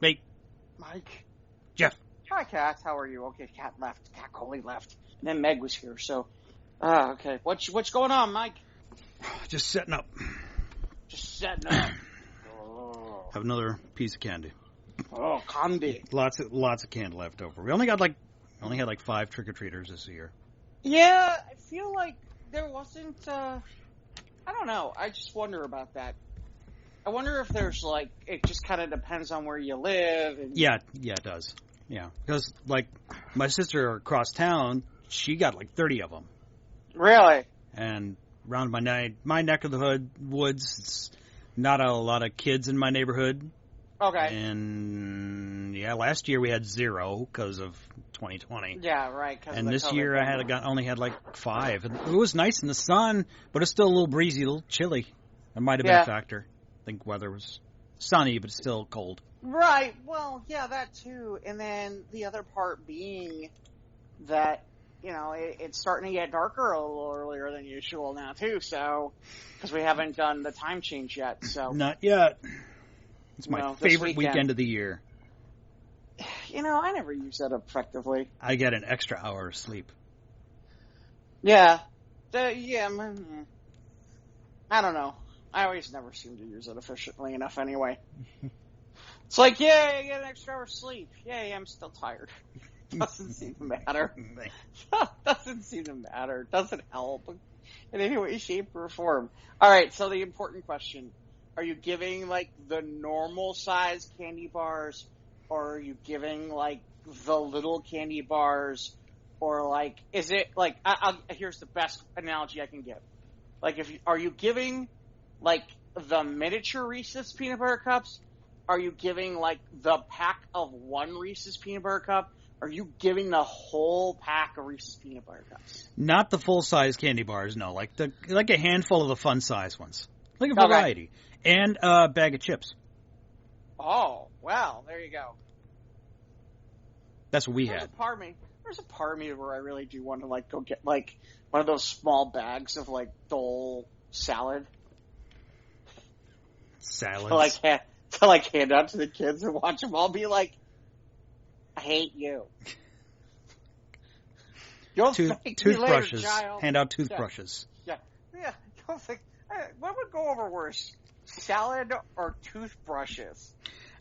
Wait. Mike. Jeff. Hi, Kat. How are you? Okay, Kat left. Kat Coley left. And then Meg was here, so... okay. What's going on, Mike? Just setting up. Just setting up. Have another piece of candy. Oh, candy. Lots of candy left over. We only had like 5 trick-or-treaters this year. Yeah, I feel like there wasn't, I don't know. I just wonder about that. I wonder if there's, like, it just kind of depends on where you live. And... Yeah, it does. Yeah, because, like, my sister across town, she got, like, 30 of them. Really? And around my neck of the woods, it's not a lot of kids in my neighborhood. Okay. And, yeah, last year we had 0 because of 2020. Yeah, right. And this year I only had like 5. It was nice in the sun, but it's still a little breezy, a little chilly. That might have been a factor. I think weather was sunny, but still cold. Right. Well, yeah, that too. And then the other part being that, you know, it's starting to get darker a little earlier than usual now too. So, because we haven't done the time change yet. So not yet. It's my favorite weekend of the year. You know, I never use that effectively. I get an extra hour of sleep. Yeah. I don't know. I always never seem to use it efficiently enough anyway. It's like, yay, I get an extra hour of sleep. Yay, I'm still tired. Doesn't seem to matter. Doesn't seem to matter. Doesn't help in any way, shape, or form. All right, so the important question. Are you giving, like, the normal size candy bars, or are you giving, like, the little candy bars, or, like, is it, like, here's the best analogy I can give. Like, are you giving, like, the miniature Reese's peanut butter cups? Are you giving, like, the pack of 1 Reese's peanut butter cup? Are you giving the whole pack of Reese's peanut butter cups? Not the full-size candy bars, no. Like a handful of the fun-size ones. Like a variety. Okay. And a bag of chips. Oh, well, there you go. That's what we had. There's a part of me where I really do want to, like, go get, like, one of those small bags of, like, Dole salad. Salads? To hand out to the kids and watch them all be like, I hate you. Toothbrushes. Later, hand out toothbrushes. Yeah. What would go over worse? Salad or toothbrushes?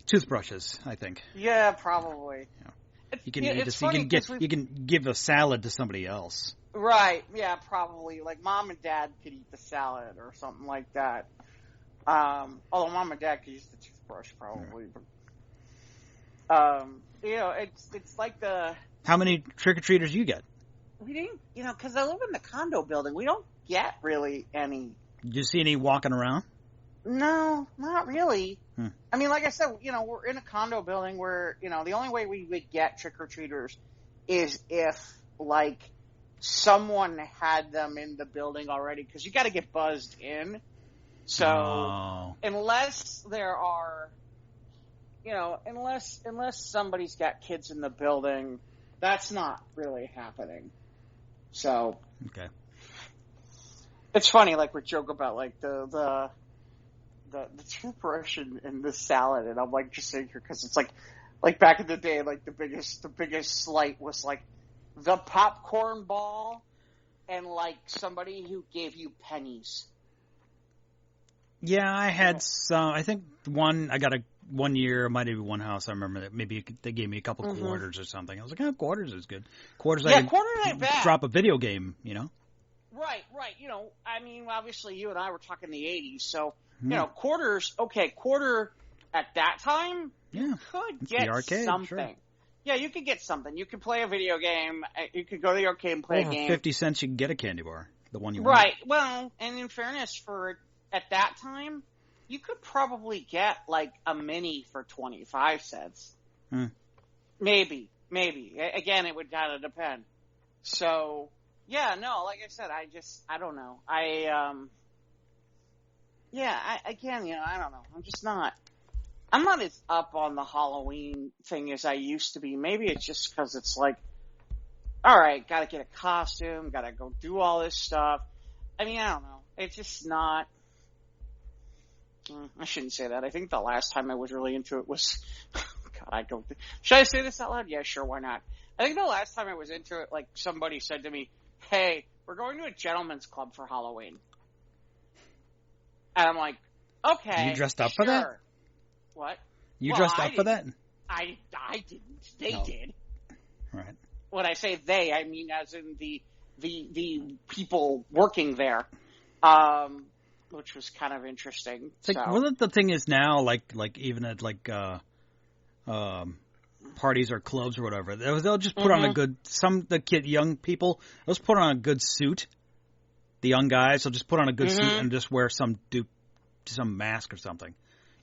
Toothbrushes, I think. Yeah, probably. Yeah. You can give a salad to somebody else. Right. Yeah, probably. Like Mom and Dad could eat the salad or something like that. Although Mom and Dad could use the toothbrush probably. But, you know, it's like the. How many trick-or-treaters you get? We didn't, you know, because I live in the condo building. We don't get really any. Did you see any walking around? No, not really. I mean, like I said, you know, we're in a condo building where, you know, the only way we would get trick-or-treaters is if, like, someone had them in the building already, because you got to get buzzed in. So, unless there are, you know, unless somebody's got kids in the building, that's not really happening. So, okay. It's funny, like, we joke about, like, the toothbrush and the salad, and I'm, like, just sitting here, because it's, like, back in the day, like, the biggest slight was, like, the popcorn ball and, like, somebody who gave you pennies. Yeah, I had some, I think I got one year, might have been one house, I remember that maybe they gave me a couple quarters or something. I was like, quarters is good. Quarters ain't bad. Drop a video game, you know? Right. You know, I mean, obviously you and I were talking the 80s, so, you know, quarter at that time, you could get the arcade, something. Sure. Yeah, you could get something. You could play a video game. You could go to the arcade and play a game. 50 cents, you can get a candy bar, the one you want. Right. Well, and in fairness, at that time, you could probably get, like, a mini for 25 cents. Maybe. Again, it would kind of depend. So, yeah, no, like I said, I don't know. You know, I don't know. I'm not as up on the Halloween thing as I used to be. Maybe it's just because it's like, all right, gotta get a costume, gotta go do all this stuff. I mean, I don't know. It's just not. I shouldn't say that. I think the last time I was really into it was I don't. Should I say this out loud? Yeah, sure. Why not? I think the last time I was into it, like somebody said to me, "Hey, we're going to a gentleman's club for Halloween," and I'm like, "Okay." You dressed up for that? What? You dressed up for that? I didn't. They did. Right. When I say they, I mean as in the people working there, which was kind of interesting. It's like, well, the thing is now, like even at parties or clubs or whatever, they'll just put on a good. Young people, they'll just put on a good suit. The young guys will just put on a good suit and just wear some mask or something,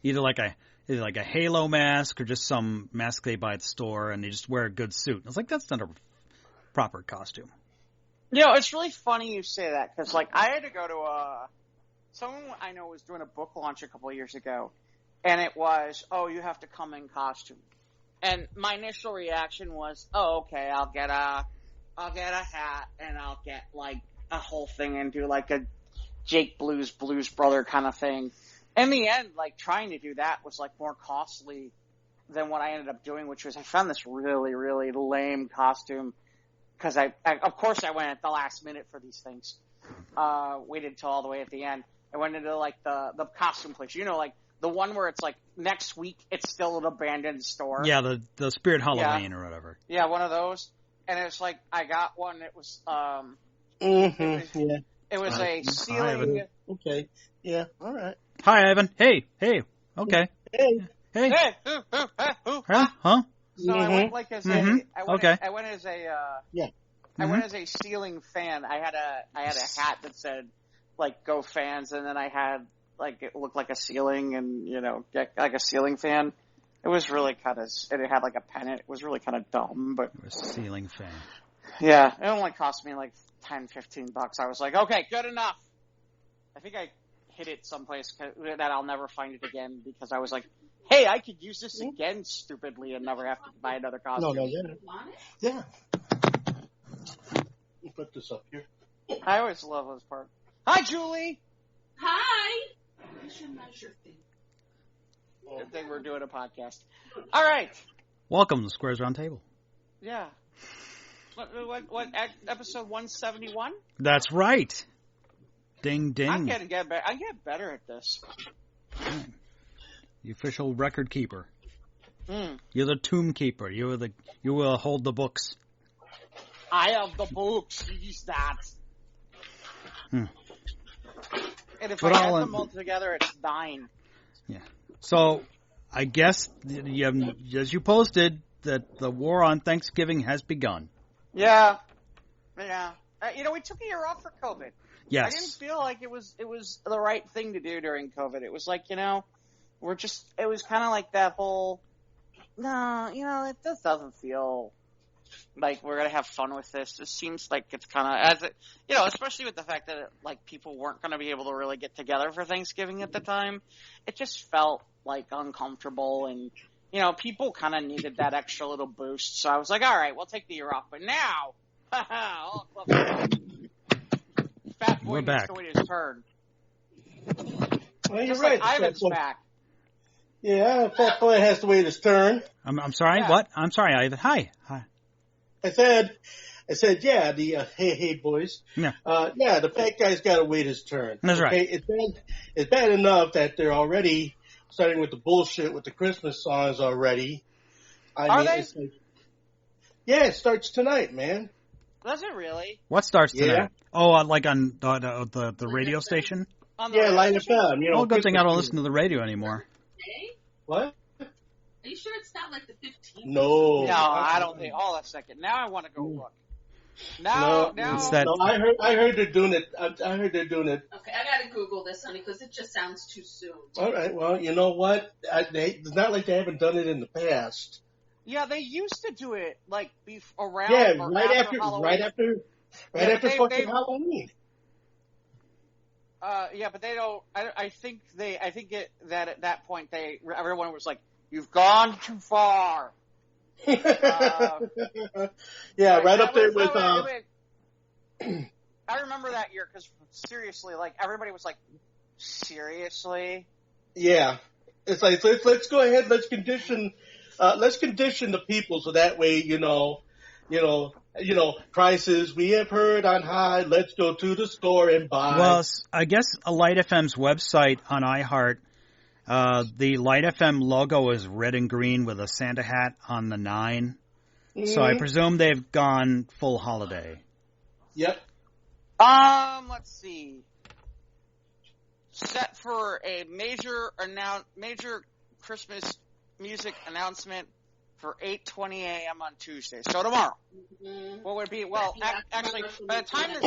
either like a Halo mask or just some mask they buy at the store, and they just wear a good suit. I was like, that's not a proper costume. You know, it's really funny you say that, because, like, I had to go to someone I know was doing a book launch a couple of years ago, and it was, oh, you have to come in costume. And my initial reaction was, oh, okay, I'll get a hat, and I'll get, like, a whole thing and do, like, a Jake Blues Brother kind of thing. In the end, like, trying to do that was, like, more costly than what I ended up doing, which was I found this really, really lame costume. Because of course I went at the last minute for these things. Waited till all the way at the end. I went into, like, the costume place. You know, like, the one where it's, like, next week it's still an abandoned store. Yeah, the Spirit Halloween or whatever. Yeah, one of those. And it's like, I got one that was, it was a ceiling. Okay. Yeah, all right. Hi, Ivan. Hey. Okay. Hey. Huh? So I went like as I went as a ceiling fan. I had a hat that said like "Go Fans," and then I had like it looked like a ceiling, and like a ceiling fan. It was really it had like a pennant. It was really kind of dumb, but a ceiling fan. Yeah, it only cost me like $10-15. I was like, okay, good enough. I think I hid it someplace that I'll never find it again because I was like, hey, I could use this again stupidly and never have to buy another costume. No, yeah. You put this up here. I always love this part. Hi, Julie. Hi. I should measure things. Good thing we're doing a podcast. All right. Welcome to Squares Round Table. Yeah. What episode 171? That's right. Ding, ding. I'm getting better. I get better at this. The official record keeper. Mm. You're the tomb keeper. You will hold the books. I have the books. He's that. And if I add them all together, it's 9. Yeah. So, I guess, as you posted, that the war on Thanksgiving has begun. Yeah. Yeah. We took a year off for COVID. Yes. I didn't feel like it was the right thing to do during COVID. It was like, it was kind of like that whole, it just doesn't feel like we're going to have fun with this. It seems like it's kind of, especially with the fact that, people weren't going to be able to really get together for Thanksgiving at the time. It just felt, uncomfortable and, people kind of needed that extra little boost. So I was like, all right, we'll take the year off. But now, Fat Boy needs to wait his turn. Well, you're just right. like Ivan's back. Yeah, Fat Boy has to wait his turn. I'm sorry, yeah. What? I'm sorry, Ivan. Hi. I said, yeah, hey, boys. Yeah. The fat guy's got to wait his turn. That's right. It's bad enough that they're already starting with the bullshit with the Christmas songs already. Are they? It's yeah, it starts tonight, man. Does it really? What starts tonight? Yeah. Oh, like on the radio station? Light FM. Well, good thing I don't listen to the radio anymore. What? Are you sure it's not like the 15th? No, I don't think. Hold on a second. Now I want to go look. Now. It's that. No, I heard they're doing it. I heard they're doing it. Okay, I gotta Google this, honey, because it just sounds too soon. All right. Well, you know what? It's not like they haven't done it in the past. Yeah, they used to do it around. Yeah, or right after fucking Halloween. But they don't. I think that at that point everyone was like, "You've gone too far." Right up there with. I remember that year because seriously, everybody was like, "Seriously?" Yeah, it's like let's go ahead. Let's condition let's condition the people so that way, prices we have heard on high. Let's go to the store and buy. Well, I guess a Light FM's website on iHeart, the Light FM logo is red and green with a Santa hat on the 9. Mm-hmm. So I presume they've gone full holiday. Yep. Let's see. Set for a major Christmas music announcement for 8:20 a.m. on Tuesday. So tomorrow. Mm-hmm. What would it be? Well, actually, by the time this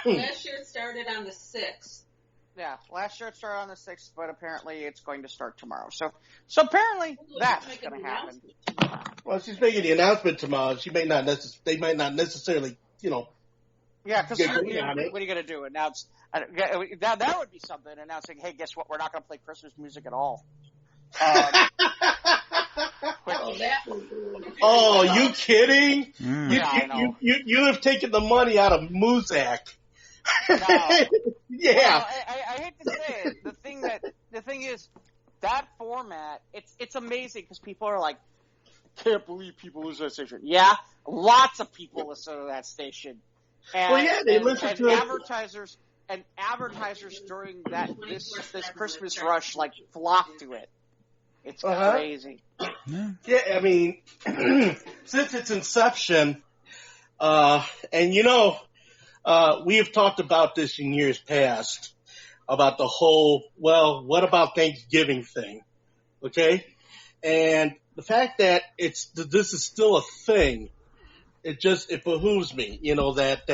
last year it started on the 6th. Yeah, last year it started on the 6th, but apparently it's going to start tomorrow. So apparently that's going to happen. Well, she's making the announcement tomorrow. They might not necessarily, Yeah, because what are you going to do? Announce that would be something. Announcing, hey, guess what? We're not going to play Christmas music at all. Oh, you kidding? Mm. You have taken the money out of Muzak. No. Yeah. Well, I hate to say it. The thing is that format. It's amazing because people are like, can't believe people listen to that station. Yeah, lots of people listen to that station. And, they listen to advertisers and advertisers during this Christmas rush like flock to it. It's crazy. Yeah, I mean, since its inception, and we have talked about this in years past about the whole, what about Thanksgiving thing? Okay? And the fact that this is still a thing, it behooves me, that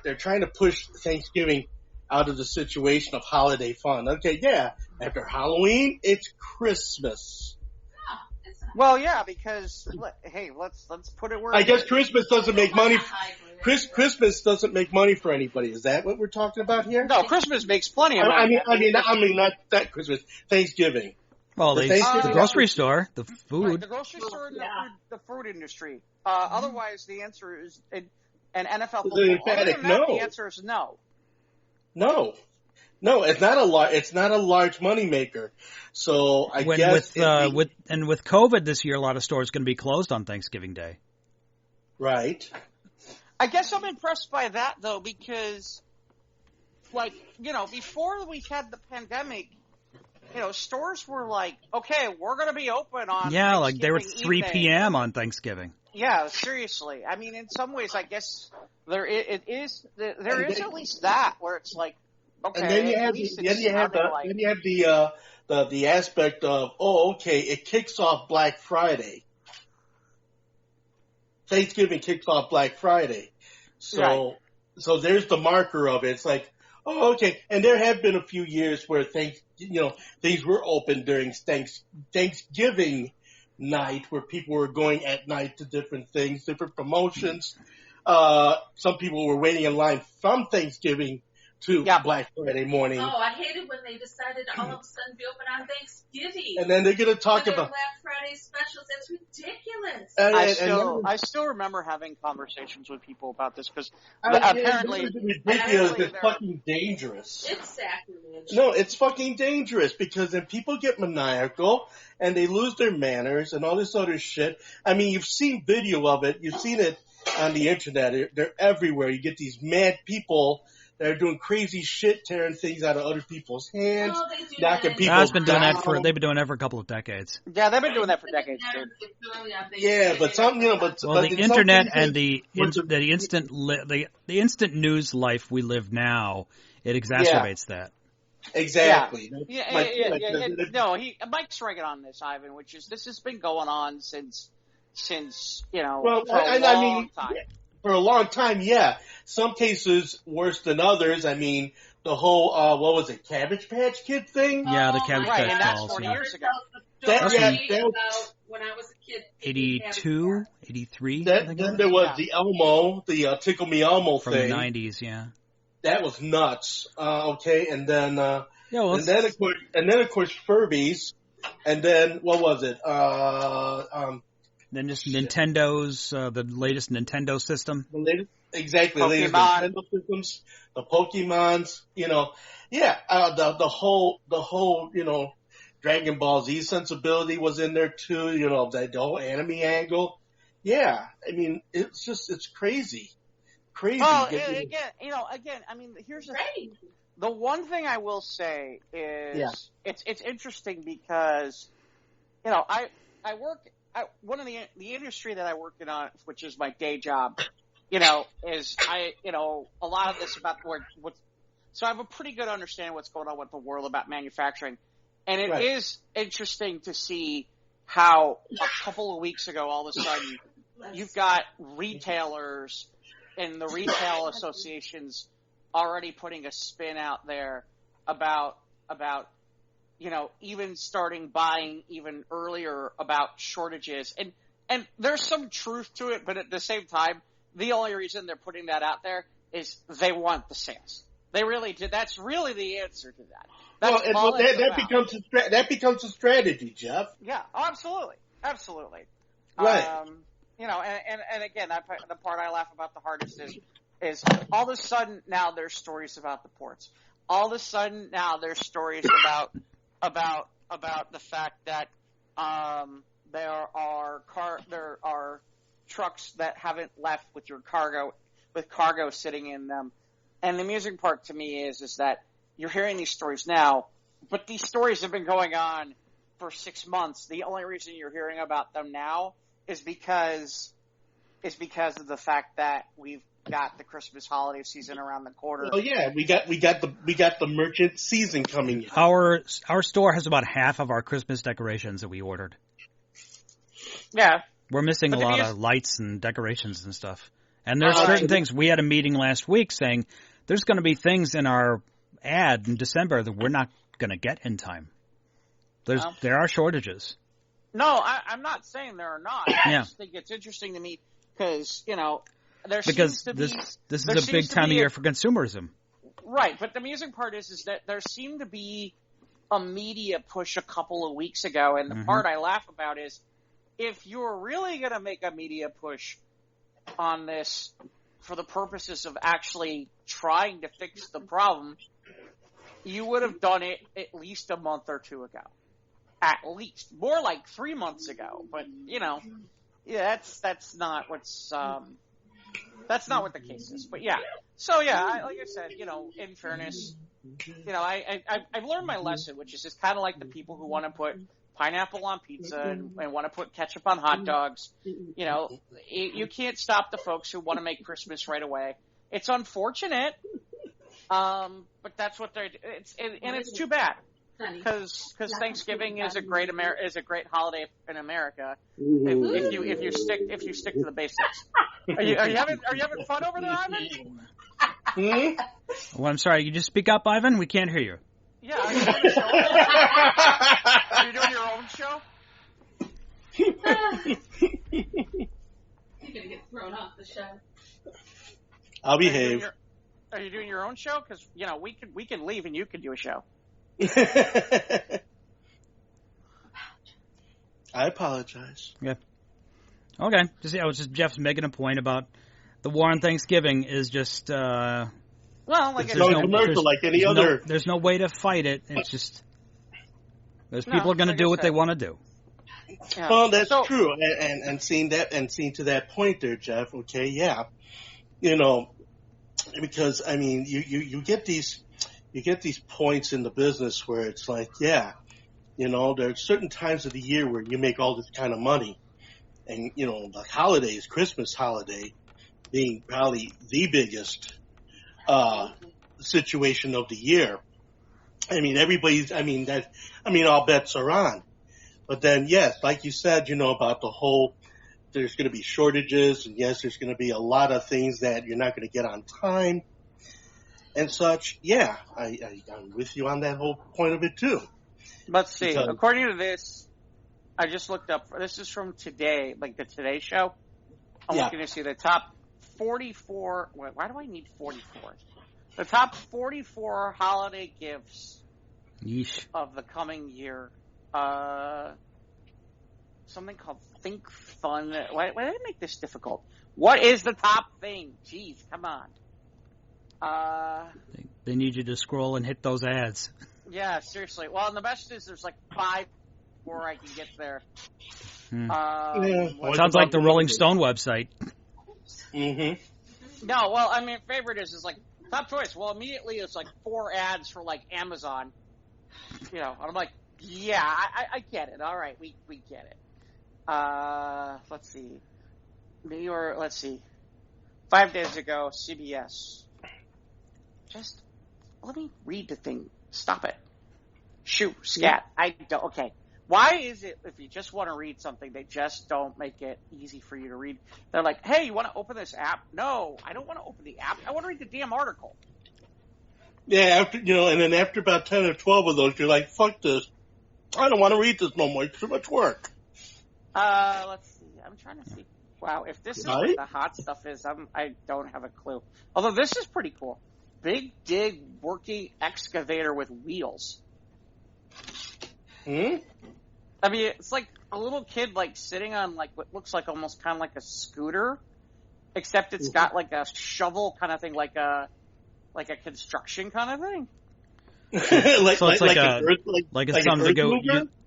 they're trying to push Thanksgiving out of the situation of holiday fun. Okay, yeah. After Halloween, it's Christmas. Well, yeah, because hey, let's put it where I guess Christmas doesn't make money. Christmas doesn't make money for anybody. Is that what we're talking about here? No, Christmas makes plenty of money. I mean, not that Christmas. Thanksgiving. Well, the grocery store, the food. Right, the grocery store, and the food industry. Otherwise, the answer is an NFL football. The answer is no. No, it's not a large money maker. So I guess with COVID this year, a lot of stores are going to be closed on Thanksgiving Day. Right. I guess I'm impressed by that though, because before we had the pandemic, stores were like, okay, we're going to be open on like they were 3 p.m. on Thanksgiving. Yeah, seriously. I mean, in some ways, I guess there is at least that where it's like. Okay, and then you have the aspect of it kicks off Black Friday. Thanksgiving kicks off Black Friday, so there's the marker of it. It's like and there have been a few years where things were open during Thanksgiving night, where people were going at night to different things, different promotions. Some people were waiting in line from Thanksgiving to Black Friday morning. Oh, I hated when they decided to all of a sudden be open on Thanksgiving. And then they're going to talk about Black Friday specials. That's ridiculous. I still remember having conversations with people about this because apparently it's ridiculous. It's fucking dangerous. It's sacrilege. No, it's fucking dangerous because then people get maniacal and they lose their manners and all this other shit. I mean, you've seen video of it. You've seen it on the internet. They're everywhere. You get these mad people that are doing crazy shit, tearing things out of other people's hands, knocking people down. They've been doing that for a couple of decades. Yeah, they've been doing that for decades, too. Yeah, but the internet and the instant news life we live now, it exacerbates that. Exactly. No, Mike's right on this, Ivan, which is this has been going on since for a long time. For a long time, yeah. Some cases worse than others. I mean, the whole, what was it, Cabbage Patch Kid thing? Yeah, the Cabbage Patch and that's 40 years ago. That was when I was a kid. 82, 83. Then there was the Elmo, the Tickle Me Elmo from thing. From the 90s, yeah. That was nuts. And then, and then of course Furbies. And then, what was it? Then just Nintendo's, the latest Nintendo system. Exactly. The latest Nintendo systems, the Pokemons, the whole, Dragon Ball Z sensibility was in there too. You know, the whole anime angle. Yeah, I mean, it's crazy. Well, again, I mean, here's the one thing I will say is it's interesting because, you know, one of the industry that I work in on, which is my day job, you know, is a lot of this about so I have a pretty good understanding what's going on with the world about manufacturing. And it is interesting to see how a couple of weeks ago, all of a sudden, you've got retailers and the retail associations already putting a spin out there about you know, even starting buying even earlier about shortages. And there's some truth to it, but at the same time, the only reason they're putting that out there is they want the sales. They really did. That's really the answer to that. That becomes a strategy, Jeff. Yeah, absolutely. Right. You know, and again, the part I laugh about the hardest is all of a sudden now there's stories about the ports. All of a sudden now there's stories about the fact that there are trucks that haven't left with cargo sitting in them. And the amusing part to me is that you're hearing these stories now, but these stories have been going on for 6 months. The only reason you're hearing about them now is because of the fact that we've got the Christmas holiday season around the corner. Oh yeah, we got the merchant season coming in. Our store has about half of our Christmas decorations that we ordered. Yeah. We're missing a lot of lights and decorations and stuff. And there's certain things. We had a meeting last week saying there's going to be things in our ad in December that we're not going to get in time. There are shortages. No, I'm not saying there are not. I just think it's interesting to me because, you know, this is a big time of year for consumerism. Right, but the amusing part is that there seemed to be a media push a couple of weeks ago, and the part I laugh about is if you're really going to make a media push on this for the purposes of actually trying to fix the problem, you would have done it at least a month or two ago. At least. More like 3 months ago. But, you know, yeah, that's not what's that's not what the case is. But yeah. So yeah, like I said, you know, in fairness, you know, I've learned my lesson, which is just kind of like the people who want to put pineapple on pizza and want to put ketchup on hot dogs. You know, you can't stop the folks who want to make Christmas right away. It's unfortunate, but that's what they're. It's too bad because Thanksgiving is a great holiday in America. If you stick to the basics. Are you having fun over there, Ivan? Well, I'm sorry. You just speak up, Ivan. We can't hear you. Yeah, are you doing a show? Are you doing your own show? You're gonna get thrown off the show. I'll behave. Are you doing your own show? Because you know we can leave and you can do a show. I apologize. Yeah. Okay. Jeff's making a point about the war on Thanksgiving is just. Well, like it's no commercial like any other. There's no way to fight it. It's just people are going to do what they want to do. Yeah. Well, that's true, and seeing to that point there, Jeff. Okay, yeah, you know, because I mean, you get these points in the business where it's like, yeah, you know, there's certain times of the year where you make all this kind of money, and you know, the holidays, Christmas holiday, being probably the biggest situation of the year. I mean, all bets are on. But then, yes, like you said, you know, about the whole, there's going to be shortages, and yes, there's going to be a lot of things that you're not going to get on time and such. Yeah, I'm with you on that whole point of it too. Let's see. According to this, I just looked up, this is from today, like the Today Show. I'm looking to see the top 44, why do I need 44? The top 44 holiday gifts of the coming year. Something called Think Fun. Why did they make this difficult? What is the top thing? Jeez, come on. They need you to scroll and hit those ads. Yeah, seriously. Well, and the best is there's like 5 before I can get there. Sounds like the Rolling Stone website. Mm-hmm. No, well, I mean, favorite is like top choice. Well, immediately it's like 4 ads for like Amazon. You know, and I'm like, yeah, I get it. All right, we get it. Let's see. New York, let's see. 5 days ago, CBS. Just let me read the thing. Stop it. Shoot, scat. I don't. Okay. Why is it if you just want to read something, they just don't make it easy for you to read? They're like, hey, you want to open this app? No, I don't want to open the app. I want to read the damn article. Yeah, and then after about 10 or 12 of those, you're like, fuck this. I don't want to read this no more. It's too much work. Let's see. I'm trying to see. Wow, if this is what the hot stuff is, I don't have a clue. Although this is pretty cool. Big Dig Working Excavator with wheels. Hmm? I mean, it's like a little kid like sitting on like what looks like almost kind of like a scooter, except it's got like a shovel kind of thing, like a construction kind of thing. like something to go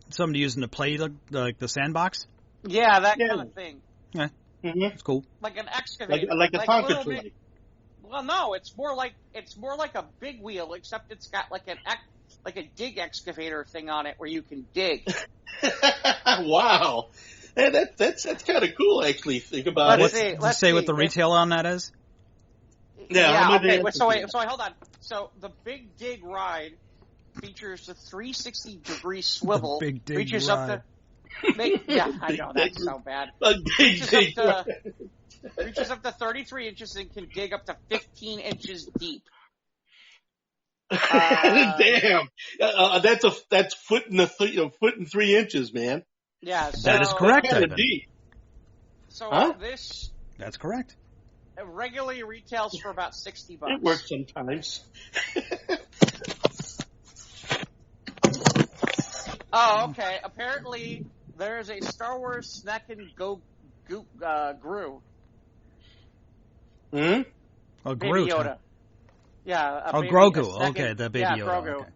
something to use in the play like the sandbox. Yeah, that kind of thing. Yeah, it's cool. Like an excavator, like a Tonka truck. Well, no, it's more like a big wheel, except it's got like a dig excavator thing on it where you can dig. Wow, hey, that's kind of cool. Actually, think about it. Let's say what the retail on that is. Yeah. Okay. So wait, hold on. So the Big Dig ride features the 360-degree swivel. The Big Dig reaches ride. Up to, yeah, I know that's so bad. Reaches up to 33 inches and can dig up to 15 inches deep. Damn, that's foot and 3 inches, man. Yeah, so, that is correct. So that's correct. It regularly retails for about $60. It works sometimes. Oh, okay. Apparently, there is a Star Wars snacking Gru. Hmm? Oh, Groot. Baby Yoda. Yeah. Grogu. Okay, the Baby Yoda. Grogu. Okay.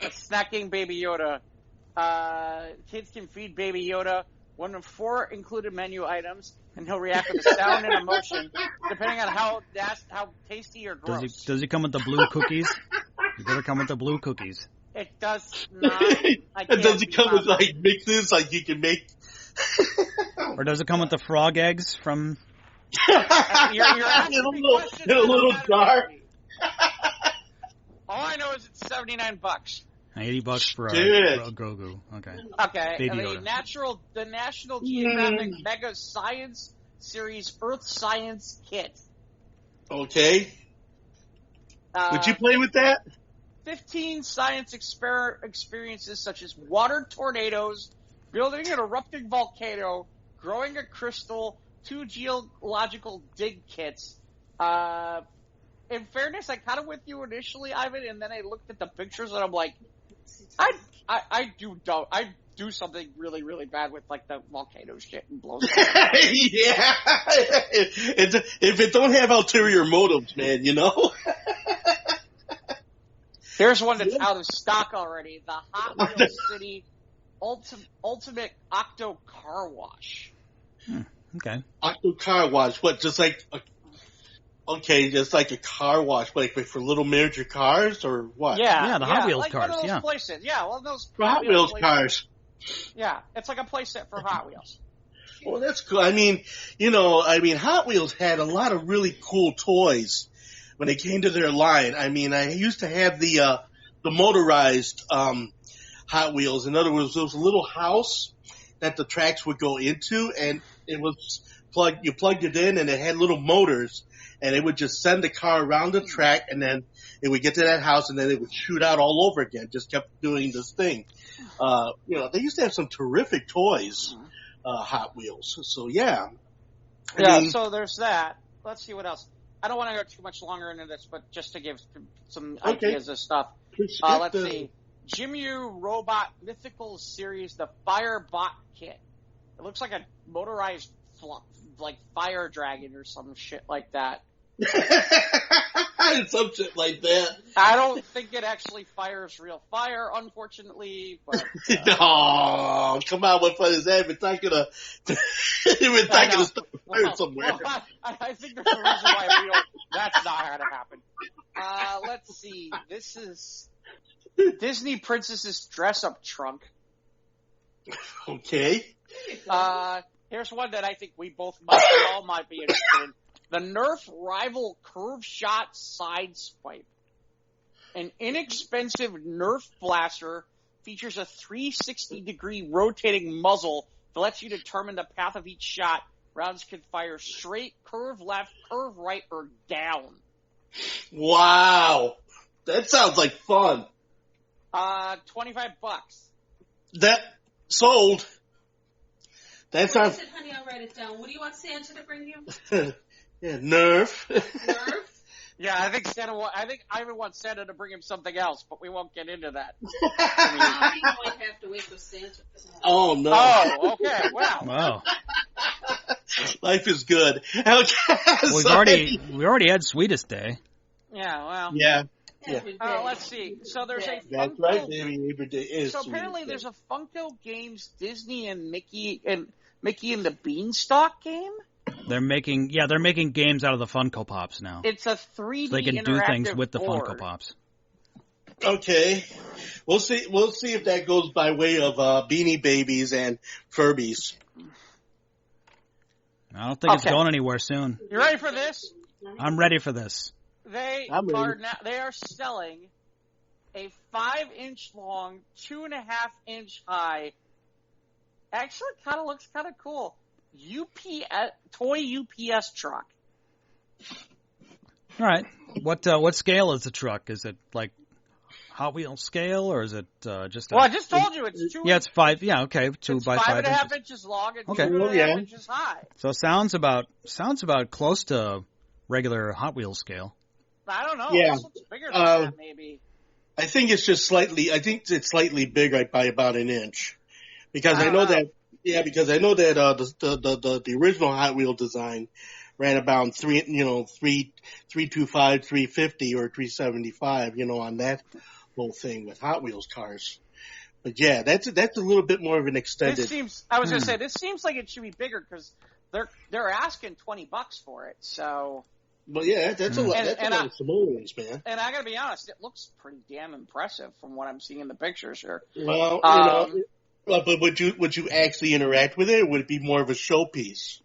A snacking Baby Yoda. Kids can feed Baby Yoda one of 4 included menu items, and he'll react with a sound and emotion, depending on how tasty or gross. Does he come with the blue cookies? You better come with the blue cookies. It does not. Does it come with like mixes like you can make? Or does it come with the frog eggs from? You're asking me questions in a little jar. All I know is it's $79. $80 for a Grogu. Okay. Okay. Baby And Yoda. the National Geographic Mega Science Series Earth Science Kit. Okay. Would you play with that? 15 science experiences such as water tornadoes, building an erupting volcano, growing a crystal, 2 geological dig kits. In fairness, I kind of with you initially, Ivan, and then I looked at the pictures and I'm like, I do something really, really bad with like the volcano shit and blows up. Yeah. If it don't have ulterior motives, man, you know? There's one that's out of stock already. The Hot Wheels City Ultimate Octo Car Wash. Okay. Octo Car Wash. What, just like just like a car wash, like for little miniature cars or what? Yeah, the Hot Wheels like cars, one of those yeah. Places. Yeah, one of those Hot Wheels cars. Yeah, it's like a playset for Hot Wheels. Well, that's cool. I mean, Hot Wheels had a lot of really cool toys when it came to their line. I mean, I used to have the motorized Hot Wheels. In other words, there was a little house that the tracks would go into, and it was you plugged it in, and it had little motors, and it would just send the car around the track, and then it would get to that house, and then it would shoot out all over again. Just kept doing this thing. They used to have some terrific toys, Hot Wheels. So yeah. So there's that. Let's see what else. I don't want to go too much longer into this, but just to give some ideas of stuff. Let's see. Jimu Robot Mythical Series, the Firebot Kit. It looks like a motorized, fire dragon or some shit like that. Some shit like that. I don't think it actually fires real fire, unfortunately. But no, come on, what fun is that? We're not gonna start a fire somewhere. Well, I think there's a reason why that's not gonna happen. Let's see. This is Disney Princess's dress-up trunk. Okay. Here's one that I think we all might be interested in. The Nerf Rival Curve Shot Sideswipe. An inexpensive Nerf blaster features a 360-degree rotating muzzle that lets you determine the path of each shot. Rounds can fire straight, curve left, curve right, or down. Wow. That sounds like fun. $25. That sold. That sounds. What is it, honey? I'll write it down. What do you want Santa to bring you? Yeah, Nerf. Nerf? Yeah, I think Ivan wants Santa to bring him something else, but we won't get into that. You might have to wait for Santa. Oh no. Oh, okay. Wow. Life is good. Okay. Well, we already had Sweetest Day. Yeah, well. Yeah. Let's see. So there's a That's Funko. right, baby. Every day is. So apparently there's a Funko Games Disney and Mickey and the Beanstalk game. They're making games out of the Funko Pops now. It's a 3D so they can do things with the board. Funko Pops. Okay. We'll see if that goes by way of Beanie Babies and Furbies. I don't think it's going anywhere soon. You ready for this? I'm ready for this. They are selling a 5-inch long, 2.5-inch high. Actually, kind of looks kind of cool. Toy UPS truck. All right. What scale is the truck? Is it like Hot Wheels scale, or is it just? Well, I just told you it's 2. Yeah, it's 5. Yeah, okay, 2 by 5 5.5 inches long and okay. 2.5 inches high. So sounds about close to regular Hot Wheels scale. I don't know. Yeah. This looks bigger than that, maybe. I think it's slightly bigger by about an inch, because I know that the original Hot Wheel design ran about 325, 350, or 375, on that whole thing with Hot Wheels cars. But yeah, that's a little bit more of an extended. This seems like it should be bigger because they're asking $20 for it. So. But yeah, that's a lot of simoleons, man. And I gotta be honest, it looks pretty damn impressive from what I'm seeing in the pictures here. Well, but would you actually interact with it, or would it be more of a showpiece?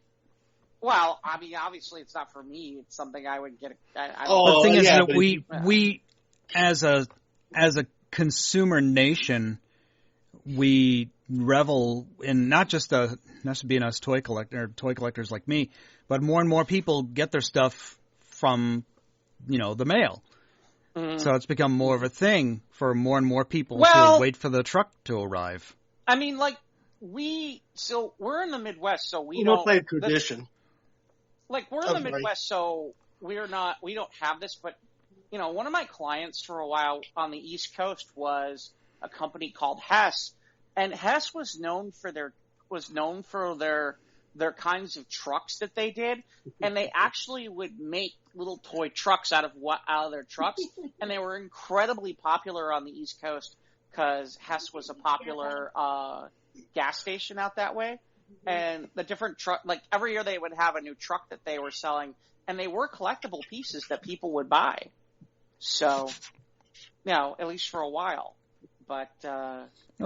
Well, I mean, obviously it's not for me. It's something I would get. The thing is that we as a consumer nation, we revel in not just being us toy collectors like me, but more and more people get their stuff from, the mail. Mm-hmm. So it's become more of a thing for more and more people to wait for the truck to arrive. I mean, we're in the Midwest, so we don't play tradition. We're in the Midwest, so we don't have this, but, one of my clients for a while on the East Coast was a company called Hess, and Hess was known for their kinds of trucks that they did, and they actually would make little toy trucks out of their trucks, and they were incredibly popular on the East Coast because Hess was a popular gas station out that way, and the different truck, every year they would have a new truck that they were selling, and they were collectible pieces that people would buy. So, at least for a while, but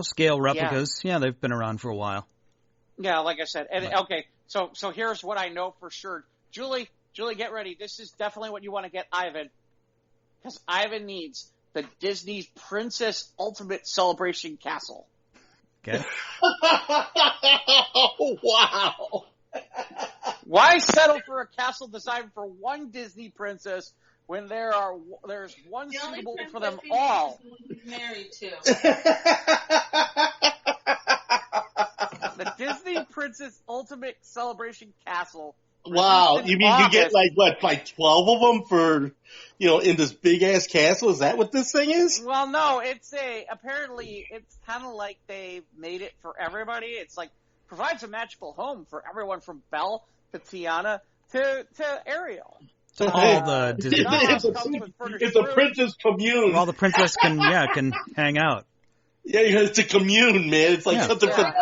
scale replicas, they've been around for a while. Yeah, like I said. And okay, so here's what I know for sure. Julie, get ready. This is definitely what you want to get Ivan. Because Ivan needs the Disney Princess Ultimate Celebration Castle. Okay. Wow. Why settle for a castle designed for one Disney princess when there's one suitable for them all? Married to. The Disney Princess Ultimate Celebration Castle. Wow, you mean you get 12 of them for, in this big ass castle? Is that what this thing is? Well, no, apparently it's kind of like they made it for everybody. It's provides a magical home for everyone from Belle to Tiana to Ariel. So all the Disney it's a princess commune. where all the princess can hang out. Yeah, it's a commune, man. It's like something from...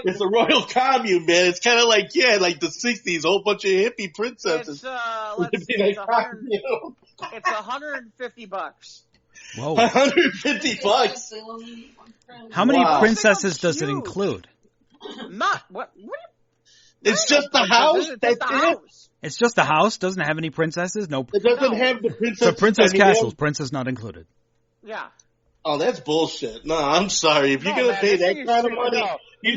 It's a royal commune, man. It's kind of like, like the 60s, a whole bunch of hippie princesses. It's $150. Whoa. $150. How many Wow. princesses does it include? Not what? It's just the house. That's it. It's just the house. Doesn't have any princesses. No. It doesn't have the princess. So princess castles. Princess not included. Yeah. Oh, that's bullshit. No, I'm sorry. If you're gonna pay that kind of money, you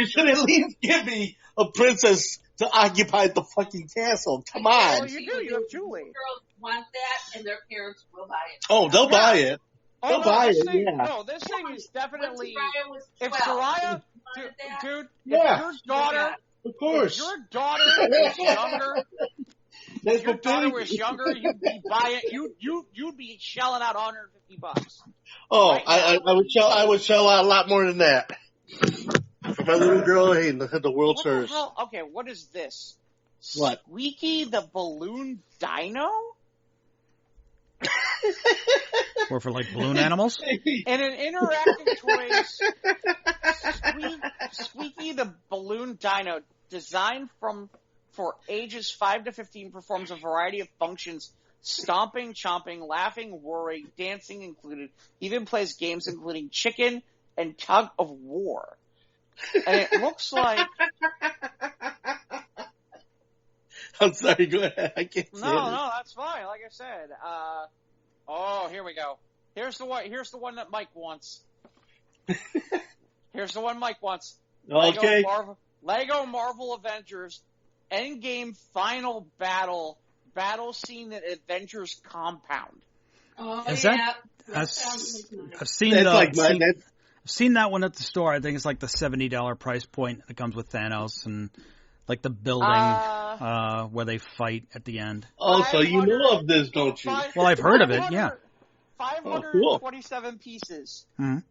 should at least give me a princess to occupy the fucking castle. Come on. Well, you do. You have Julie. Girls want that, and their parents will buy it. Oh, they'll buy it. They'll buy it. No, this thing is definitely. If Soraya, dude, Yeah. if your daughter, Of course. if your daughter was younger, That's if your the daughter thing. was younger, you'd be buying. You'd be shelling out $150. Oh, Right I would shell out a lot more than that. For my little girl, hey, the world's What the hers. hell? Okay, what is this? What? Squeaky the Balloon Dino? Or for like balloon animals. And an interactive toys, Squeaky the Balloon Dino, designed for ages 5 to 15, performs a variety of functions: stomping, chomping, laughing, whirring, dancing included. Even plays games including chicken and tug of war. And it looks like... I'm sorry, go ahead. I can't say it. No, that's fine. Like I said, here we go. Here's the one that Mike wants. Here's the one Mike wants. Okay. Lego Marvel Avengers Endgame Final Battle scene at Avengers Compound. Oh, Is yeah. I've That's seen like mine. I've seen that one at the store. I think it's like the $70 price point. It comes with Thanos and like the building where they fight at the end. Oh, so you know of this, don't you? Well, I've heard of it. Yeah. 527 pieces. Mhm.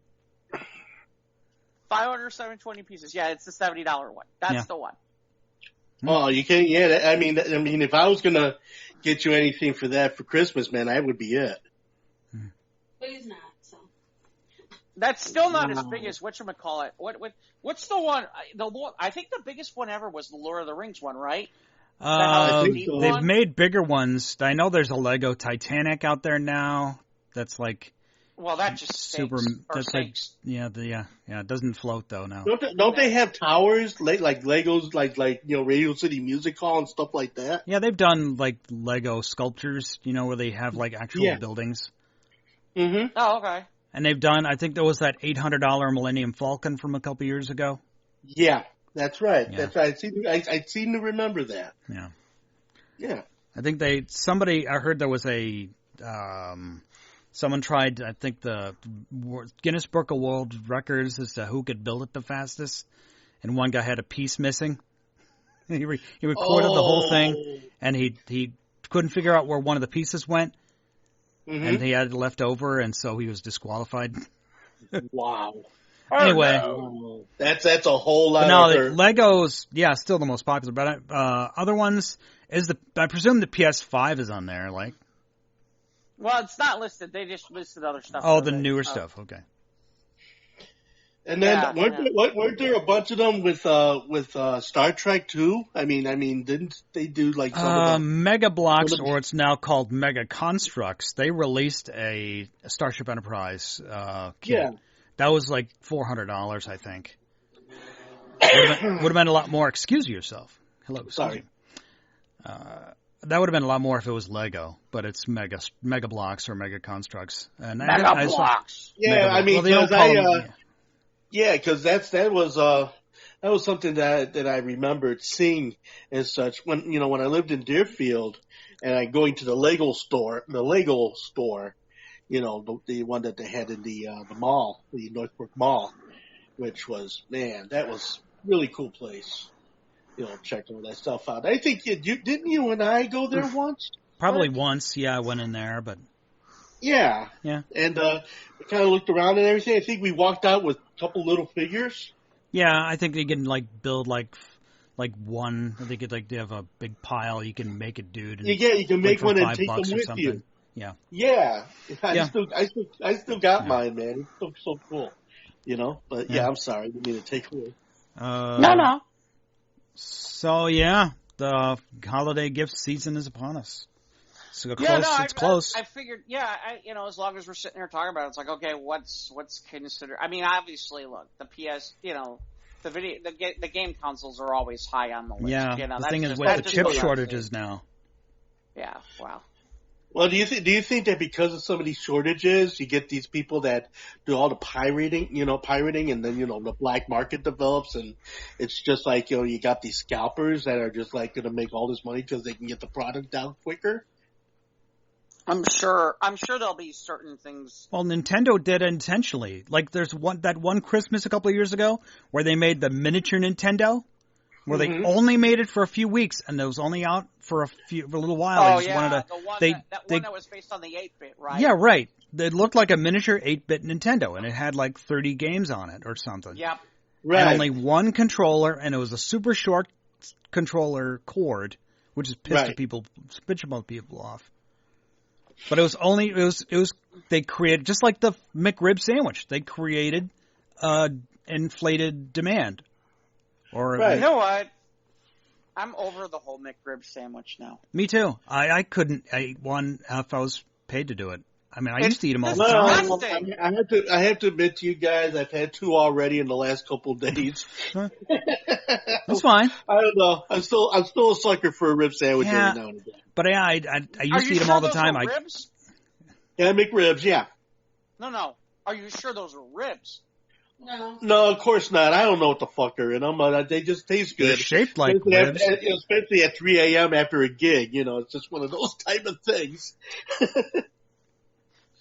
520 pieces. Yeah, it's the $70 one. That's the one. Oh, you can't. Yeah, I mean, if I was gonna get you anything for that for Christmas, man, that would be it. But he's not, so. That's still not as big as whatchamacallit. What's the one? I think the biggest one ever was the Lord of the Rings one, right? I think so. They've made bigger ones. I know there's a Lego Titanic out there now. That's like Well, that just super. stinks. Or That's like stinks. yeah. It doesn't float though now. Don't they have towers like Legos, like Radio City Music Hall and stuff like that? Yeah, they've done like Lego sculptures. Where they have like actual buildings. Mm-hmm. Oh, okay. And they've done. I think there was that $800 Millennium Falcon from a couple years ago. Yeah, that's right. Yeah. That's right. I seem to remember that. Yeah. Yeah. I think I heard there was a, someone tried, I think the Guinness Book of World Records as to who could build it the fastest, and one guy had a piece missing. He recorded the whole thing, and he couldn't figure out where one of the pieces went, and he had it left over, and so he was disqualified. Wow. Anyway. Oh, that's a whole lot. No, Legos, still the most popular, but other ones I presume the PS5 is on there, like. Well, it's not listed. They just listed other stuff. Oh, the newer stuff. Okay. And then weren't there a bunch of them with Star Trek too? I mean, didn't they do like some of them? Mega Blocks, or it's now called Mega Constructs? They released a Starship Enterprise kit. Yeah. That was like $400, I think. Would have been a lot more. Excuse yourself. Hello. Sorry. That would have been a lot more if it was Lego, but it's Mega Blocks or Mega Constructs. And Mega Blocks. Yeah, I mean, because that was something that I remembered seeing as such when I lived in Deerfield and I going to the Lego store, the one that they had in the mall, the Northbrook Mall, which was, man, that was really cool place. Check all that stuff out. I think didn't you and I go there once? Probably once, yeah, I went in there, but... Yeah. Yeah. And we kind of looked around and everything. I think we walked out with a couple little figures. Yeah, I think they can, build, like one. I think they have a big pile. You can make a dude. And, you can make one and take them with something. you. Yeah. Yeah. I still got mine, man. It's so cool. But I'm sorry, I didn't mean to take away. No. So the holiday gift season is upon us. So it's close. I figured, as long as we're sitting here talking about it, it's like, okay, what's considered? I mean, obviously, look, the PS, the game consoles are always high on the list. Yeah, the thing is with the chip shortages now. Yeah, wow. Well, do you think that because of some of these shortages, you get these people that do all the pirating, and then the black market develops, and it's just like you got these scalpers that are just like going to make all this money because they can get the product down quicker. I'm sure there'll be certain things. Well, Nintendo did it intentionally. Like there's that one Christmas a couple of years ago where they made the miniature Nintendo, where they only made it for a few weeks and it was only out for a little while. Oh yeah, that was based on the 8-bit, right? Yeah, right. It looked like a miniature 8-bit Nintendo, and it had like 30 games on it or something. Yep. Right. And only one controller, and it was a super short controller cord, which is pissed people off. But it was they created, just like the McRib sandwich, they created inflated demand. Or right. You know what? I'm over the whole McRib sandwich now. Me too. I couldn't eat one if I was paid to do it. I mean, I used to eat them all the time. I have to admit to you guys, I've had 2 already in the last couple of days. That's fine. I don't know. I'm still a sucker for a rib sandwich every now and again. But I used to eat them all the time. Ribs? Yeah, McRibs, yeah. No. Are you sure those are ribs? No, of course not. I don't know what the fuck they're in them. They just taste good. They're shaped like ribs. Especially at 3 a.m. after a gig. It's just one of those type of things.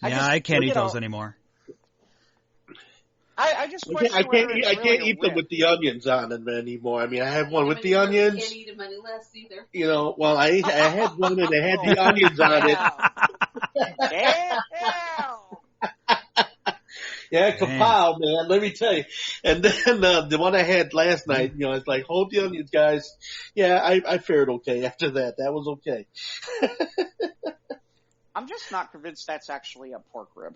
I can't eat those anymore. I can't eat them with the onions on them anymore. I mean, I have one with the onions. You can't eat them any less either. Well, I had one and it had the onions on it. Yeah, kapow, man. Let me tell you. And then the one I had last night, it's like, hold the onions, guys. Yeah, I fared okay after that. That was okay. I'm just not convinced that's actually a pork rib.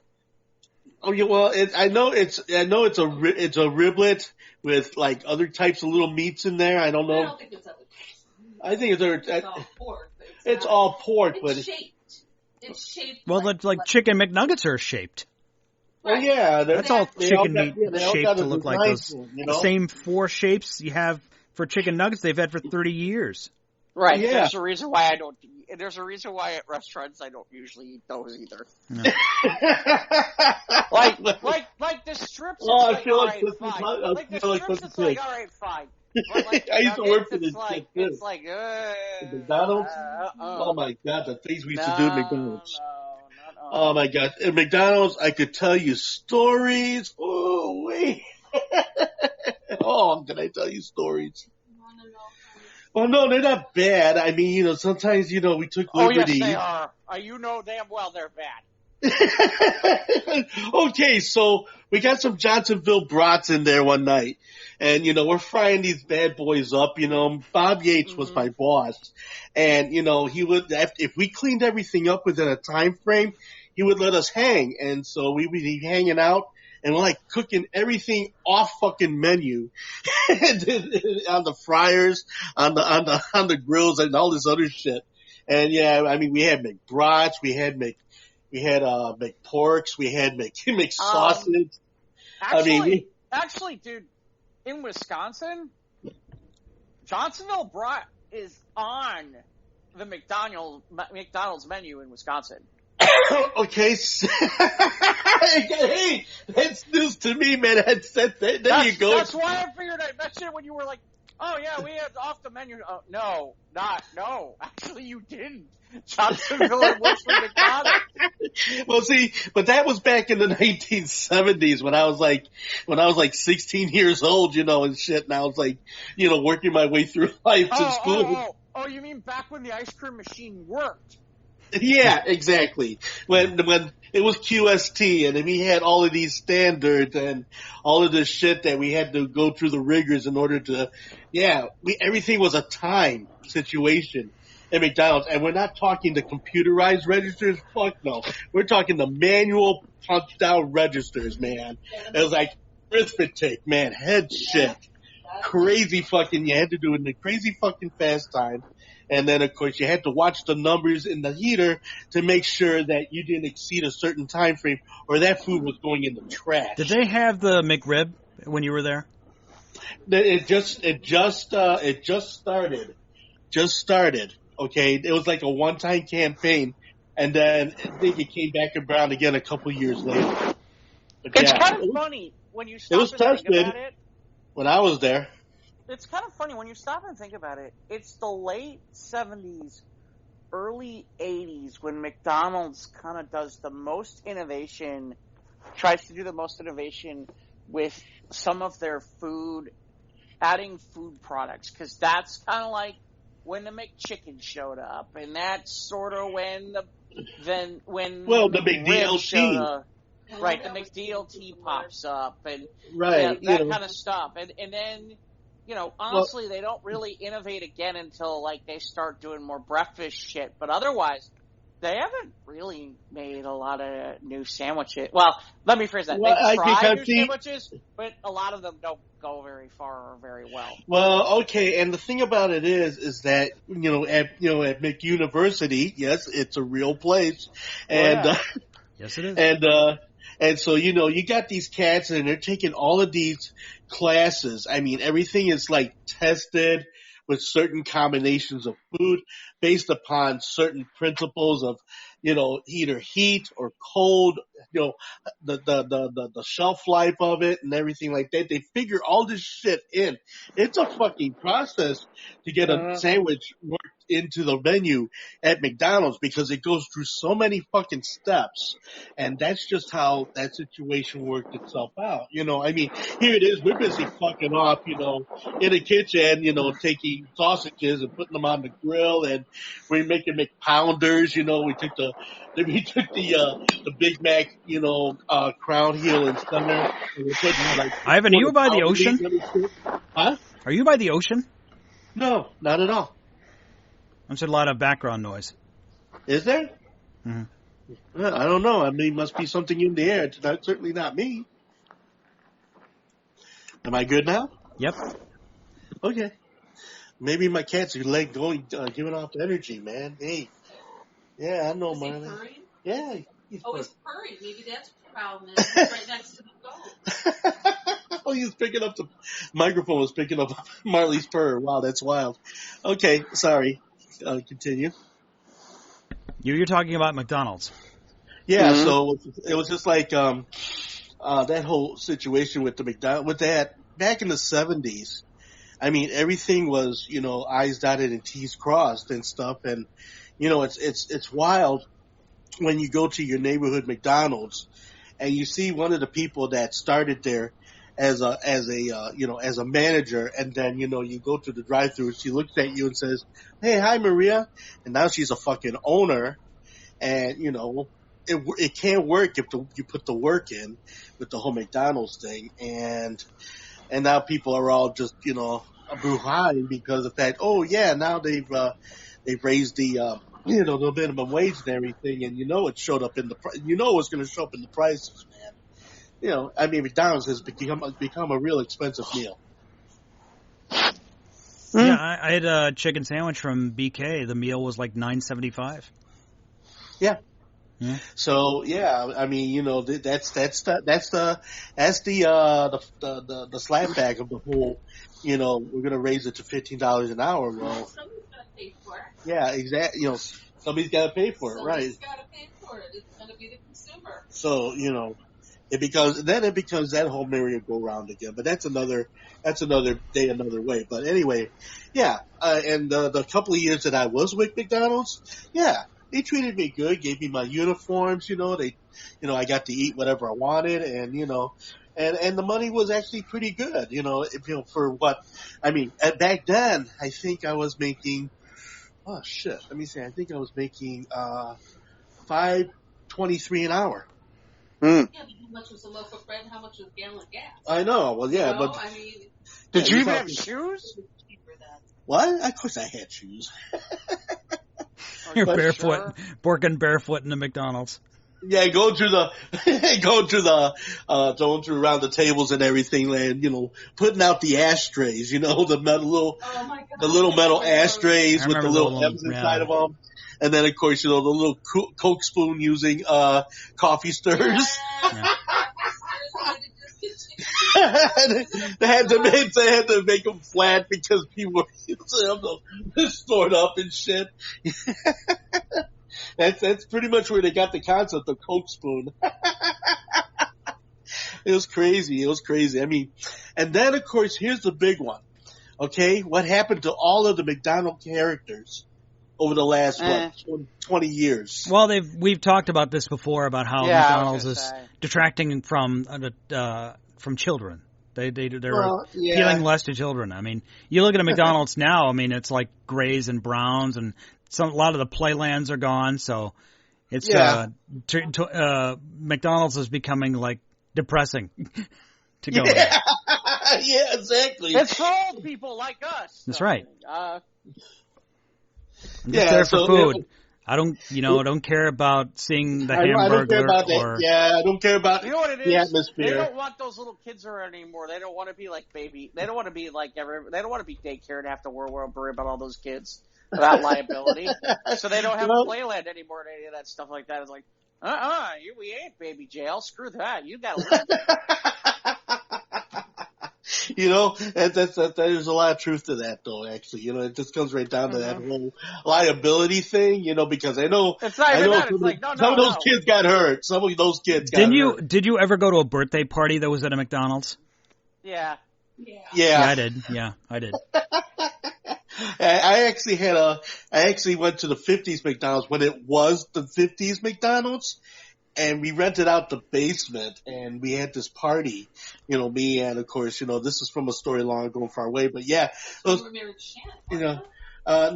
Oh yeah, well, I know it's a riblet with like other types of little meats in there. I don't know. I don't think it's other types. I think it's all pork. It's all pork, but it's shaped. It's shaped. Well, like chicken McNuggets are shaped. Well, yeah, that's all chicken meat shaped to look like those. The same 4 shapes you have for chicken nuggets they've had for 30 years. Right. Yeah. There's a reason why there's a reason why at restaurants I don't usually eat those either. No. like the strips. Oh, I feel all like right, fine. Like the strips, it's like, all right, fine. But like I used to work for it's like McDonald's. Oh my god, the things we used to do at McDonald's. Oh my god, at McDonald's I could tell you stories. Oh wait. Can I tell you stories? Well, no, they're not bad. I mean, sometimes, we took liberty. Oh, yes, they are. You know damn well they're bad. Okay, so we got some Johnsonville brats in there one night. And, we're frying these bad boys up. Bob Yates was my boss. And, he would, if we cleaned everything up within a time frame, he would let us hang. And so we would be hanging out. And we're like cooking everything off fucking menu on the fryers, on the grills and all this other shit. And yeah, I mean, we had McBrats, we had McPorks, we had McSausage. Actually, dude, in Wisconsin, Johnsonville brat is on the McDonald's menu in Wisconsin. Okay. Hey, that's news to me, man. There you go. That's why I figured I mentioned it when you were like, oh yeah, we have off the menu. No. Actually, you didn't. Johnsonville works for McDonald's. Well, see, but that was back in the 1970s when I was like 16 years old, and shit. And I was like, working my way through life to school. Oh, you mean back when the ice cream machine worked? Yeah, exactly. When it was QST, and we had all of these standards and all of this shit that we had to go through the rigors in order to, everything was a time situation at McDonald's. And we're not talking the computerized registers. Fuck no. We're talking the manual punch down registers, man. It was like arithmetic, man, head shit. Crazy fucking, you had to do it in a crazy fucking fast time. And then, of course, you had to watch the numbers in the heater to make sure that you didn't exceed a certain time frame or that food was going in the trash. Did they have the McRib when you were there? It just started. Just started. Okay. It was like a one-time campaign. And then I think it came back around again a couple years later. But it's kind of funny when you stop and think about it. When I was there. It's kind of funny when you stop and think about it. It's the late 70s, early 80s when McDonald's kind of does the most innovation, tries to do the most innovation with some of their food, adding food products. Because that's kind of like when the McChicken showed up. And that's sort of when the McDLT showed up. Right, the McDLT pops up and that kind of stuff. And then, honestly, they don't really innovate again until, like, they start doing more breakfast shit. But otherwise, they haven't really made a lot of new sandwiches. Well, let me phrase that. They try new sandwiches, but a lot of them don't go very far or very well. Well, okay, and the thing about it is that, at McUniversity, yes, it's a real place. And, yes, it is. And so, you got these cats and they're taking all of these classes. I mean, everything is like tested with certain combinations of food based upon certain principles of, either heat or cold, the shelf life of it and everything like that. They figure all this shit in. It's a fucking process to get a sandwich worked into the menu at McDonald's because it goes through so many fucking steps. And that's just how that situation worked itself out. I mean, here it is. We're busy fucking off, in a kitchen, taking sausages and putting them on the grill, and we're making McPounders. We took the Big Mac, crown heel and center. And we're putting, like, Ivan, are you by the ocean? Huh? Are you by the ocean? No, not at all. There's a lot of background noise. Is there? Mm-hmm. Well, I don't know. I mean, it must be something in the air. It's certainly not me. Am I good now? Yep. Okay. Maybe my cats are giving off the energy, man. Hey. Yeah, I know, man. Yeah. He's purring. Maybe that's the problem. It's right next to the phone. Oh, he's picking up the microphone was picking up Marley's purr. Wow, that's wild. Okay, sorry. Continue. You're talking about McDonald's. Yeah, so it was just like that whole situation with the McDonald's, with that back in the 70s. I mean, everything was, I's dotted and T's crossed and stuff, and it's wild when you go to your neighborhood McDonald's and you see one of the people that started there as a manager, and then, you go to the drive-thru, she looks at you and says, "Hey, hi, Maria," and now she's a fucking owner, and, it can't work if you put the work in with the whole McDonald's thing, and now people are all just, brouhaha because of that. Oh yeah, now they've raised the, the minimum wage and everything, and it showed up in the, it was going to show up in the prices, man. I mean, McDonald's has become a real expensive meal. Yeah, I had a chicken sandwich from BK. The meal was like $9.75. Yeah. Yeah. So yeah, I mean, that's the slapback of the whole. We're gonna raise it to $15 an hour. Well, somebody's gotta pay for it. Yeah, exactly. Somebody's gotta pay for it, right? Somebody's gotta pay for it. It's gonna be the consumer. So it becomes that whole merry-go-round again. But that's another day, another way. But anyway, yeah. And the couple of years that I was with McDonald's, yeah, they treated me good, gave me my uniforms. They, I got to eat whatever I wanted, and and the money was actually pretty good. For what I mean. Back then, I think I was making. Oh shit! Let me see. I think I was making $23 an hour. Yeah, but how much was a loaf of bread and how much was a gallon of gas? I know. Well, yeah, but I mean, Did you even have shoes? cheaper than. what? Of course, I had shoes. You're But barefoot, sure. working barefoot in the McDonald's. Yeah, going through around the tables and everything, and putting out the ashtrays. The metal Oh my God. the little metal ashtrays I with the remember little M's inside of them. And then, of course, the little Coke spoon using coffee stirs. Yeah. They had to make them flat because people were using them stored up and shit. That's pretty much where they got the concept of Coke spoon. It was crazy. I mean, and then, of course, here's the big one. Okay, what happened to all of the McDonald's characters over the last 20 years? Well, we've talked about this before about how McDonald's is detracting from children. They're appealing less to children. I mean, you look at a McDonald's now. I mean, it's like grays and browns, and a lot of the playlands are gone. So it's McDonald's is becoming like depressing to go. Yeah, yeah, exactly. It's for old people like us. That's so, right. Uh, I'm just there for food. I don't care about seeing the Hamburglar. I don't care about that. Yeah, I don't care about you know what it is? the atmosphere. They don't want those little kids around anymore. They don't want to be like baby. They don't want to be like they don't want to be daycare and have to worry about all those kids without liability. So they don't have a playland anymore and any of that stuff like that. It's like, we ain't baby jail. Screw that. You got to live. There's a lot of truth to that, though. Actually, it just comes right down to that whole liability thing. Because I know, it's not even that. It's like, some of those kids got hurt. Some of those kids got hurt. Did you ever go to a birthday party that was at a McDonald's? Yeah. Yeah, I did. Yeah, I did. I actually went to the 50s McDonald's when it was the 50s McDonald's. And we rented out the basement, and we had this party, me and, of course, this is from a story long ago and far away, but yeah. You were married to Shannon,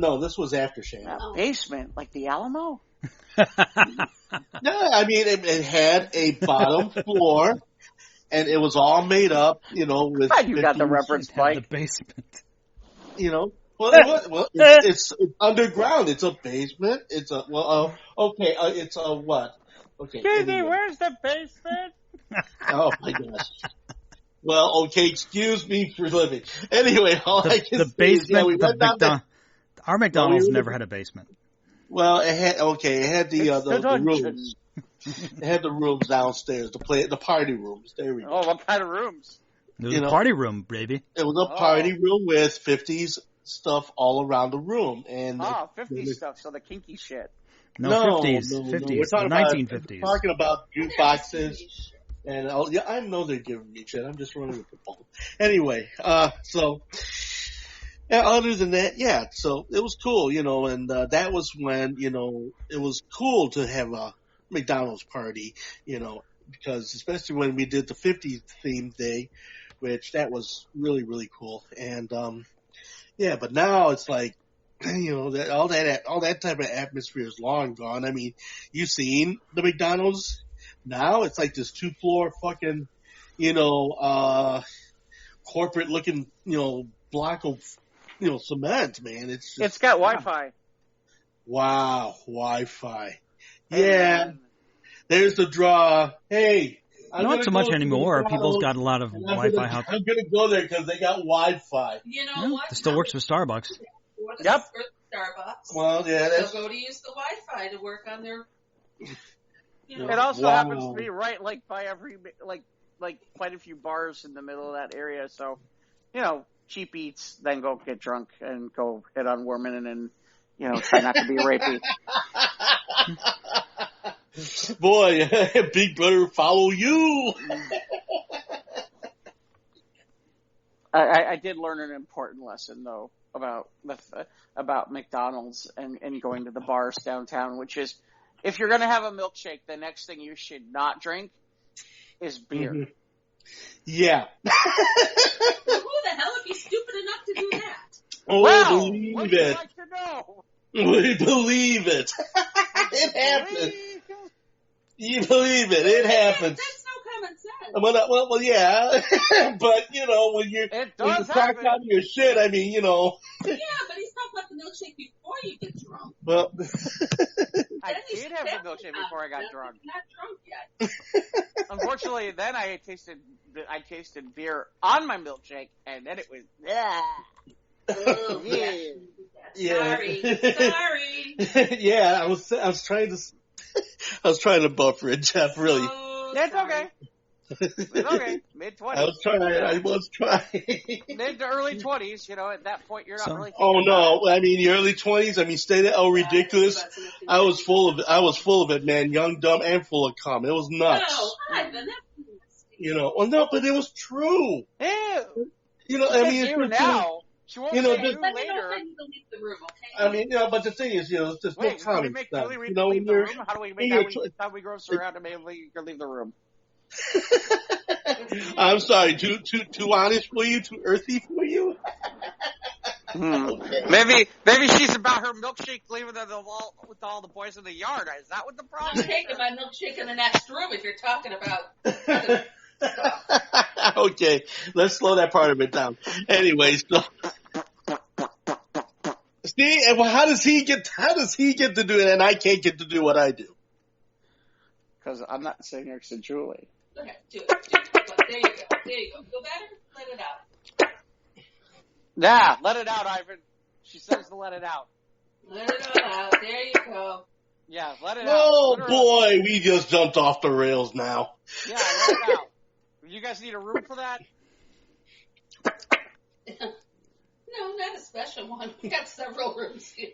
no, this was after Shannon. Basement, like the Alamo? No, I mean, it had a bottom floor, and it was all made up, with. You got the reference, Mike. The basement. Well, it's underground. It's a basement. It's a, it's a what? Okay. Anyway. Where's the basement? Oh my gosh. Well, okay, excuse me for living. Anyway, the basement. Our McDonald's never had a basement. Well, it had the rooms. It had the rooms downstairs, the party rooms. There we go. Oh, what kind of rooms? It was a party room, baby. It was a party room with 50s stuff all around the room, and 50s stuff. So the kinky shit. No, 50s. We're talking 1950s. We're talking about jukeboxes. And I know they're giving me shit. I'm just running with the ball. Anyway, other than that, so it was cool, and that was when, it was cool to have a McDonald's party, because especially when we did the 50s themed day, which that was really, really cool. And, but now it's like, that all that type of atmosphere is long gone. I mean, you've seen the McDonald's now. It's like this 2-floor fucking, corporate looking, block of, cement, man. It's got Wi-Fi. Wow, Wi-Fi. Yeah, there's the draw. Hey. Not so much anymore. People's got a lot of Wi-Fi. I'm going to go there because they got Wi-Fi. You know what? It still works with Starbucks. Yep. Starbucks. Well, yeah, they'll go to use the Wi-Fi to work on their. It also happens to be right, by every, quite a few bars in the middle of that area. So, cheap eats, then go get drunk and go hit on women and try not to be rapey. Boy, Big Brother follow you. I did learn an important lesson though about McDonald's and going to the bars downtown, which is if you're going to have a milkshake, the next thing you should not drink is beer. Mm-hmm. Yeah. Who the hell would be stupid enough to do that? Oh, believe what it. would you like to know? We believe it. It happened. You believe it. It happens. That's no common sense. Well, yeah. But, when you're talking out of your shit, I mean, Yeah, but he's talking about the milkshake before you get drunk. Well, I did have the milkshake before I got drunk. Not drunk yet. Unfortunately, then I tasted beer on my milkshake, and then it was. Oh, yeah. Sorry. Yeah, I was trying to buffer it, Jeff, really. Oh, It's okay. It's okay. Mid-20s. I was trying. Mid to early 20s, at that point you're not really thinking Oh about no! I mean, the early 20s. I mean, stay oh ridiculous. I was full of it, man. Young, dumb, and full of cum. It was nuts. No, Ivan, that's Well, no, but it was true. Ew. I mean, you now. She won't say you let me know later. if I need to leave the room, okay? I mean, but the thing is, there's no Wait, can we comedy make stuff. Julie leave When the you're, room? How do we gross her out and maybe you can leave the room? I'm sorry, too honest for you, too earthy for you. Okay. Maybe she's about her milkshake leaving with all the boys in the yard. Is that what the problem I'm is? taking my milkshake in the next room if you're talking about. Okay, let's slow that part of it down. Anyway, so see, and how does he get to do it, and I can't get to do what I do? Because I'm not sitting next to Julie. Okay, do it. There you go. Feel better? Let it out. Yeah, let it out, Ivan. She says to let it out. Let it all out. There you go. Yeah, let it out. Oh boy, we just jumped off the rails now. Yeah, let it out. You guys need a room for that? No, not a special one. We got several rooms here.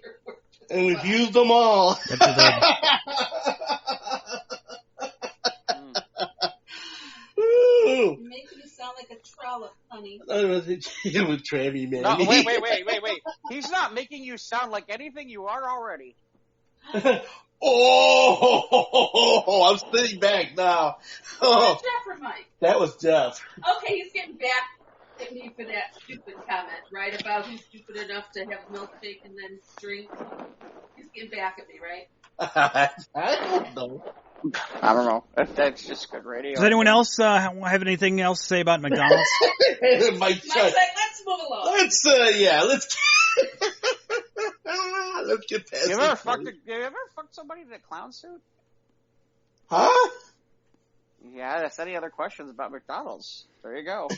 And we've used them all. You're making you sound like a trollop, honey. It was Trammy, man. No, wait. He's not making you sound like anything you are already. Oh, I'm sitting back now. Oh, That's Jeff or Mike? that was Jeff. Okay, he's getting back at me for that stupid comment, right? About who's stupid enough to have milkshake and then drink. He's getting back at me, right? I don't know. I don't know. That's just good radio. Does anyone else have anything else to say about McDonald's? Mike, Mike's like, let's move along. let's get past You this ever one. fucked somebody in a clown suit? Huh? Yeah, that's any other questions about McDonald's. There you go.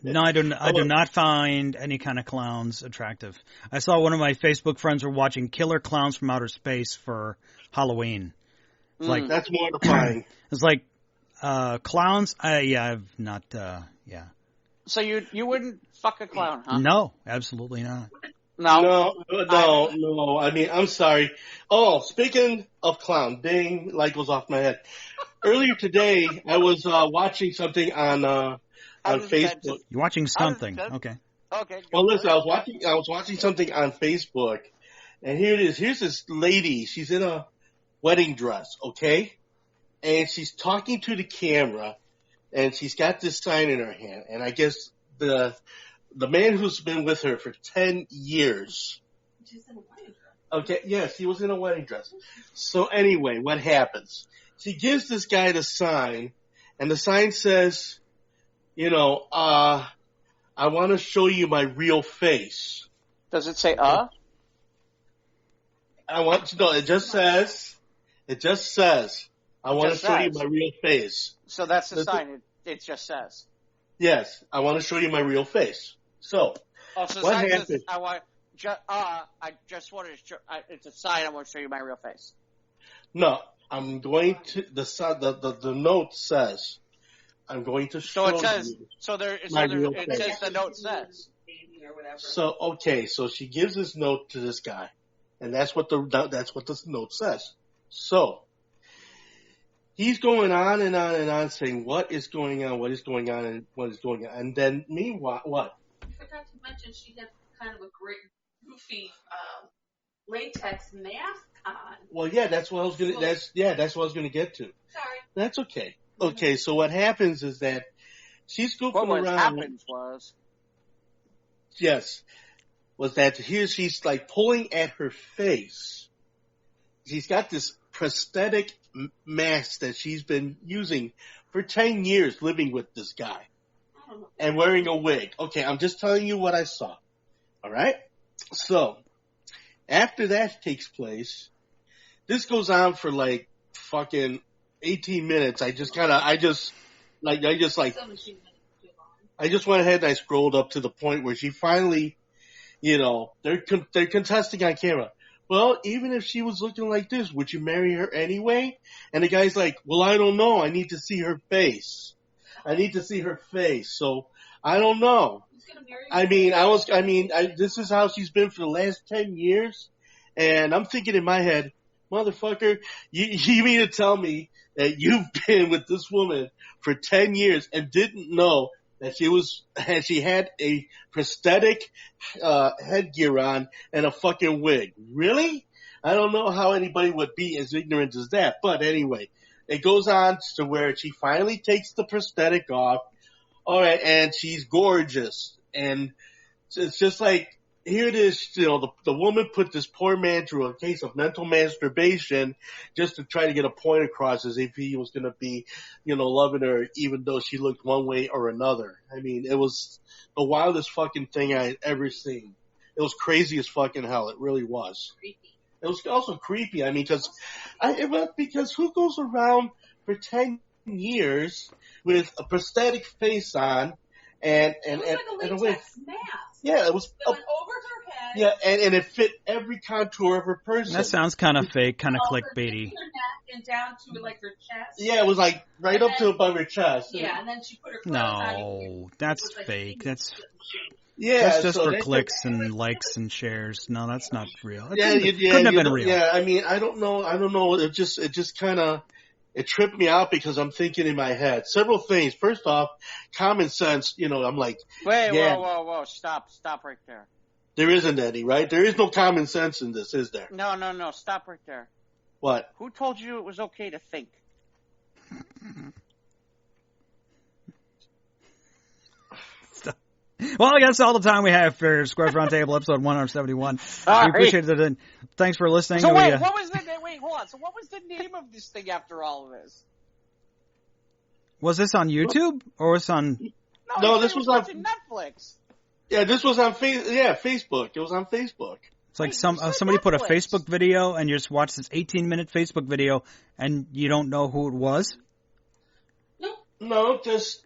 No, I do not find any kind of clowns attractive. I saw one of my Facebook friends were watching Killer Clowns from Outer Space for Halloween. It's like That's mortifying. it's like clowns. I've not. Yeah. So you wouldn't fuck a clown, huh? No, absolutely not. No. I mean, I'm sorry. Oh, speaking of clown, ding, light goes off my head. Earlier today, I was watching something on Facebook. You're watching something. Okay. Okay. Well, listen, I was watching something on Facebook, and here it is. Here's this lady. She's in a wedding dress, okay? And she's talking to the camera, and she's got this sign in her hand. And I guess the man who's been with her for 10 years. She's in a wedding dress. Okay, yes, he was in a wedding dress. So anyway, what happens? She gives this guy the sign, and the sign says, I want to show you my real face. Does it say I want to know. It just says, I want to show you my real face. So that's the sign. It just says. Yes, I want to show you my real face. So, Oh, so what the sign happened? says, I just want to show, it's a sign, I want to show you my real face. No, I'm going to, the note says, I'm going to show So it says, you. it says the note says. Or whatever. So, okay, so she gives this note to this guy, and that's what the note says. So, he's going on and on and on saying, what is going on, and what is going on. And then, meanwhile, what? You forgot to mention she had kind of a great, goofy latex mask on. Well, yeah, that's what I was gonna get to. Sorry. That's okay. Okay, so what happens is that she's goofing What around. happened was, Was that here she's like pulling at her face. She's got this prosthetic mask that she's been using for 10 years living with this guy and wearing a wig. Okay, I'm just telling you what I saw. All right? So, after that takes place, this goes on for like fucking 18 minutes. I just went ahead and I scrolled up to the point where she finally, they're contesting on camera. Well, even if she was looking like this, would you marry her anyway? And the guy's like, well, I don't know. I need to see her face. So I don't know. This is how she's been for the last 10 years. And I'm thinking in my head, motherfucker, you mean to tell me that you've been with this woman for 10 years and didn't know that she had a prosthetic headgear on and a fucking wig. Really? I don't know how anybody would be as ignorant as that. But anyway, it goes on to where she finally takes the prosthetic off. All right, and she's gorgeous. And it's just like, here it is, the woman put this poor man through a case of mental masturbation just to try to get a point across as if he was going to be, loving her even though she looked one way or another. I mean, it was the wildest fucking thing I had ever seen. It was crazy as fucking hell. It really was. Creepy. It was also creepy. I mean, because who goes around for 10 years with a prosthetic face on and It was like a a wig? latex mask. Yeah, it was. It went over her head. Yeah, and it fit every contour of her person. That sounds kind of fake, kind of Over clickbaity. her neck and down to like her chest. Yeah, it was like right And up to then- above her chest. Yeah, and then she put her clothes on. No, that's It was like fake. That's Yeah, just so for they- clicks and likes and shares. No, that's not real. It Yeah, couldn't have been real. Yeah, I mean, I don't know. It just kind of, it tripped me out because I'm thinking in my head several things. First off, common sense. I'm like, Wait, yeah. whoa, stop right there. There isn't any, right? There is no common sense in this, is there? No, stop right there. What? Who told you it was okay to think? Well, I guess all the time we have for Squares Roundtable episode 171. Sorry. We appreciate it. Thanks for listening. So wait, what was the hold on. So what was the name of this thing after all of this? Was this on YouTube or was this on? No, you this said was it on watching Netflix. Yeah, this was on Facebook. It was on Facebook. It's like Wait, you said somebody put a Netflix. Facebook video and you just watched this 18-minute Facebook video and you don't know who it was. No, just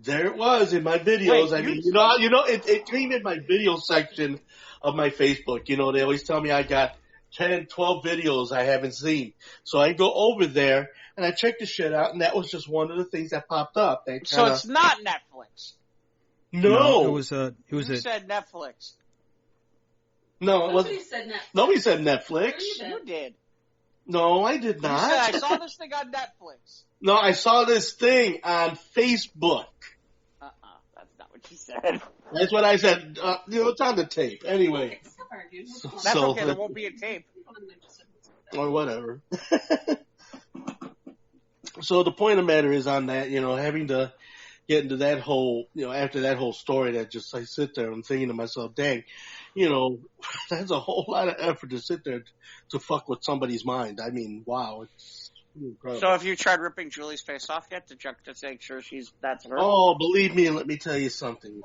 there it was in my videos. Wait, I mean, it came in my video section of my Facebook. They always tell me I got 10, 12 videos I haven't seen. So I go over there and I check the shit out, and that was just one of the things that popped up. So it's not Netflix. No, it was You said Netflix. no, it Nobody wasn't. said Netflix. Nobody said Netflix. You did. No, I did You not. said I saw this thing on Netflix. No, I saw this thing on Facebook. That's not what you said. That's what I said. It's on the tape. Anyway, It's not hard, dude. That's okay. There won't be a tape. or whatever. So the point of the matter is on that, having to get into that whole, after that whole story, that just I sit there and thinking to myself, dang, that's a whole lot of effort to sit there to fuck with somebody's mind. I mean, wow, it's incredible. So have you tried ripping Julie's face off yet to check to make sure that's her? Oh, believe me, and let me tell you something.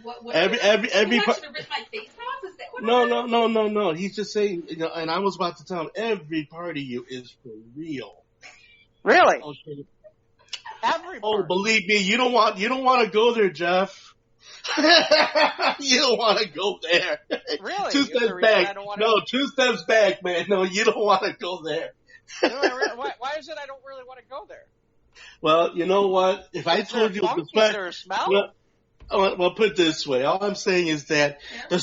What, Every you part. want you to rip my face off? Is that what No. He's just saying, and I was about to tell him, every part of you is for real. Really? Okay. Every Oh, part. believe me, you don't want to go there, Jeff. You don't want to go there. Really? 2 Is there steps a reason back. I don't wanna- No, 2 steps back, man. No, you don't want to go there. Why is it I don't really want to go there? Well, you know what? If I Is there told a you funk? the Is there a smell? well, put it this way. All I'm saying is that the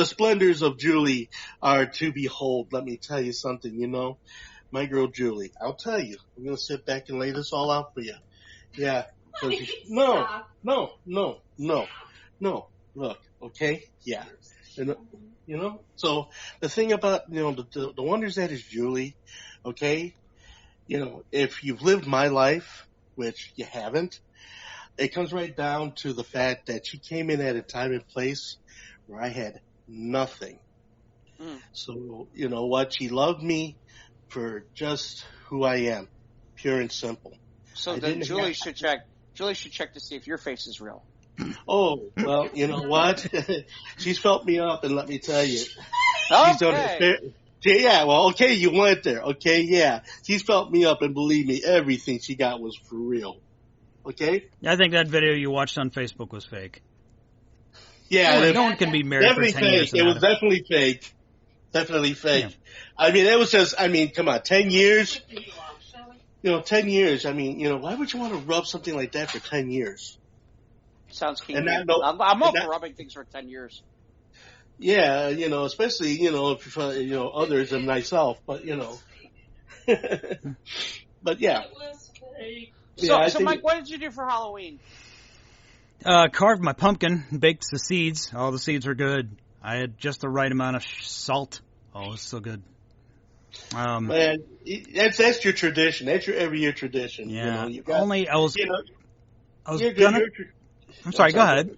splendors of Julie are to behold. Let me tell you something, my girl Julie. I'll tell you. I'm going to sit back and lay this all out for you. Yeah. No. Look, okay? Yeah. So the thing about, the wonders that is Julie, okay? If you've lived my life, which you haven't, it comes right down to the fact that she came in at a time and place where I had nothing. Mm. So, you know what? She loved me for just who I am, pure and simple. So then Julie should check. Julie should check to see if your face is real. Oh, well, you know what? She's felt me up, and let me tell you. Okay. Yeah, well, okay, you went there. Okay, yeah. She's felt me up, and believe me, everything she got was for real. Okay? I think that video you watched on Facebook was fake. Yeah. No one can be married for 10 definitely years. fake. It was definitely fake. Definitely fake. Yeah. I mean, it was just, come on, 10 years? 10 years, why would you want to rub something like that for 10 years? Sounds convenient. I'm up for rubbing things for 10 years. Yeah, especially, if others than myself, but, but yeah. So Mike, what did you do for Halloween? Carved my pumpkin, baked the seeds. All the seeds were good. I had just the right amount of salt. Oh, it was so good. Man, that's your tradition. That's your every year tradition. Yeah. I'm sorry, go ahead.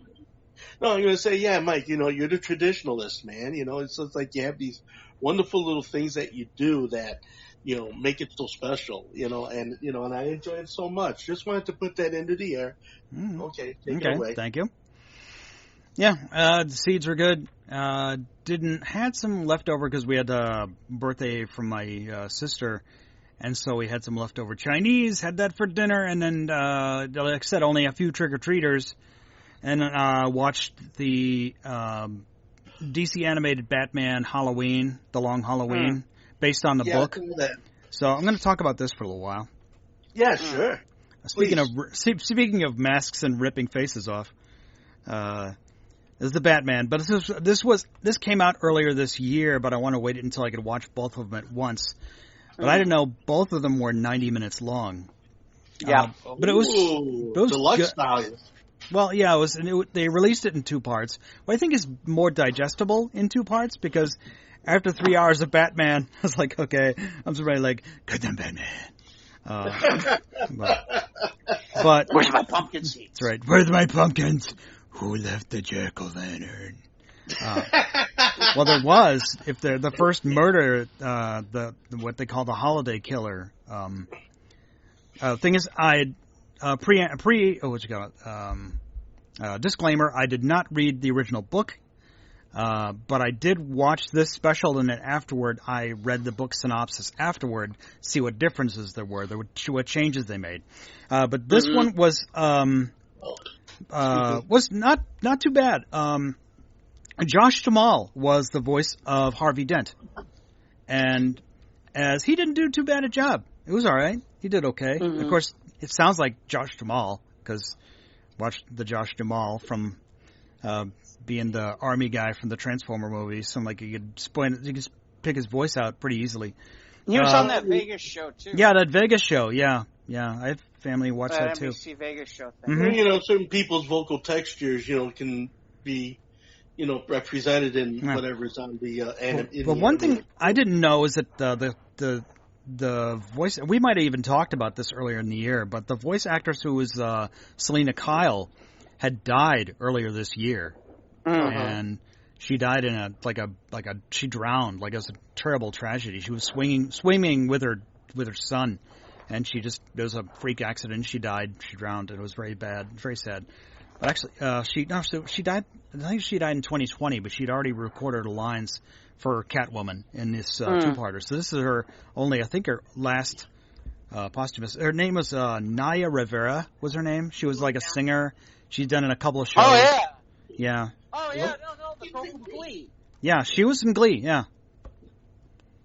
No, I'm going to say, yeah, Mike, you're the traditionalist, man. It's like you have these wonderful little things that you do that, make it so special, and I enjoy it so much. Just wanted to put that into the air. Okay, take it away. Thank you. Yeah, the seeds were good. Had some leftover because we had a birthday from my sister, and so we had some leftover Chinese, had that for dinner, and then, like I said, only a few trick-or-treaters, and watched the DC animated Batman Halloween, The Long Halloween, based on the book. So I'm going to talk about this for a little while. Yeah, sure. Speaking of masks and ripping faces off, is the Batman. But this came out earlier this year, but I want to wait until I could watch both of them at once. But I didn't know both of them were 90 minutes long. Yeah, but it was deluxe value. Well, yeah, they released it in 2 parts. What I think is more digestible in 2 parts because after 3 hours of Batman, I was like, okay, I'm just ready, like, good then, Batman. But where's my pumpkin seeds? That's right. Where's my pumpkins? Who left the jack-o'-lantern? Well, there was. If the first murder, what they call the holiday killer. Thing is, I disclaimer: I did not read the original book, but I did watch this special, and then afterward, I read the book synopsis afterward, see what differences there were, what changes they made. But this one was not too bad. Josh Jamal was the voice of Harvey Dent, and as he didn't do too bad a job. It was all right. He did okay. Mm-hmm. Of course, it sounds like Josh Jamal because watch the Josh Jamal from being the army guy from the Transformer movies. So like you could pick his voice out pretty easily. He was on that Vegas show too. Yeah, that Vegas show. Yeah. I have family watch that too. NBC Vegas show thing. Mm-hmm. Certain people's vocal textures, can be, represented in whatever's on the. But one thing I didn't know is that the voice. We might have even talked about this earlier in the year, but the voice actress who was Selena Kyle had died earlier this year, and she died in she drowned. Like it was a terrible tragedy. She was swimming with her son. And it was a freak accident. She died. She drowned. And it was very bad, very sad. But actually, she died. I think she died in 2020. But she'd already recorded her lines for Catwoman in this 2-parter. So this is her last posthumous. Her name was Naya Rivera. Was her name? She was like a singer. She's done in a couple of shows. Oh yeah. Yeah. Oh yeah. No, the girl from Glee. Yeah, she was in Glee. Yeah.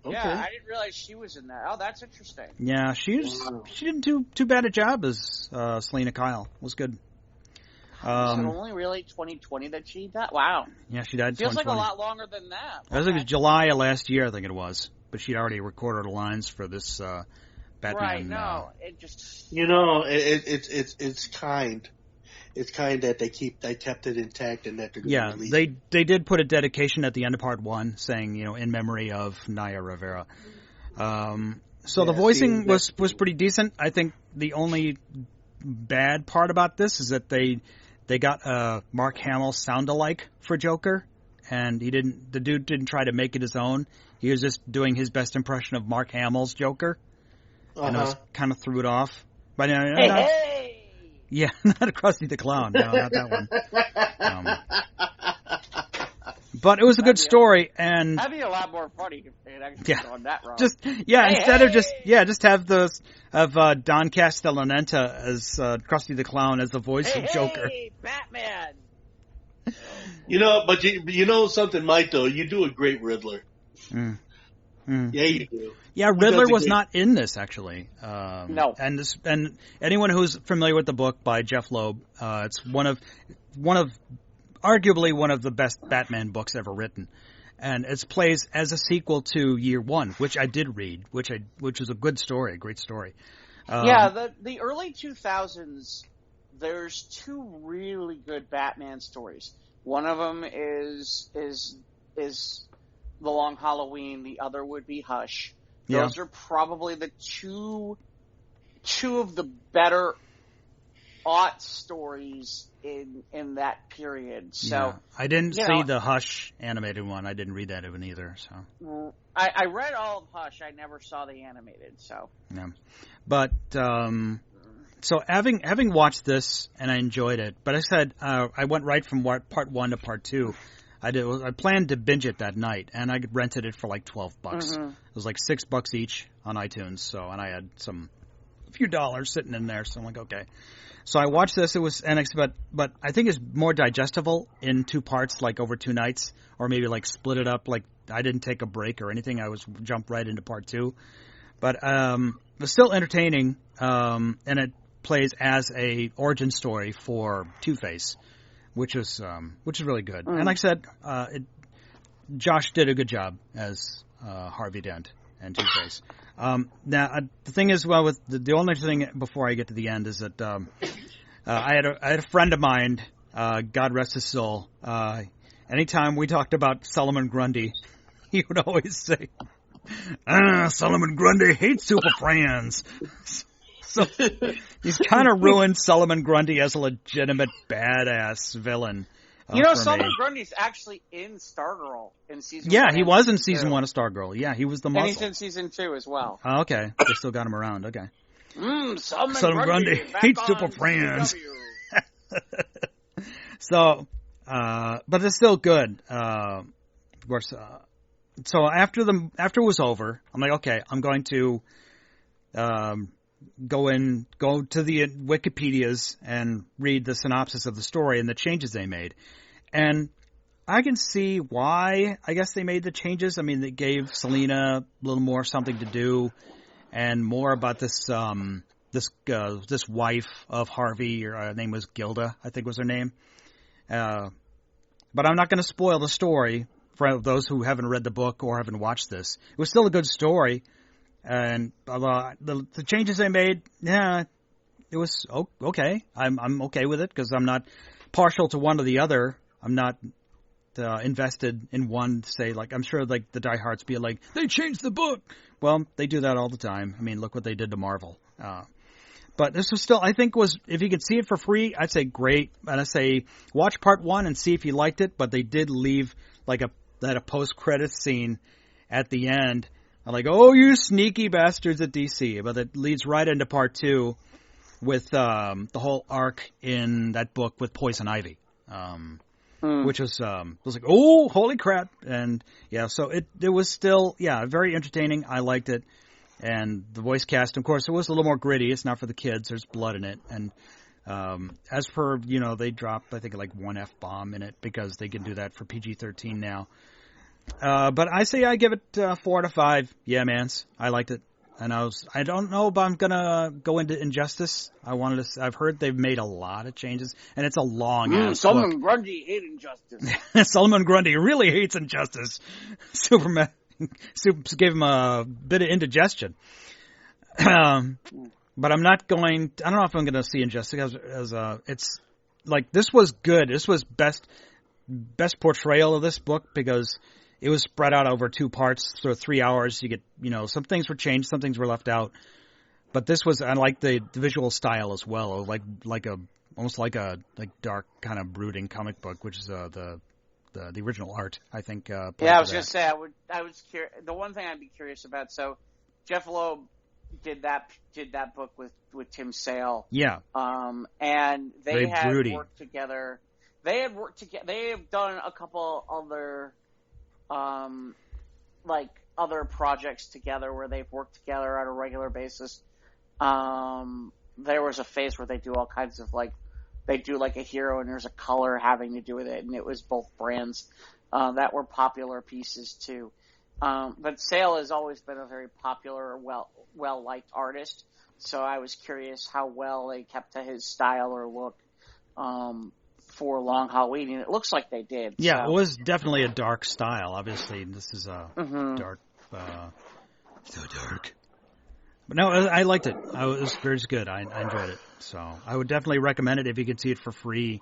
Okay. Yeah, I didn't realize she was in that. Oh, that's interesting. Yeah, she didn't do too bad a job as Selena Kyle. It was good. So only really 2020 that she died? Wow. Yeah, she died in 2020. Feels like a lot longer than that. I think it was July of last year, I think it was. But she'd already recorded her lines for this Batman. Right, no. It just... it's kind. It's kind that they kept it intact and that they're going to release it. They did put a dedication at the end of part 1 saying, in memory of Naya Rivera. So the voicing was pretty decent. I think the only bad part about this is that they got Mark Hamill sound-alike for Joker, and the dude didn't try to make it his own. He was just doing his best impression of Mark Hamill's Joker. and I was kind of threw it off. But yeah, not Krusty the Clown. No, not that one. But it was a good story, and that'd be a lot more funny if they had actually gone that route. Just have Don Castellaneta as Krusty the Clown as the voice of Joker. Hey, Batman. But you know something, Mike, though? You do a great Riddler. Yeah, you do. Yeah, Riddler was not in this, actually. No. And anyone who's familiar with the book by Jeff Loeb, it's arguably one of the best Batman books ever written. And it plays as a sequel to Year One, which I did read, which was a good story, a great story. The early 2000s, there's two really good Batman stories. One of them is The Long Halloween. The other would be Hush. Those are probably the two of the better aught stories in that period. So I didn't see the Hush animated one. I didn't read that one either. So I read all of Hush. I never saw the animated. So yeah, but so having watched this and I enjoyed it, but I said I went right from part 1 to part 2. I planned to binge it that night, and I rented it for like $12. Mm-hmm. It was like $6 each on iTunes. So, and I had a few dollars sitting in there. So I'm like, okay. So I watched this. It was but I think it's more digestible in 2 parts, like over 2 nights, or maybe like split it up. Like I didn't take a break or anything. I was jumped right into part 2, but it was still entertaining. And it plays as a origin story for Two-Face, which is really good. And like I said, Josh did a good job as Harvey Dent and Two-Face. Now, the thing is, with the only thing before I get to the end is that I had a friend of mine, God rest his soul. Anytime we talked about Solomon Grundy, he would always say, Solomon Grundy hates Super Friends. So he's kind of ruined Solomon Grundy as a legitimate badass villain. Solomon Grundy's actually in Stargirl in season 1. Yeah, he was in season 1 of Stargirl. Yeah, he was the muscle. And he's in season 2 as well. Oh, okay. They still got him around. Okay. Solomon Grundy hates Super Friends. So, but it's still good. Of course. So after it was over, I'm like, okay, I'm going to go to the Wikipedias and read the synopsis of the story and the changes they made. And I can see why, I guess, they made the changes. I mean, they gave Selena a little more something to do and more about this wife of Harvey. Her name was Gilda, I think was her name. But I'm not going to spoil the story for those who haven't read the book or haven't watched this. It was still a good story. And the changes they made, it was okay. I'm okay with it because I'm not partial to one or the other. I'm not invested in one. Say, like, I'm sure like the diehards be like, they changed the book. Well, they do that all the time. I mean, look what they did to Marvel. But this was still, I think, if you could see it for free, I'd say great. And I say watch part 1 and see if you liked it. But they did leave like a post-credits scene at the end. I'm like, oh, you sneaky bastards at DC. But it leads right into part 2 with the whole arc in that book with Poison Ivy, which was like, oh, holy crap. And, yeah, so it was still, very entertaining. I liked it. And the voice cast, of course, it was a little more gritty. It's not for the kids. There's blood in it. And as for, they dropped, I think, like one F-bomb in it because they can do that for PG-13 now. But I say I give it 4 out of 5. Yeah, mans. I liked it. And I don't know if I'm gonna go into Injustice. I've heard they've made a lot of changes, and it's a long ass Solomon Grundy hates Injustice. Solomon Grundy really hates Injustice. Superman gave him a bit of indigestion. But I'm not going. I don't know if I'm going to see Injustice as it's like this was good. This was best portrayal of this book because it was spread out over 2 parts, so 3 hours. You get, some things were changed, some things were left out. But this was, I like the visual style as well, almost like a dark kind of brooding comic book, which is the original art, I think. I was going to say, I was curious. The one thing I'd be curious about, so Jeff Loeb did that book with Tim Sale. Yeah. And they Very had broody. worked together. They have done a couple other, like other projects together where they've worked together on a regular basis. There was a phase where they do all kinds of they do like a hero and there's a color having to do with it, and it was both brands that were popular pieces too. But Sale has always been a very popular, well-liked artist, so I was curious how well they kept to his style or look for Long Halloween, and it looks like they did. Yeah, so. It was definitely a dark style. Obviously, this is a dark, so dark. But no, I liked it. It was very good. I enjoyed it. So I would definitely recommend it if you can see it for free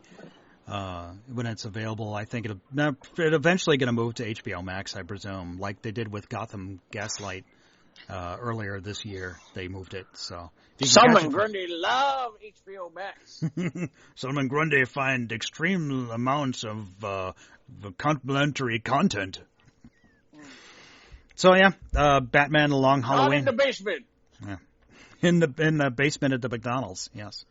when it's available. I think it's eventually going to move to HBO Max, I presume, like they did with Gotham Gaslight earlier this year. They moved it. So Solomon Grundy love HBO Max. Solomon Grundy find extreme amounts of complimentary content. So yeah, Batman: A Long Halloween. Not in the basement. Yeah. In the basement at the McDonald's, yes.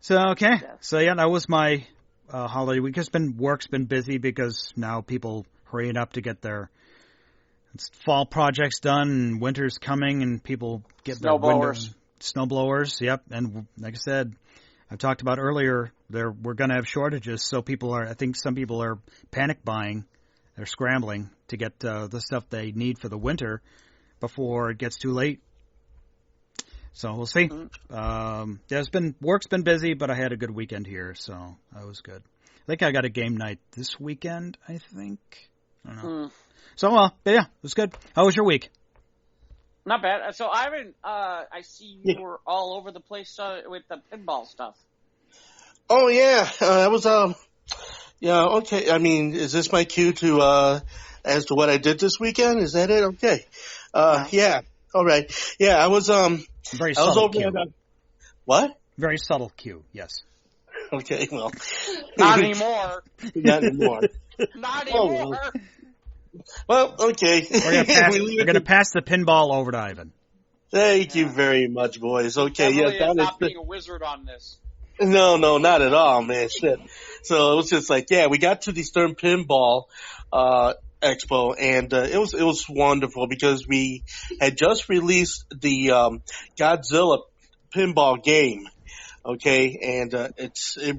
So okay, so yeah, that was my holiday week. Work's been busy because now people hurrying up to get their fall projects done, and winter's coming, and people get their snowblowers. Yep, and like I said, I talked about earlier, we're going to have shortages. So I think some people are panic buying. They're scrambling to get the stuff they need for the winter before it gets too late. So we'll see. Work's been busy, but I had a good weekend here, so that was good. I think I got a game night this weekend, I think. I don't know. So, yeah, it was good. How was your week? Not bad. So, Ivan, I see you were all over the place with the pinball stuff. Oh, yeah. That was, yeah, okay. I mean, is this my cue to, as to what I did this weekend? Is that it? Okay. Yeah. All right. Yeah, I was, very subtle cue. What? Very subtle cue, yes. Okay, well. Not anymore. Not anymore. Not anymore. Well, okay. We're gonna pass the pinball over to Ivan. Thank you very much, boys. Okay, yes, not being a wizard on this. No, not at all, man. Shit. So it was just like, yeah, we got to the Stern Pinball Expo, and it was wonderful because we had just released the Godzilla pinball game. Okay, and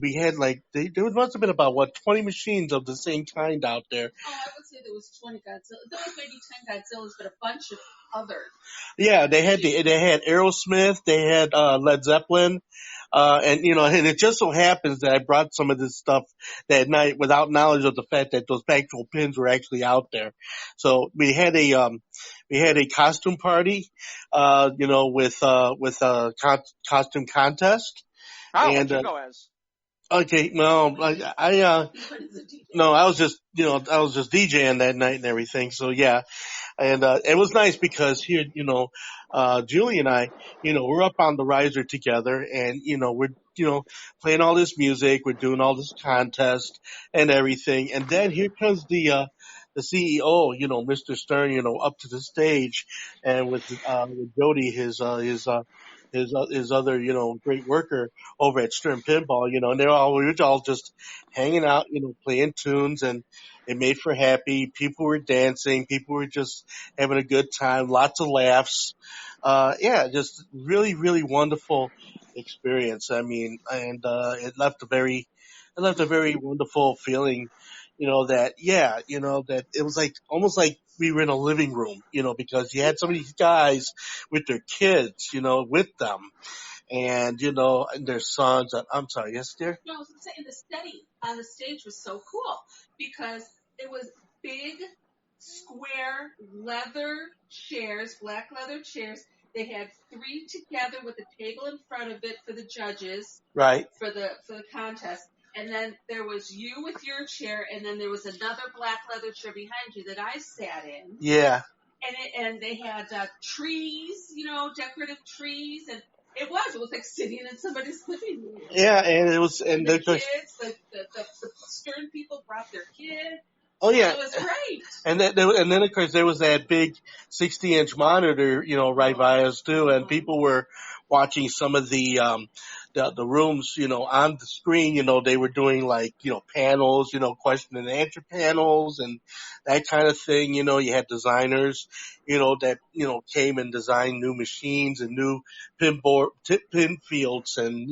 we had there must have been about 20 machines of the same kind out there. Oh, I would say there was 20 Godzilla. There was maybe 10 Godzillas, but a bunch of others. Yeah, they had Aerosmith, they had Led Zeppelin. And it just so happens that I brought some of this stuff that night without knowledge of the fact that those actual pins were actually out there. So we had a costume party, with a costume contest. Oh, what'd you go as? Okay, no, I was just DJing that night and everything. So yeah. And, it was nice because here, Julie and I, we're up on the riser together and, we're, playing all this music. We're doing all this contest and everything. And then here comes the CEO, Mr. Stern, up to the stage and with Jody, his other, great worker over at Stern Pinball, and we were all just hanging out, playing tunes, and it made for happy. People were dancing. People were just having a good time. Lots of laughs. Yeah, just really, really wonderful experience. I mean, and, it left a very wonderful feeling, that it was almost like we were in a living room, because you had some of these guys with their kids, with them. And, and their sons. I'm sorry, yes, dear? No, I was going to say, the setting on the stage was so cool because it was big, square leather chairs, black leather chairs. They had 3 together with a table in front of it for the judges. Right. For the contest. And then there was you with your chair, and then there was another black leather chair behind you that I sat in. Yeah. And they had trees, decorative trees, and it was like sitting in somebody's living room. Yeah, and it was, and the kids, the Stern people brought their kids. Oh yeah, It was great. and then of course there was that big 60-inch monitor, right by us too, and people were watching some of the rooms, on the screen. They were doing like panels, question and answer panels and that kind of thing. You had designers, that came and designed new machines and new pin fields and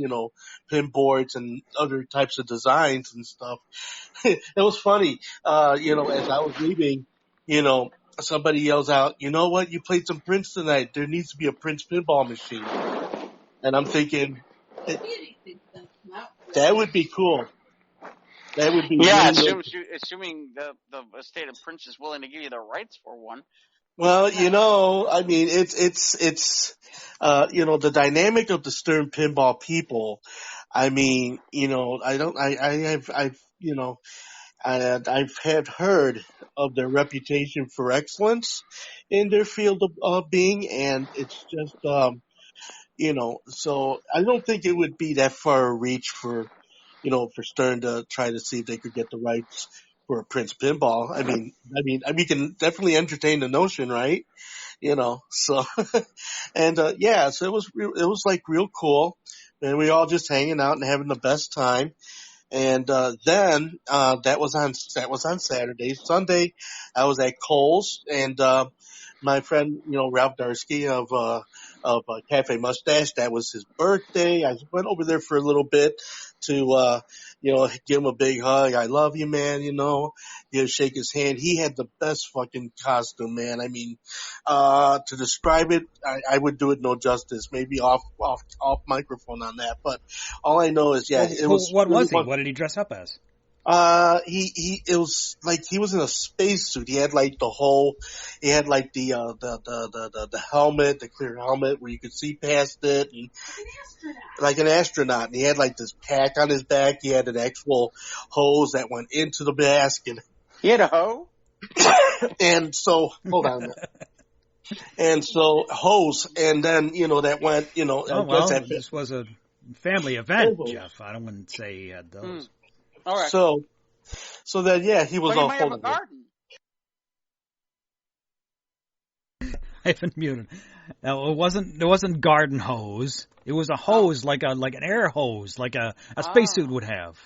pin boards and other types of designs and stuff. It was funny, as I was leaving, somebody yells out, "You know what? You played some Prince tonight. There needs to be a Prince pinball machine." And I'm thinking, that would be cool. That would be assuming the estate of Prince is willing to give you the rights for one. Well, I mean, it's the dynamic of the Stern Pinball people. I mean, I've had heard of their reputation for excellence in their field of being, and it's just, so I don't think it would be that far a reach for Stern to try to see if they could get the rights for a Prince Pinball. I mean, we can definitely entertain the notion, right? So, and, so it was like real cool, and we all just hanging out and having the best time. And then that was on Saturday. Sunday, I was at Kohl's, and my friend, Ralph Darsky of Cafe Mustache, that was his birthday. I went over there for a little bit to give him a big hug. I love you, man. Shake his hand. He had the best fucking costume, man. I mean, to describe it, I would do it no justice. Maybe off microphone on that, but all I know is, it was. What was he? What did he dress up as? It was like he was in a spacesuit. He had like the helmet, the clear helmet where you could see past it, and like an astronaut. And he had like this pack on his back. He had an actual hose that went into the mask, and he had a hoe. And so, hold on a minute. And so hose, and then that went. This was a family event, Jeff. I don't want to say he had those. All right. So then, he was all full of garden. I've been muted. Now, it wasn't garden hose. It was a hose, like an air hose, like a spacesuit would have.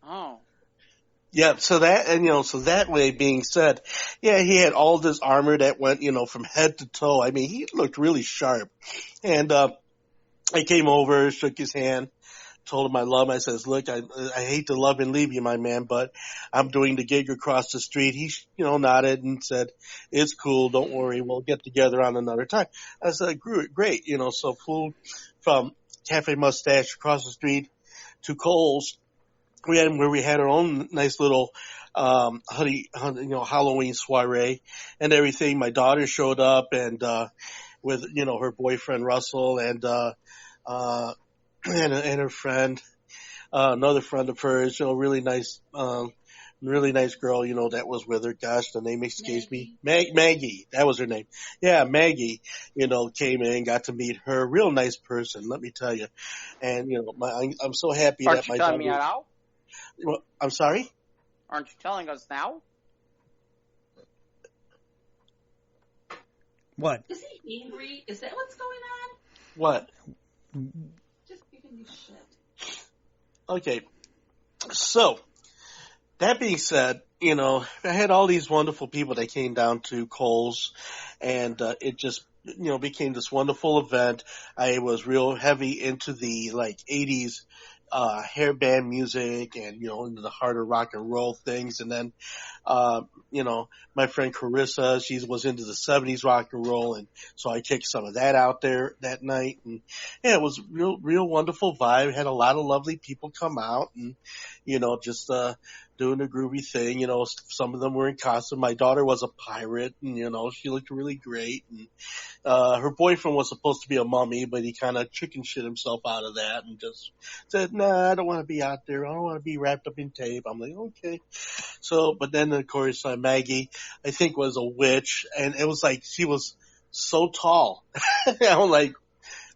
Oh. Yeah, so that way being said, he had all this armor that went, from head to toe. I mean, he looked really sharp. And I came over, shook his hand, told him I love him. I says, "Look, I hate to love and leave you, my man, but I'm doing the gig across the street." He, nodded and said, "It's cool. Don't worry. We'll get together on another time." I said, "Great." So flew from Cafe Mustache across the street to Kohl's. We had our own nice little, Halloween soiree and everything. My daughter showed up and, with, her boyfriend Russell and her friend, another friend of hers, really nice girl, that was with her. Gosh, the name escapes me. Maggie, that was her name. Yeah, Maggie, came in, got to meet her. Real nice person, let me tell you. And, I'm so happy that my daughter. Aren't you telling me now? Well, I'm sorry? Aren't you telling us now? What? Is he angry? Is that what's going on? What? Just giving you shit. Okay. So, that being said, I had all these wonderful people that came down to Kohl's, and it just, became this wonderful event. I was real heavy into the, 80s hair band music and, into the harder rock and roll things. And then, my friend Carissa, she was into the 70s rock and roll. And so I kicked some of that out there that night. And it was real wonderful vibe. Had a lot of lovely people come out and, just, doing a groovy thing. Some of them were in costume. My daughter was a pirate and, she looked really great. And, her boyfriend was supposed to be a mummy, but he kind of chicken shit himself out of that and just said, "Nah, I don't want to be out there. I don't want to be wrapped up in tape." I'm like, okay. So, but then of course, Maggie, I think was a witch, and it was like, she was so tall. I'm like,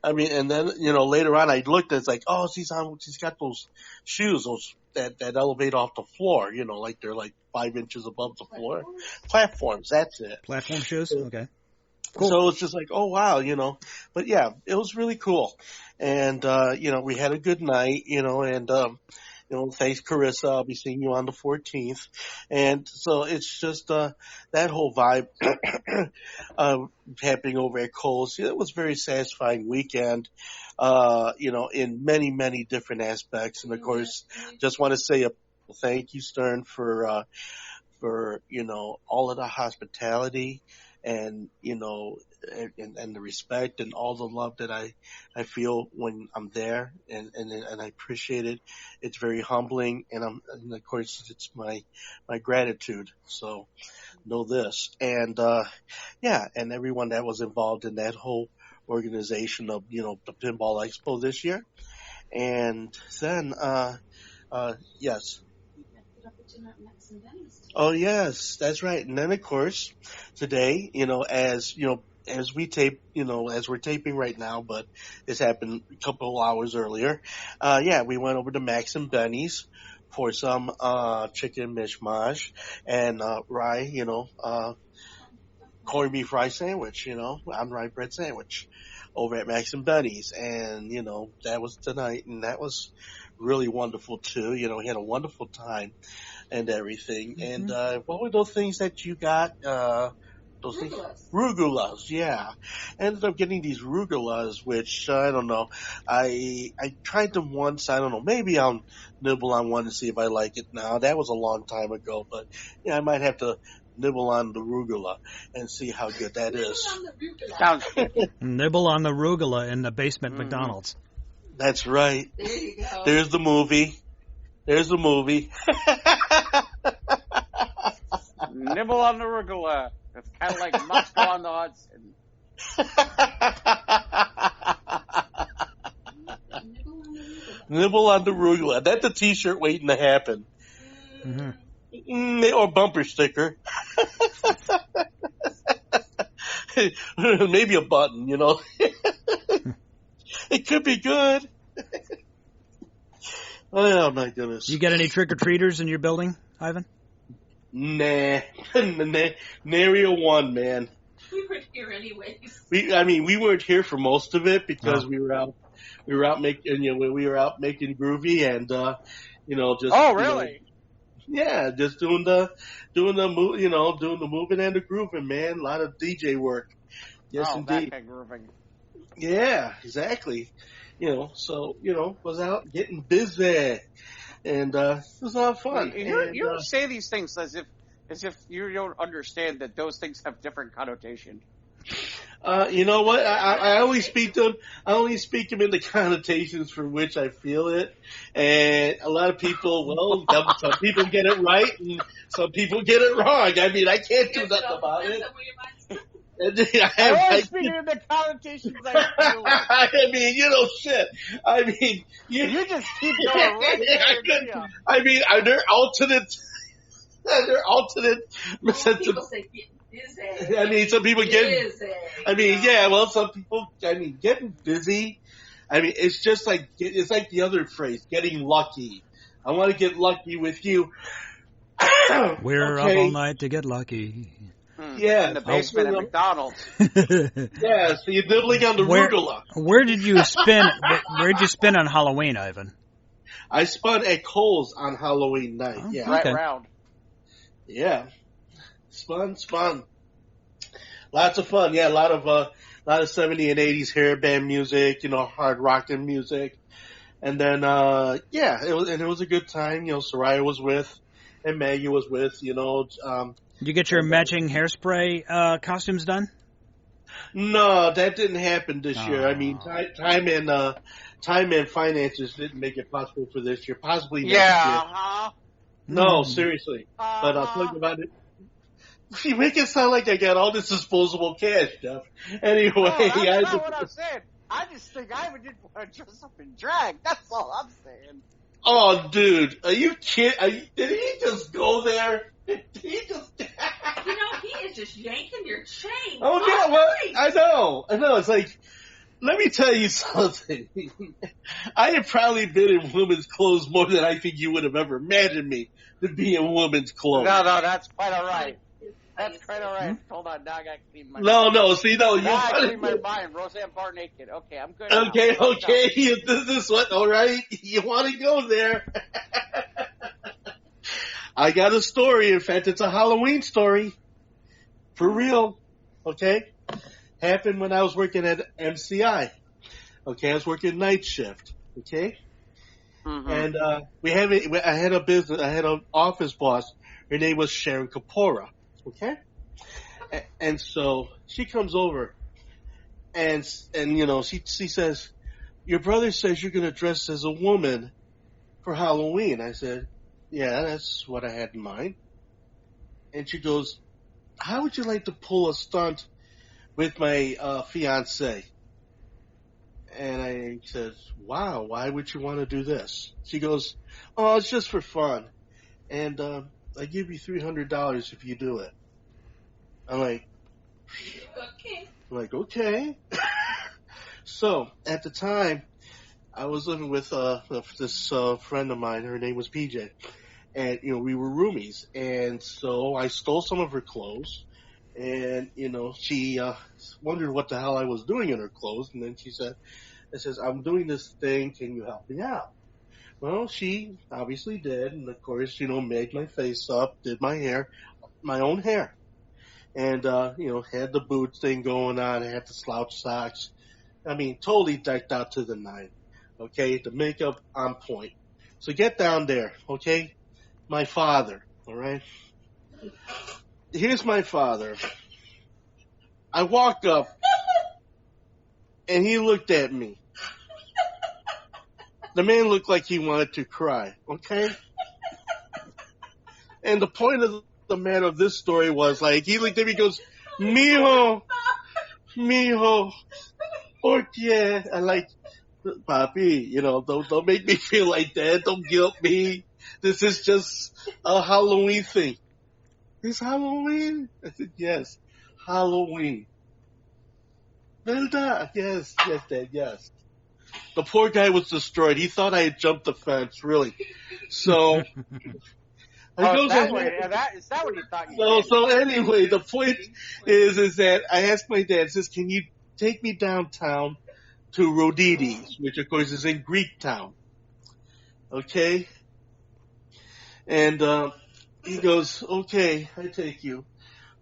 and then, later on I looked and it's like, oh, she's got those shoes, that elevate off the floor, like they're like 5 inches above the floor. Platforms, that's it. Platform shows? Okay. Cool. So it's just like, oh wow, but yeah, it was really cool. And, we had a good night, and, thanks Carissa, I'll be seeing you on the 14th. And so it's just, that whole vibe, happening over at Kohl's. It was a very satisfying weekend, in many, many different aspects. And of course, just want to say a thank you, Stern, for all of the hospitality and, and the respect and all the love that I feel when I'm there, and I appreciate it. It's very humbling, and of course it's my gratitude. So know this, and and everyone that was involved in that whole organization of the Pinball Expo this year, and then yes. Oh yes, that's right. And then of course today, as we tape, as we're taping right now, but this happened a couple of hours earlier. We went over to Max and Benny's for some chicken mishmash and rye, corned beef rye sandwich, on rye bread sandwich over at Max and Benny's, and that was tonight, and that was really wonderful too. We had a wonderful time and everything. Mm-hmm. And what were those things that you got? Those things? Rugulas, yeah. I ended up getting these rugulas, which I don't know. I tried them once. I don't know. Maybe I'll nibble on one and see if I like it now. That was a long time ago, but yeah, I might have to nibble on the rugula and see how good that is. Sounds good. Nibble on the rugula in the basement McDonald's. That's right. There you go. There's the movie. Nibble on the Arugula. It's kind of like Moscow on the Hudson. Nibble on the Arugula. That's a T-shirt waiting to happen. Mm-hmm. Or bumper sticker. Maybe a button, It could be good. Oh my goodness. You got any trick-or-treaters in your building, Ivan? Nah. Nary a one, man. We weren't here anyways. We weren't here for most of it because we were out making, we were out making groovy and, just. Oh, really? Just doing the moving and the grooving, man. A lot of DJ work. Yes, indeed. That kind of grooving. Yeah, exactly. Was out getting busy, and it was a lot of fun. You say these things as if you don't understand that those things have different connotation. You know what? I only speak them. I only speak them in the connotations for which I feel it, and a lot of people, some people get it right, and some people get it wrong. I can't do nothing about it. I speaking in the connotations I feel. Shit. You just keep going right are there alternate? Some people say get busy. Some people get. Some people. Getting busy. It's just like it's like the other phrase, getting lucky. I want to get lucky with you. We're up all night to get lucky. Yeah, in the basement at McDonald's. Yeah, so you're nibbling on the rugula. Where did you spin? Where did you spin on Halloween, Ivan? I spun at Kohl's on Halloween night. Oh, yeah, right round. Yeah, spun. Lots of fun. Yeah, a lot of 70s and 80s hair band music. Hard rockin' music, and then it was a good time. Soraya was with, and Maggie was with. Did you get your matching hairspray costumes done? No, that didn't happen this year. Time and finances didn't make it possible for this year. Possibly next year. No, seriously. But I'll talk about it. You make it sound like I got all this disposable cash, Jeff. Anyway, that's not what I'm saying. I just think Ivan didn't want to dress up in drag. That's all I'm saying. Oh, dude, are you kidding? Did he just go there? He is just yanking your chain. Oh, yeah, well, I know. It's like, Let me tell you something. I have probably been in women's clothes more than I think you would have ever imagined me to be in women's clothes. No, that's quite all right. That's quite all right. Hold on, now I got to clean my No, mind. no, see, no. Now I clean my mind. Roseanne Barr naked. Okay, I'm good now. Okay, this is what, all right? You want to go there. I got a story. In fact, it's a Halloween story. For real. Okay? Happened when I was working at MCI. Okay, I was working night shift. Okay? Mm-hmm. And I had an office boss. Her name was Sharon Kapora. Okay? And so she comes over and she says, your brother says you're going to dress as a woman for Halloween. I said, yeah, that's what I had in mind. And she goes, how would you like to pull a stunt with my fiance? And I said, wow, why would you want to do this? She goes, oh, it's just for fun. And I give you $300 if you do it. I'm like, okay. So at the time, I was living with this friend of mine. Her name was PJ, and we were roomies. And so I stole some of her clothes, and she wondered what the hell I was doing in her clothes. And then she said, I'm doing this thing. Can you help me out? Well, she obviously did, and of course, made my face up, did my hair, my own hair. And, had the boots thing going on, had the slouch socks. I mean, totally decked out to the nine. Okay, the makeup on point. So get down there, okay? My father, all right? Here's my father. I walk up, and he looked at me. The man looked like he wanted to cry, okay? And the point of the matter of this story was, like, he looked at me and goes, mijo, ¿por qué? I like, papi, don't make me feel like that. Don't guilt me. This is just a Halloween thing. It's Halloween? I said, yes, Halloween. ¿Verdad? Yes, Dad, yes. The poor guy was destroyed. He thought I had jumped the fence, really. So... Is that what he thought you did? So anyway, the point is that I asked my dad, says, can you take me downtown to Rodides, which of course is in Greek town. Okay? And he goes, okay, I take you.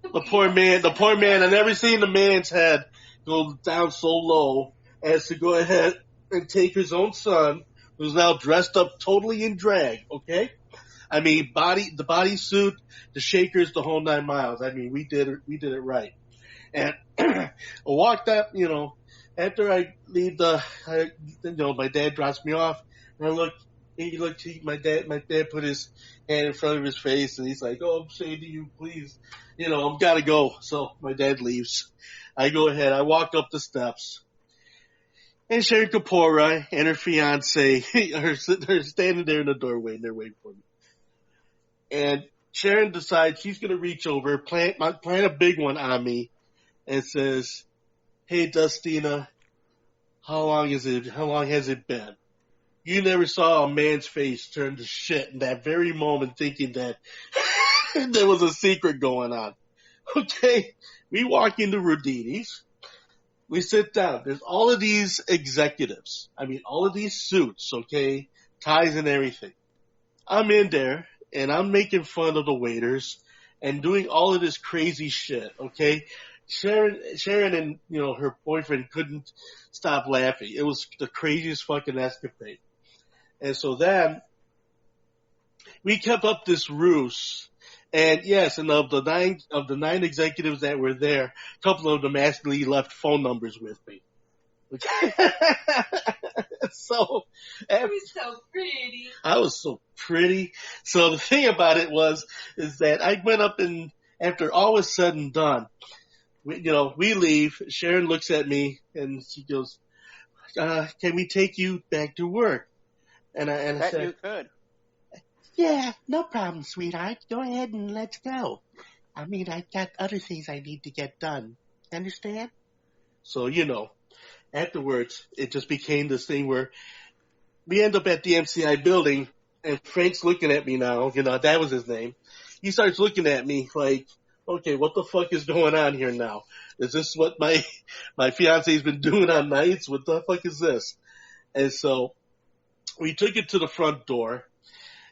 The poor man, I never seen the man's head go down so low as to go ahead and take his own son, who's now dressed up totally in drag, okay? I mean, the bodysuit, the shakers, the whole 9 miles. I mean, we did it right. And I walked up, after I leave my dad drops me off, and my dad put his hand in front of his face, and he's like, oh, I'm saying to you, please, I've got to go. So my dad leaves. I go ahead. I walk up the steps. And Sharon Kapora and her fiance are standing there in the doorway, and they're waiting for me. And Sharon decides she's going to reach over, plant a big one on me, and says, hey, Dustina, how long has it been? You never saw a man's face turn to shit in that very moment thinking that there was a secret going on. Okay, we walk into Rodides. We sit down. There's all of these executives. I mean, all of these suits, okay, ties and everything. I'm in there. And I'm making fun of the waiters and doing all of this crazy shit, okay? Sharon and, her boyfriend couldn't stop laughing. It was the craziest fucking escapade. And so then we kept up this ruse. And yes, and of the nine executives that were there, a couple of them actually left phone numbers with me. Okay? So, you were so pretty. I was so pretty. So the thing about it is that I went up and after all was said and done, we leave. Sharon looks at me and she goes, can we take you back to work? And I said, you could. Yeah, no problem, sweetheart. Go ahead and let's go. I mean, I've got other things I need to get done. Understand? So, afterwards, it just became this thing where we end up at the MCI building, and Frank's looking at me now. That was his name. He starts looking at me like, okay, what the fuck is going on here now? Is this what my fiance's been doing on nights? What the fuck is this? And so we took it to the front door,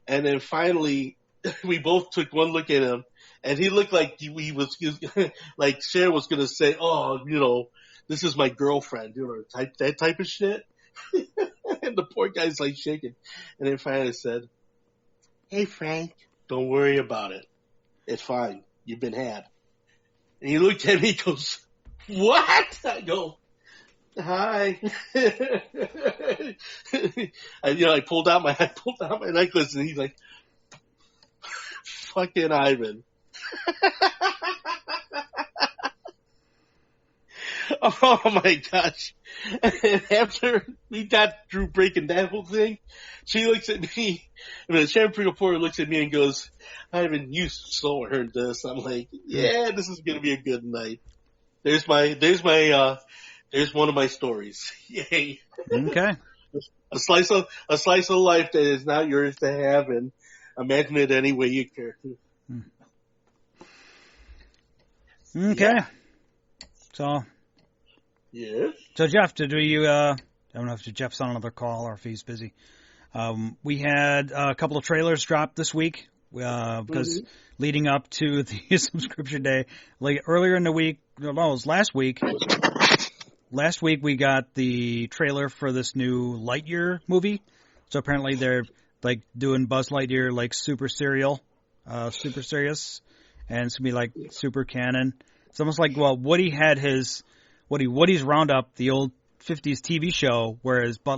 and then finally we both took one look at him, and he looked like he was like Cher was gonna say, "Oh, this is my girlfriend," that type of shit. And the poor guy's like shaking, and then finally said, "Hey Frank, don't worry about it. It's fine. You've been had." And he looked at me, he goes, "What?" I go, "Hi." I pulled out my necklace, and he's like, "Fucking Ivan." Oh my gosh. And after we got through breaking that whole thing, she looks at me, the shampoo reporter looks at me and goes, "Ivan, you so heard this." I'm like, yeah, this is gonna be a good night. There's one of my stories. Yay. Okay. A slice of life that is not yours to have, and imagine it any way you care to. Okay. Yeah. So. Yes. So Jeff, did we? I don't know if Jeff's on another call or if he's busy. We had a couple of trailers dropped this week because leading up to the subscription day, like earlier in the week, no, it was last week. Last week we got the trailer for this new Lightyear movie. So apparently they're like doing Buzz Lightyear like super serious, and it's gonna be like super canon. It's almost like Woody had his. Woody's Roundup, the old 50s TV show, whereas Buzz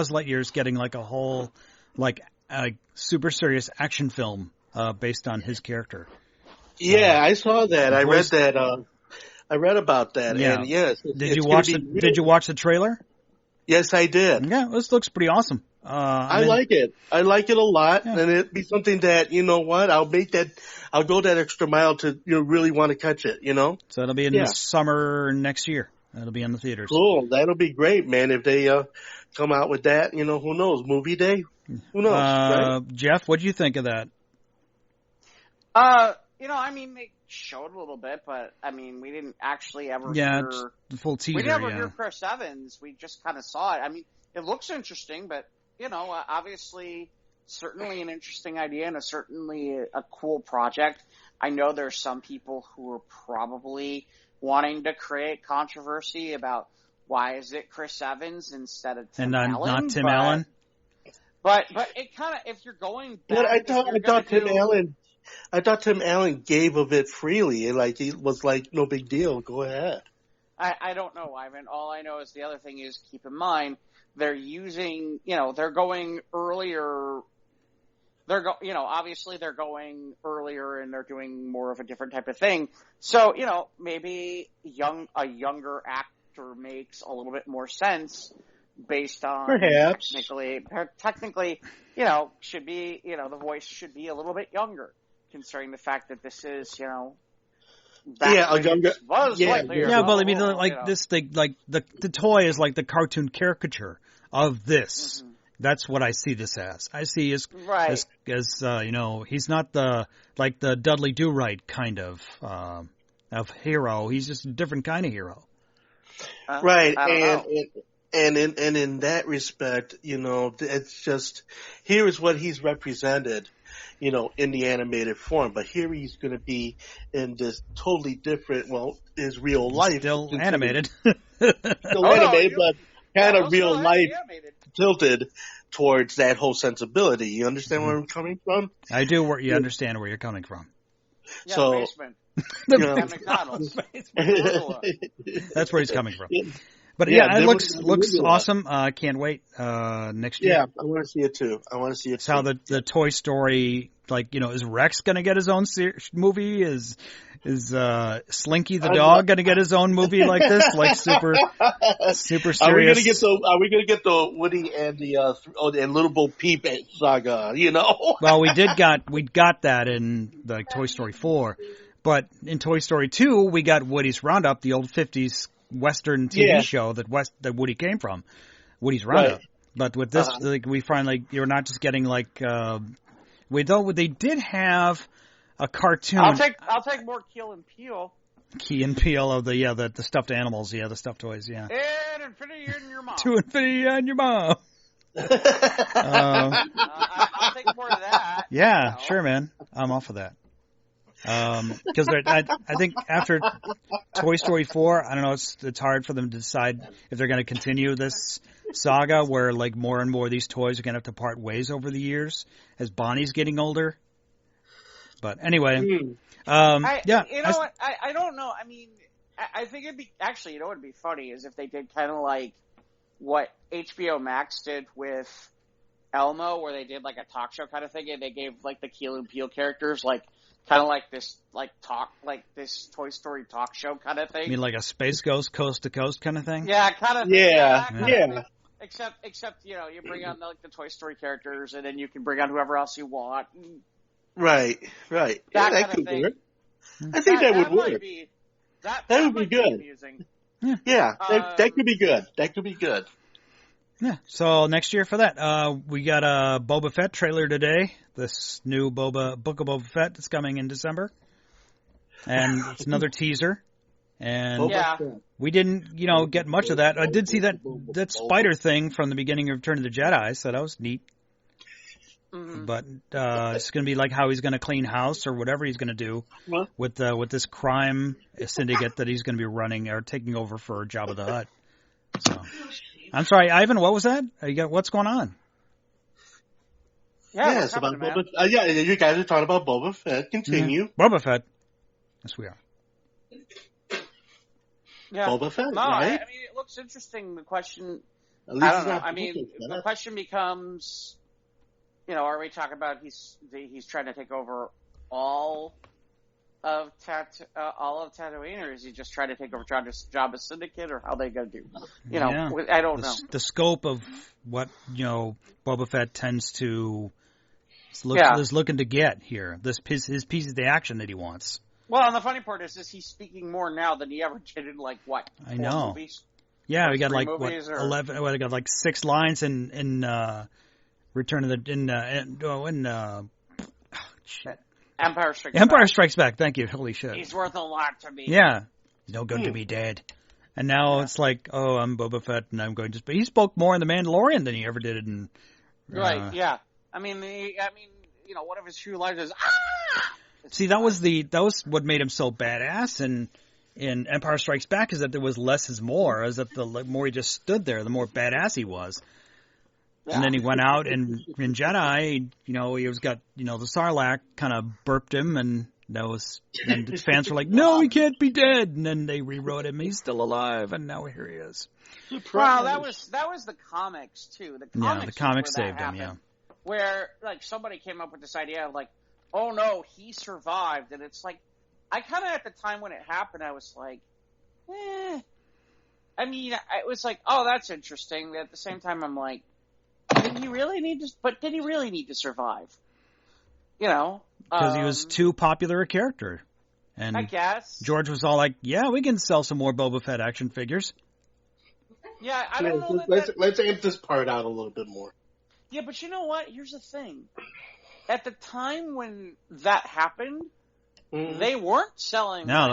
Lightyear's getting like a whole, like, super serious action film based on his character. Yeah, I saw that. I read that. I read about that. Yeah. And yes, Did you watch the trailer? Yes, I did. Yeah, this looks pretty awesome. I like it. I like it a lot, and it'd be something that I'll go that extra mile to really want to catch it. So it'll be in the summer next year. It'll be in the theaters. Cool. That'll be great, man. If they come out with that, who knows? Movie day? Who knows? Right? Jeff, what do you think of that? They showed a little bit, but we didn't actually ever hear the full teaser. We never hear Chris Evans. We just kind of saw it. It looks interesting, but obviously, certainly an interesting idea and certainly a cool project. I know there's some people who are probably wanting to create controversy about why is it Chris Evans instead of Tim Allen. Not Tim Allen? But it kind of, if you're going back... But I thought Tim Allen gave of it freely. Like, he was like, no big deal. Go ahead. I don't know, Ivan. All I know is the other thing is, keep in mind, they're using, they're going earlier... obviously they're going earlier and they're doing more of a different type of thing. So, maybe a younger actor makes a little bit more sense based on perhaps technically, should be, the voice should be a little bit younger, considering the fact that this is, a younger. But this thing, like the toy is like the cartoon caricature of this. Mm-hmm. That's what I see this as. I see as he's not the Dudley Do-Right kind of hero. He's just a different kind of hero. Right, and in that respect, it's just here is what he's represented, in the animated form. But here he's going to be in this totally different. Well, his real life still animated, but kind of real life tilted towards that whole sensibility. You understand where I'm coming from? I do. You understand where you're coming from. Yeah, so, basement. At McDonald's. That's where he's coming from. But it looks awesome. I can't wait next year. Yeah, I want to see it too. It's how the Toy Story, is Rex going to get his own movie? Is Slinky the dog going to get his own movie like this? Like super serious? Are we going to get the Woody and the and Little Bo Peep saga? Well, we got that in Toy Story 4, but in Toy Story 2 we got Woody's Roundup, the old 50s Western TV show that Woody came from, Woody's Roundup. Right. But with this, we find you're not just getting they did have a cartoon. I'll take more Keel and Peele. Key and Peele of the stuffed animals, the stuffed toys, And infinity in your mom. To infinity and your mom. I'll take more of that. Yeah, sure, man. I'm off of that. Because I think after Toy Story 4, I don't know, it's hard for them to decide if they're going to continue this saga where more and more of these toys are going to have to part ways over the years as Bonnie's getting older. But anyway, I don't know. I mean, I think it'd be actually, what would be funny is if they did kind of like what HBO Max did with Elmo, where they did a talk show kind of thing, and they gave the Keel and Peele characters kind of this this Toy Story talk show kind of thing. You mean like a Space Ghost Coast to Coast kind of thing? Yeah, kind of. Yeah. Except you bring on the Toy Story characters, and then you can bring on whoever else you want. Right. That could work. I think that would work. That would be good. Amusing. Yeah, that could be good. That could be good. Yeah. So next year for that, we got a Boba Fett trailer today. This new Book of Boba Fett that's coming in December, and it's another teaser. And we didn't, get much of that. I did see that spider thing from the beginning of Return of the Jedi, so that was neat. Mm-hmm. But it's going to be how he's going to clean house or whatever he's going to do with this crime syndicate that he's going to be running or taking over for Jabba the Hutt. So, I'm sorry, Ivan. What was that? What's going on? Yeah, it's about Boba. You guys are talking about Boba Fett. Continue. Boba Fett. Yes, we are. Yeah. Boba Fett, no, right? I mean, it looks interesting. The question, I don't know. I mean, the question becomes, are we talking about he's trying to take over all of Tatooine, or is he just trying to take over Jabba's syndicate, or how they going to do? I don't know. The scope of what Boba Fett tends to is looking to get here. His piece of the action that he wants. Well, and the funny part is he's speaking more now than he ever did in what? I know. Movies? Yeah, we got 11. We got 6 lines in Return of the Empire Strikes Back. Back. Strikes Back. Thank you. Holy shit. He's worth a lot to me. Yeah, he's no good to be dead. And now it's I'm Boba Fett, and I'm going to. But he spoke more in The Mandalorian than he ever did in. Right. Yeah. I mean, one of his few lines is See, that was what made him so badass in Empire Strikes Back, is that there was less is more, is that the more he just stood there, the more badass he was. Yeah. And then he went out and in Jedi, he was got, the Sarlacc kind of burped him, and and his fans were like, no, he can't be dead. And then they rewrote him. He's still alive, and now here he is. Well, that was the comics too. The comics saved him, yeah. Where somebody came up with this idea of oh no, he survived, and it's I kind of at the time when it happened, I was like, I mean, it was oh, that's interesting. At the same time, I'm like, did he really need to survive? Because he was too popular a character, and I guess George was all like, yeah, we can sell some more Boba Fett action figures. Yeah, I don't know. Let's amp this part out a little bit more. Yeah, but you know what? Here's the thing. At the time when that happened, they weren't selling. No,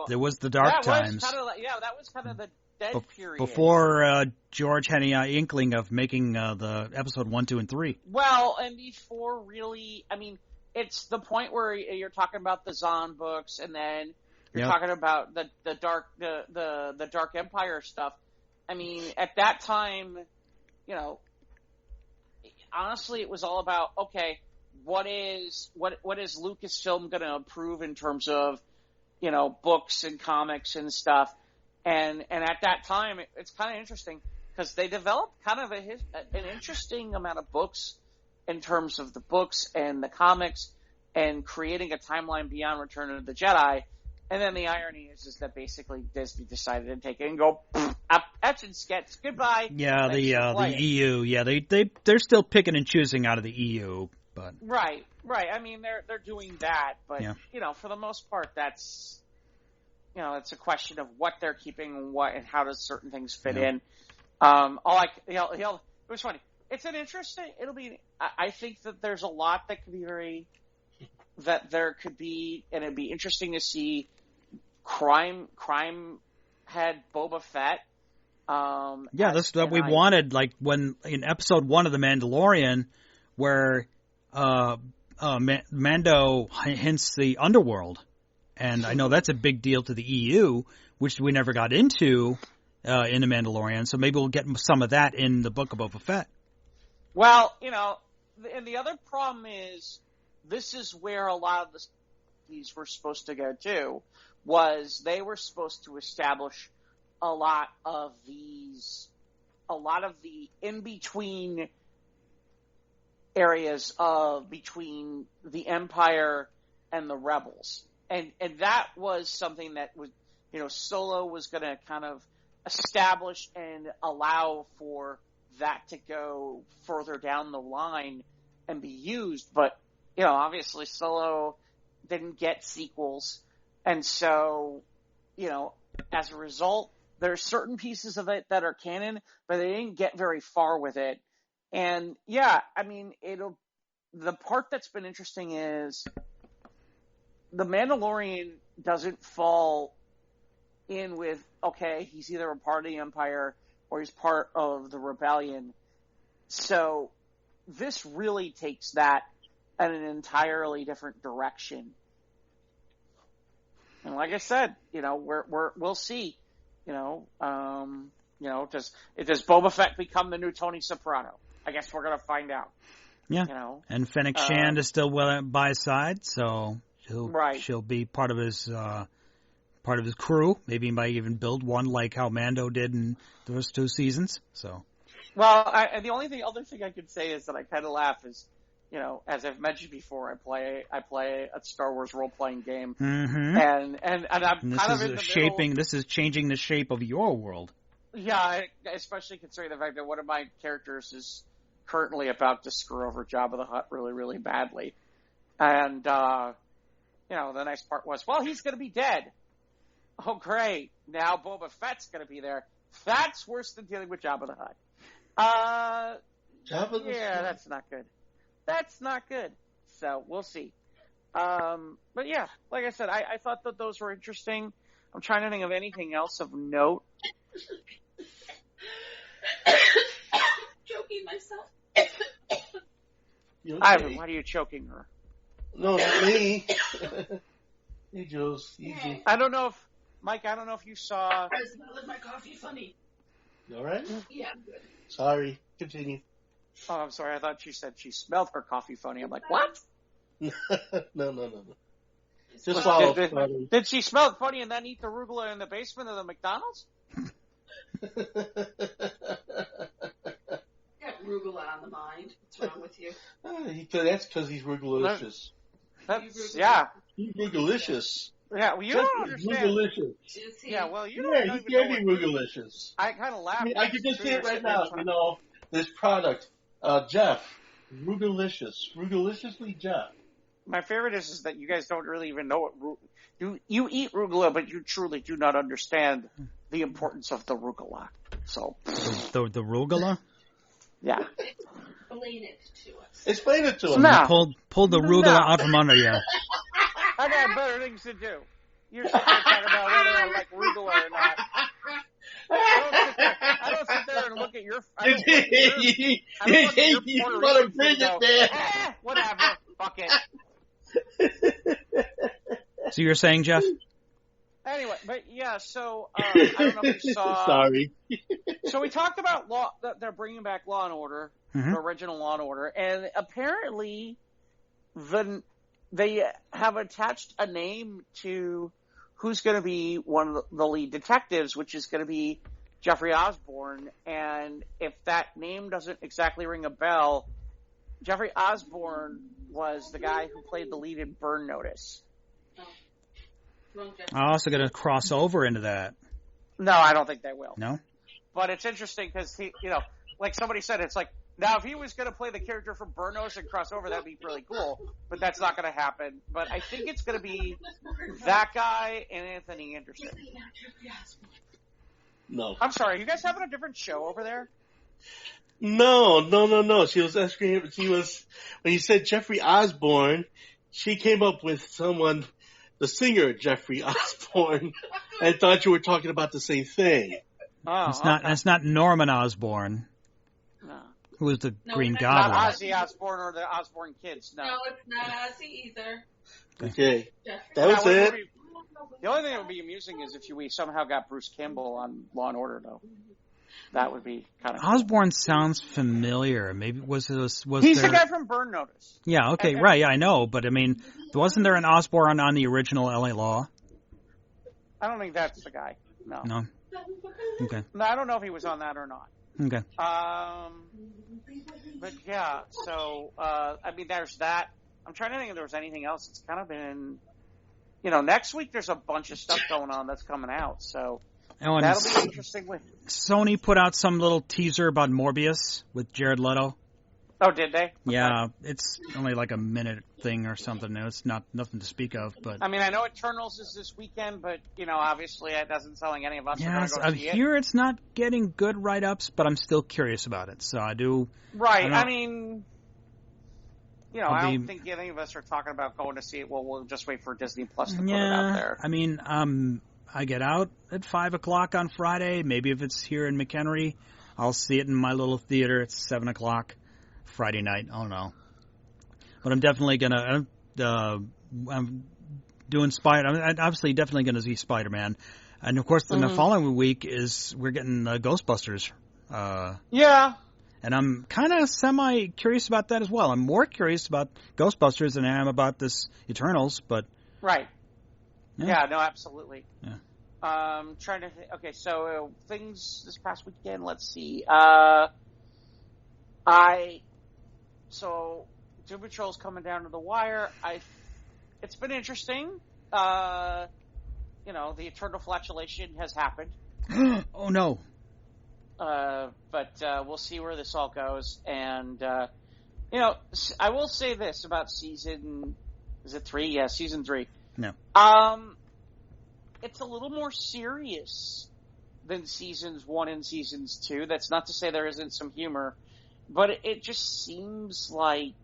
there was the dark times. That was kind of the dead period. Before George had any inkling of making the episode 1, 2, and 3. Well, and before really, I mean, it's the point where you're talking about the Zahn books, and then you're talking about the Dark Empire stuff. I mean, at that time, honestly, it was all about what is Lucasfilm going to improve in terms of, books and comics and stuff. And at that time, it's kind of interesting because they developed kind of an interesting amount of books in terms of the books and the comics and creating a timeline beyond Return of the Jedi. And then the irony is that basically Disney decided to take it and go, etch and sketch, goodbye. Yeah, the EU. Yeah, they're still picking and choosing out of the EU. But Right. I mean, they're doing that, but for the most part, that's it's a question of what they're keeping and what, and how does certain things fit in. It was funny. It's an interesting, I think that there's a lot that could be that there could be, and it'd be interesting to see crime head Boba Fett. This is what we wanted, like when in episode 1 of The Mandalorian, where Mando hints the underworld, and I know that's a big deal to the EU, which we never got into in The Mandalorian. So maybe we'll get some of that in the Book of Boba Fett. Well, and the other problem is this is where a lot of these were supposed to go to, was they were supposed to establish a lot of the in-between areas between the Empire and the Rebels. And that was something that was, Solo was going to kind of establish and allow for that to go further down the line and be used. But, obviously Solo didn't get sequels. And so, as a result, there's certain pieces of it that are canon, but they didn't get very far with it. And the part that's been interesting is the Mandalorian doesn't fall in with, okay, he's either a part of the Empire or he's part of the Rebellion. So this really takes that in an entirely different direction. And like I said, we'll see. Does Boba Fett become the new Tony Soprano? I guess we're gonna find out. Yeah. And Fennec Shand is still by his side, so she'll be part of his crew. Maybe he might even build one like how Mando did in those 2 seasons. So. Well, the other thing I could say is that I kind of laugh is, as I've mentioned before, I play a Star Wars role-playing game, and I'm kind of in the middle. This is changing the shape of your world. Yeah, especially considering the fact that one of my characters is currently about to screw over Jabba the Hutt really, really badly, and the nice part was, well, he's going to be dead. Oh, great! Now Boba Fett's going to be there. That's worse than dealing with Jabba the Hutt. That's not good. That's not good. So we'll see. But yeah, like I said, I thought that those were interesting. I'm trying to think of anything else of note. Choking myself. Okay. Ivan, why are you choking her? No, not me. Hey, Jules. Easy. I don't know if, Mike, you saw... I smelled my coffee funny. You all right? Yeah, I'm good. Sorry. Continue. Oh, I'm sorry. I thought she said she smelled her coffee funny. I'm like, what? No. Just swallow. Did she smell it funny and then eat the arugula in the basement of the McDonald's? Got arugula on the mind. What's wrong with you? That's because he's rugalicious. Yeah. He's rugalicious. Yeah, well, you don't understand. Rugalicious. Yeah, well, you don't Yeah, he can be rugalicious. I kind of laughed. I can just see it right now. This product, Jeff, rugaliciously Jeff. My favorite is that you guys don't really even know what you eat rugula, but you truly do not understand the importance of the rugula. So the rugula? Yeah. Explain it to us. Explain it to us. No. Pull the rugula out from under you. I got better things to do. You're sitting there talking about whether I like rugula or not. I don't sit there and look at your. You want to bring it there? Whatever. Fuck it. So you're saying, Jeff? Anyway, but yeah. So I don't know if you saw. Sorry. So we talked about that they're bringing back Law and Order, the original Law and Order, and apparently they have attached a name to who's going to be one of the lead detectives, which is going to be Jeffrey Osborne. And if that name doesn't exactly ring a bell, Jeffrey Osborne was the guy who played the lead in Burn Notice. I'm also going to cross over into that. No, I don't think they will. No? But it's interesting because he, like somebody said, it's like, now if he was going to play the character from Burn Notice and cross over, that'd be really cool. But that's not going to happen. But I think it's going to be That guy and Anthony Anderson. No. I'm sorry, are you guys having a different show over there? No. She was asking him. When you said Jeffrey Osborne, she came up with someone, the singer Jeffrey Osborne, and thought you were talking about the same thing. Oh, It's not Norman Osborn. No. Who was the Green it's Goblin? Not Ozzy Osbourne or the Osbourne kids. No. No, it's not Ozzy either. Okay. Jeffrey. That was it. The only thing that would be amusing is if we somehow got Bruce Campbell on Law and Order, though. That would be kind of. Osborne sounds familiar. Maybe was He's there... the guy from Burn Notice. Yeah, okay, right, yeah, I know. But, I mean, wasn't there an Osborne on the original L.A. Law? I don't think that's the guy. No. No? Okay. No, I don't know if he was on that or not. Okay. But yeah, so, I mean, there's that. I'm trying to think if there was anything else. It's kind of been, next week there's a bunch of stuff going on that's coming out, so Oh, that'll be interesting. Sony put out some little teaser about Morbius with Jared Leto. Oh, did they? Yeah, it's only like a minute thing or something. It's nothing to speak of, but... I mean, I know Eternals is this weekend, but, obviously it doesn't sound like any of us are going to go I see it. hear it's not getting good write-ups, but I'm still curious about it, so I do... Right, I I mean... I don't think any of us are talking about going to see it. Well, we'll just wait for Disney Plus to put it out there. I mean, I get out at 5 o'clock on Friday. Maybe if it's here in McHenry, I'll see it in my little theater at 7 o'clock Friday night. I don't know. But I'm definitely going to... I'm doing I'm obviously definitely going to see Spider-Man. And, of course, the following week we're getting Ghostbusters. Yeah. And I'm kind of semi-curious about that as well. I'm more curious about Ghostbusters than I am about this Eternals, but... Right. Yeah, no, absolutely. Yeah. Trying to think. Okay, so things this past weekend, let's see. Doom Patrol's coming down to the wire. It's been interesting. The eternal flatulation has happened. Oh, no. But we'll see where this all goes. And, I will say this about season, is it 3? Yeah, season 3. No. It's a little more serious than seasons 1 and seasons 2. That's not to say there isn't some humor, but it just seems like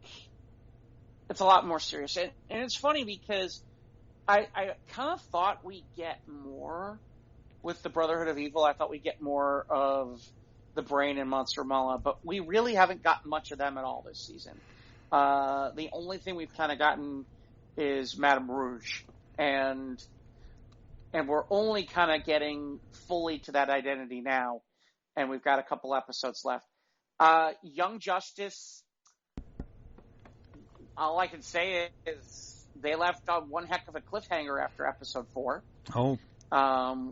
it's a lot more serious. And it's funny because I kind of thought we'd get more with the Brotherhood of Evil. I thought we'd get more of the Brain and Monster Mala, but we really haven't gotten much of them at all this season. The only thing we've kind of gotten is Madame Rouge, and we're only kind of getting fully to that identity now, and we've got a couple episodes left. Young Justice, all I can say is they left on one heck of a cliffhanger after episode 4. Oh.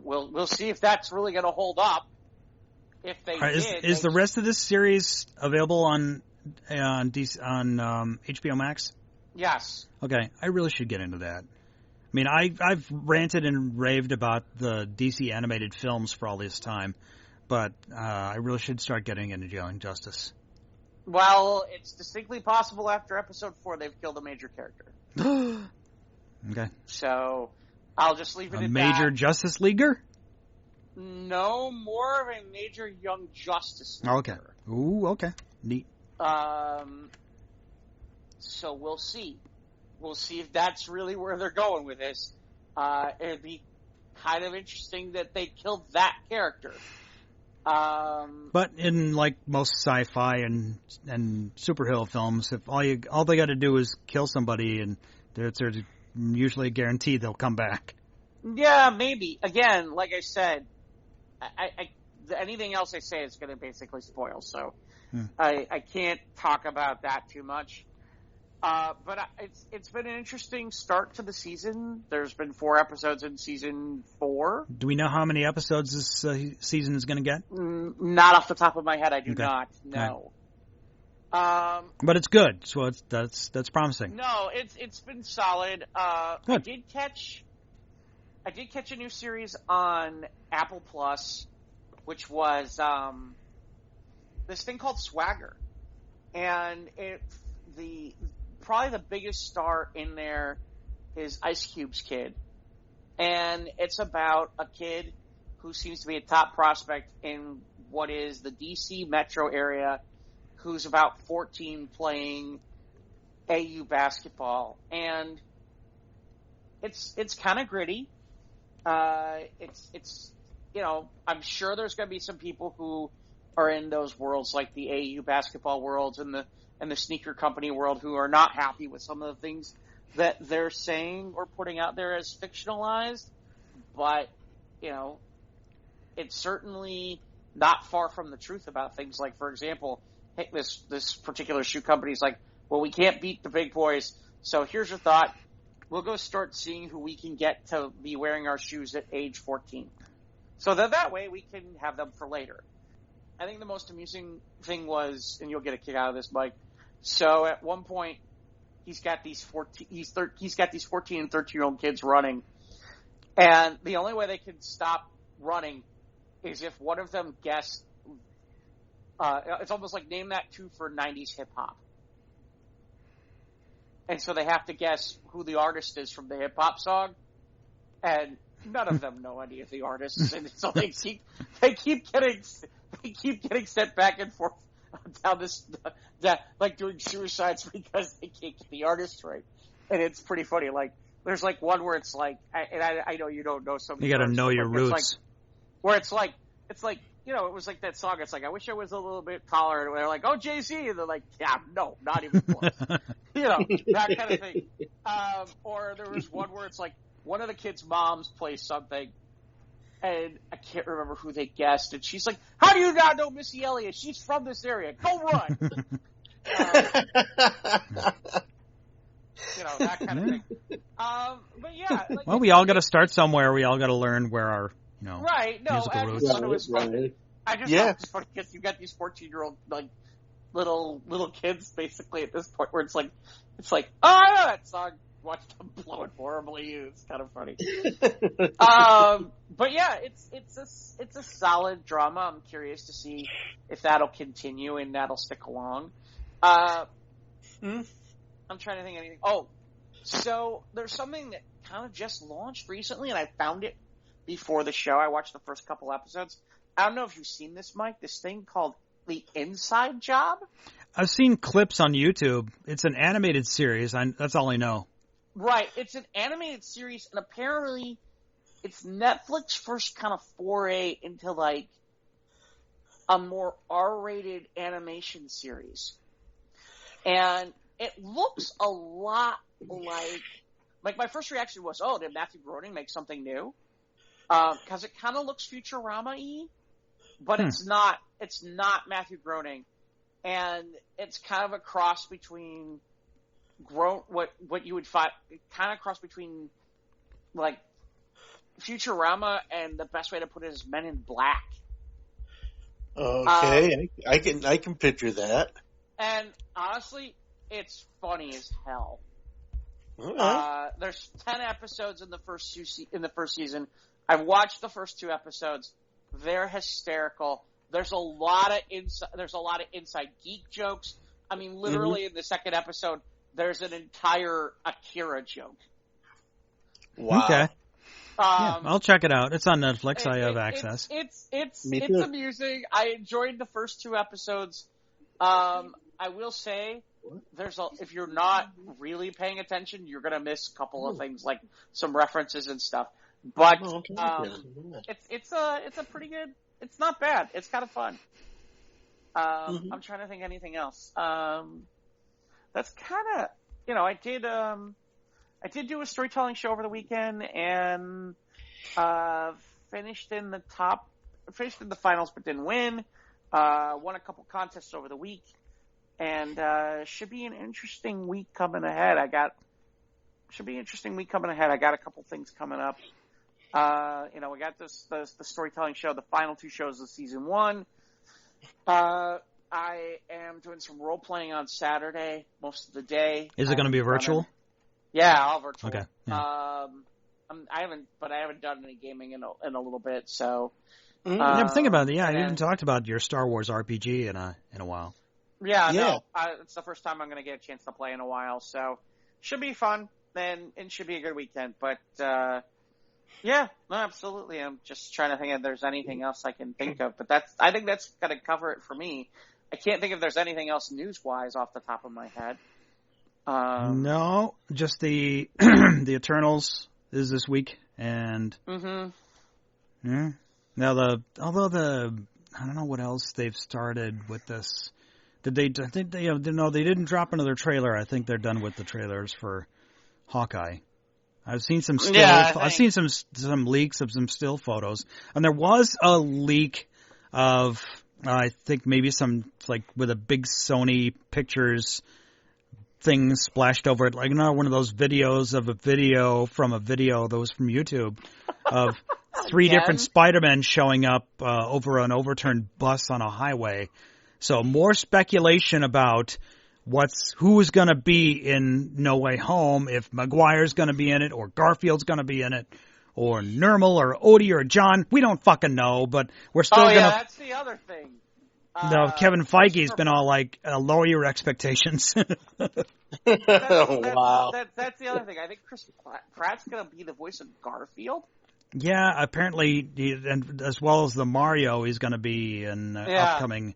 We'll see if that's really going to hold up. If they is the rest of this series available on HBO Max? Yes. Okay, I really should get into that. I mean, I've ranted and raved about the DC animated films for all this time, but I really should start getting into Young Justice. Well, it's distinctly possible after episode 4 they've killed a major character. Okay. So I'll just leave it at that. A major Justice Leaguer? No, more of a major Young Justice Leaguer. Okay. Ooh, okay. Neat. So we'll see. We'll see if that's really where they're going with this. It'd be kind of interesting that they killed that character. But in like most sci-fi and superhero films, if all they got to do is kill somebody, and there's usually a guarantee they'll come back. Yeah, maybe. Again, like I said, anything else I say is going to basically spoil, so I can't talk about that too much. But it's been an interesting start to the season. There's been 4 episodes in season 4. Do we know how many episodes this season is going to get? Not off the top of my head, I do not know. Right. But it's good, so that's promising. No, it's been solid. Good. I did catch a new series on Apple Plus, which was this thing called Swagger, and probably the biggest star in there is Ice Cube's kid, And it's about a kid who seems to be a top prospect in what is the DC metro area, who's about 14 playing AU basketball. And it's kind of gritty. It's I'm sure there's going to be some people who are in those worlds, like the AU basketball worlds and the sneaker company world, who are not happy with some of the things that they're saying or putting out there as fictionalized. But, it's certainly not far from the truth about things. Like, for example, this particular shoe company is like, well, we can't beat the big boys, so here's your thought. We'll go start seeing who we can get to be wearing our shoes at age 14. So that way we can have them for later. I think the most amusing thing was, and you'll get a kick out of this, Mike. So at one point, he's got these 14 and 13-year-old kids running, and the only way they can stop running is if one of them guessed. It's almost like name that tune for 90s hip hop. And so they have to guess who the artist is from the hip hop song, and none of them know any of the artists, and so they keep getting sent back and forth down this, like doing suicides because they can't get the artist right, and it's pretty funny. Like there's like one where it's like, I know you don't know some. You got to know your roots. Like, where it's like. It was like that song. It's like, I wish I was a little bit taller. And they're like, oh, Jay-Z. And they're like, yeah, no, not even close. That kind of thing. Or there was one where it's like, one of the kids' moms plays something, and I can't remember who they guessed. And she's like, how do you not know Missy Elliott? She's from this area. Go run. That kind of thing. But yeah. Like, well, we all got to start somewhere. We all got to learn where our right. No, musical roots. It was funny. I just thought it was funny because you got these 14-year-old like little kids basically at this point where it's like, oh, I know that song. Watch them blow it horribly. It's kind of funny. But yeah, it's a solid drama. I'm curious to see if that'll continue and that'll stick along. I'm trying to think of anything. Oh, so there's something that kind of just launched recently, and I found it before the show. I watched the first couple episodes. I don't know if you've seen this, Mike, this thing called The Inside Job. I've seen clips on YouTube. It's an animated series. That's all I know. Right. It's an animated series, and apparently it's Netflix's first kind of foray into, like, a more R-rated animation series. And it looks a lot like my first reaction was, oh, did Matthew Groening make something new? Because it kind of looks Futurama-y, but it's not Matthew Groening, and it's kind of a cross between what you would find, kind of cross between like Futurama, and the best way to put it is Men in Black. Okay, I can picture that. And honestly, it's funny as hell. Right. There's 10 episodes in the first season. I've watched the first 2 episodes. They're hysterical. There's a lot of inside geek jokes. I mean, literally in the second episode, there's an entire Akira joke. Wow. Okay. I'll check it out. It's on Netflix. I have access. It's amusing. I enjoyed the first 2 episodes. I will say, if you're not really paying attention, you're gonna miss a couple of things, like some references and stuff. But it's a pretty good. It's not bad. It's kind of fun. I'm trying to think of anything else. That's kind of, I did do a storytelling show over the weekend, and finished in the finals but didn't win. Won a couple contests over the week, and should be an interesting week coming ahead. I got a couple things coming up. We got the storytelling show, the final 2 shows of season 1. I am doing some role playing on Saturday most of the day. Is it going to be virtual? Yeah, all virtual. Okay. Yeah. I haven't done any gaming in a little bit, so. I'm thinking about it. Yeah, you haven't talked about your Star Wars RPG in a while. Yeah. No, it's the first time I'm going to get a chance to play in a while, so should be fun. And it should be a good weekend. But Yeah, no, absolutely. I'm just trying to think if there's anything else I can think of, but I think that's going to cover it for me. I can't think if there's anything else news-wise off the top of my head. No, just the the Eternals is this week, and yeah. Now I don't know what else they've started with this. Did they? I think they no, they didn't drop another trailer. I think they're done with the trailers for Hawkeye. I've seen some still. Yeah, I've seen some leaks of some still photos, and there was a leak of I think maybe some like with a big Sony Pictures thing splashed over it, like one of those videos of a video that was from YouTube of three different Spider-Men showing up over an overturned bus on a highway. So more speculation about who's going to be in No Way Home, if Maguire's going to be in it, or Garfield's going to be in it, or Nermal, or Odie, or John. We don't fucking know, but we're still going to... that's the other thing. No, Kevin Feige's been all like, lower your expectations. Wow. That's the other thing. I think Chris Pratt's going to be the voice of Garfield. Yeah, apparently, and as well as the Mario, he's going to be in upcoming...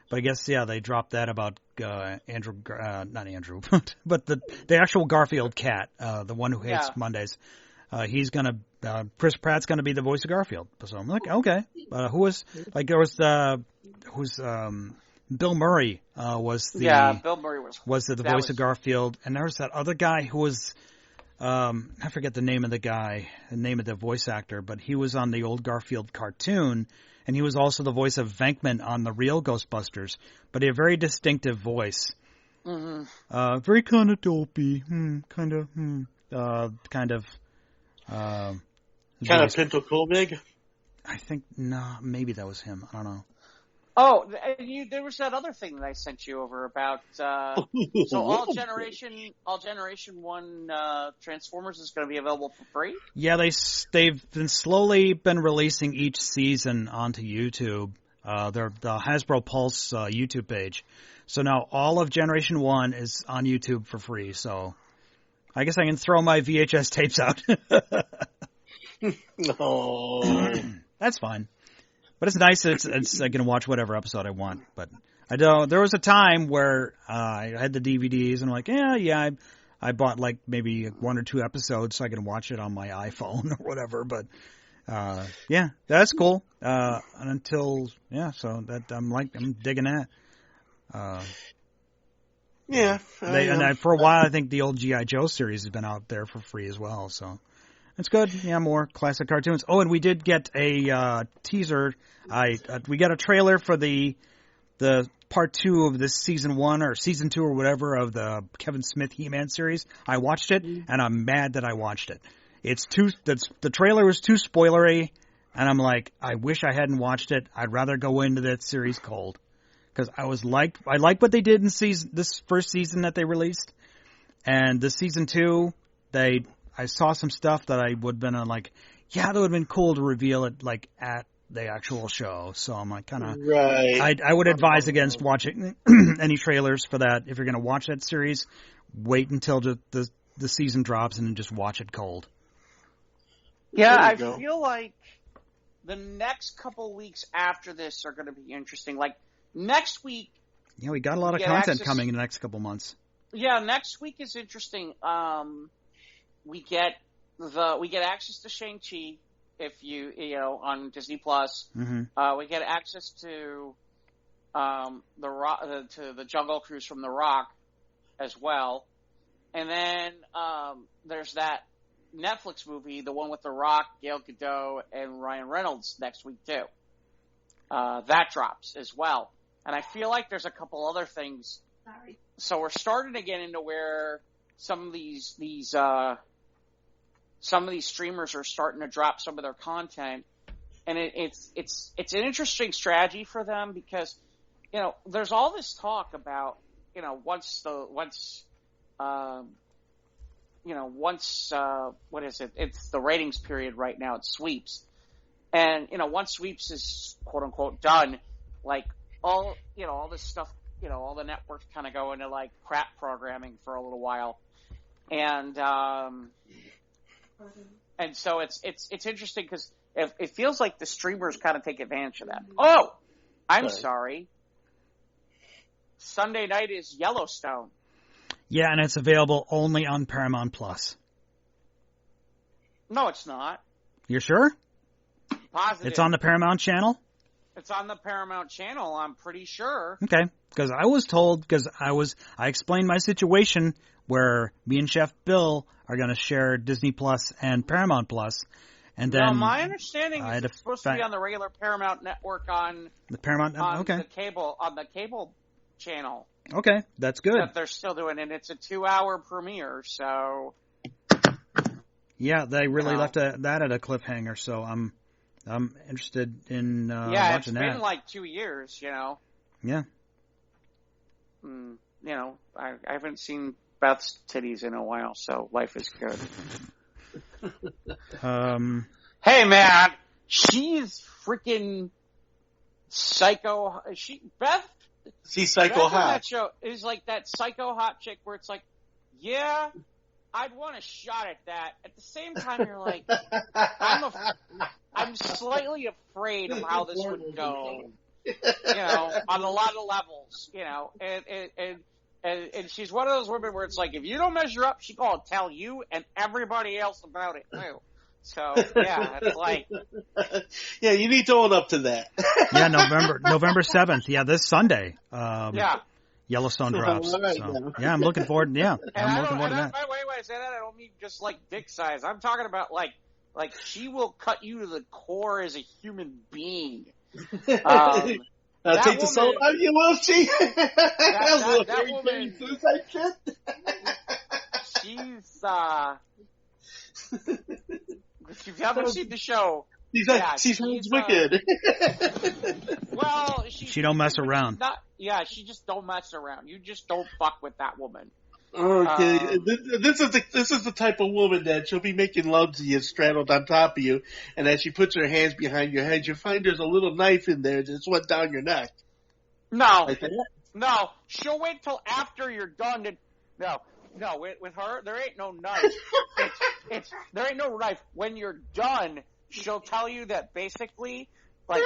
But I guess, they dropped that about not Andrew, but the actual Garfield cat, the one who hates Mondays. He's going to, Chris Pratt's going to be the voice of Garfield. So I'm like, okay. Bill Murray was Bill Murray was the voice of Garfield. And there was that other guy who was, I forget the name of the voice actor, but he was on the old Garfield cartoon. And he was also the voice of Venkman on the real Ghostbusters, but he had a very distinctive voice. Mm-hmm. Very kind of dopey, kind of Pinto Colbig? I think, maybe that was him. I don't know. Oh, there was that other thing that I sent you over about, so all Generation 1 Transformers is going to be available for free? Yeah, they've been slowly releasing each season onto YouTube, the Hasbro Pulse YouTube page. So now all of Generation 1 is on YouTube for free, so I guess I can throw my VHS tapes out. No. That's fine. But it's nice that I can watch whatever episode I want. But there was a time where I had the DVDs and I'm like, I bought like maybe 1 or 2 episodes so I can watch it on my iPhone or whatever. But that's cool. So that I'm digging that. For a while I think the old G.I. Joe series has been out there for free as well. So. It's good. Yeah, more classic cartoons. Oh, and we did get a teaser. We got a trailer for the part 2 of this season 1 or season 2 or whatever of the Kevin Smith He-Man series. I watched it, and I'm mad that I watched it. The trailer was too spoilery, and I'm like, I wish I hadn't watched it. I'd rather go into that series cold because I like what they did in this first season that they released, and this season 2 I saw some stuff that I would have been like, that would have been cool to reveal it like at the actual show. So I'm like kind of, right. I would advise against watching any trailers for that. If you're going to watch that series, wait until the season drops and then just watch it cold. Yeah, I feel like the next couple weeks after this are going to be interesting. Like next week. Yeah, we got a lot of content coming in the next couple months. Yeah, next week is interesting. We get access to Shang-Chi if you on Disney Plus. Mm-hmm. We get access to the Jungle Cruise from The Rock as well, and then there's that Netflix movie, the one with The Rock, Gal Gadot, and Ryan Reynolds next week too. That drops as well, and I feel like there's a couple other things. Sorry. So we're starting to get into where some of these streamers are starting to drop some of their content, and it's an interesting strategy for them because there's all this talk about once what is it? It's the ratings period right now. It's sweeps, and once sweeps is quote unquote done, like all this stuff, all the networks kind of go into like crap programming for a little while. And And so it's interesting because it feels like the streamers kind of take advantage of that. Oh, I'm sorry. Sunday night is Yellowstone. Yeah, and it's available only on Paramount Plus. No, it's not. You're sure? Positive. It's on the Paramount channel? It's on the Paramount channel, I'm pretty sure. Okay, because I was told, I explained my situation where me and Chef Bill are going to share Disney Plus and Paramount Plus, and then... No, my understanding is it's supposed to be on the regular Paramount network on... The Paramount network, okay. On the cable channel. Okay, that's good. That they're still doing, and it's a 2-hour premiere, so... Yeah, they really left that at a cliffhanger, so I'm interested in watching that. Yeah, it's been like 2 years, you know. Yeah. You know, I haven't seen Beth's titties in a while, so life is good. Hey, man, she's freaking psycho. Beth. She's psycho hot. That show is like that psycho hot chick where it's like, yeah, I'd want a shot at that. At the same time, you're like, I'm slightly afraid of how this would go. You know, on a lot of levels. You know, and she's one of those women where it's like, if you don't measure up, she's gonna tell you and everybody else about it too. So yeah, it's like, yeah, you need to own up to that. Yeah, November 7th. Yeah, this Sunday. Yellowstone drops. Right, so, yeah, I'm looking forward. Yeah, I'm looking forward to that. By the way, when I say that, I don't mean just like dick size. I'm talking about like she will cut you to the core as a human being. Take the soul out of you, will she? That woman, suicide shit. If you've ever seen the show, she's wicked. Well, she don't mess around. She just don't mess around. You just don't fuck with that woman. Okay, this is the type of woman that she'll be making love to you straddled on top of you, and as she puts her hands behind your head, you find there's a little knife in there that just went down your neck. No, like that? No, she'll wait till after you're done to. No, with her, there ain't no knife. There ain't no knife. When you're done, she'll tell you that basically, like,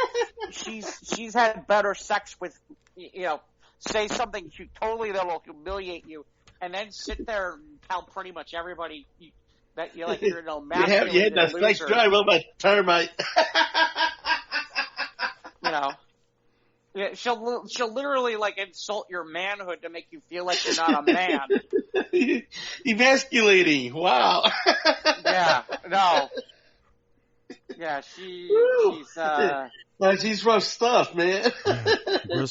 she's had better sex with, say something that will humiliate you, and then sit there and tell pretty much everybody that you're masculine. You had that sex drive on my termite. Yeah, she'll literally insult your manhood to make you feel like you're not a man. Emasculating. Wow. Yeah. No. Yeah, she's rough stuff, man. Yeah.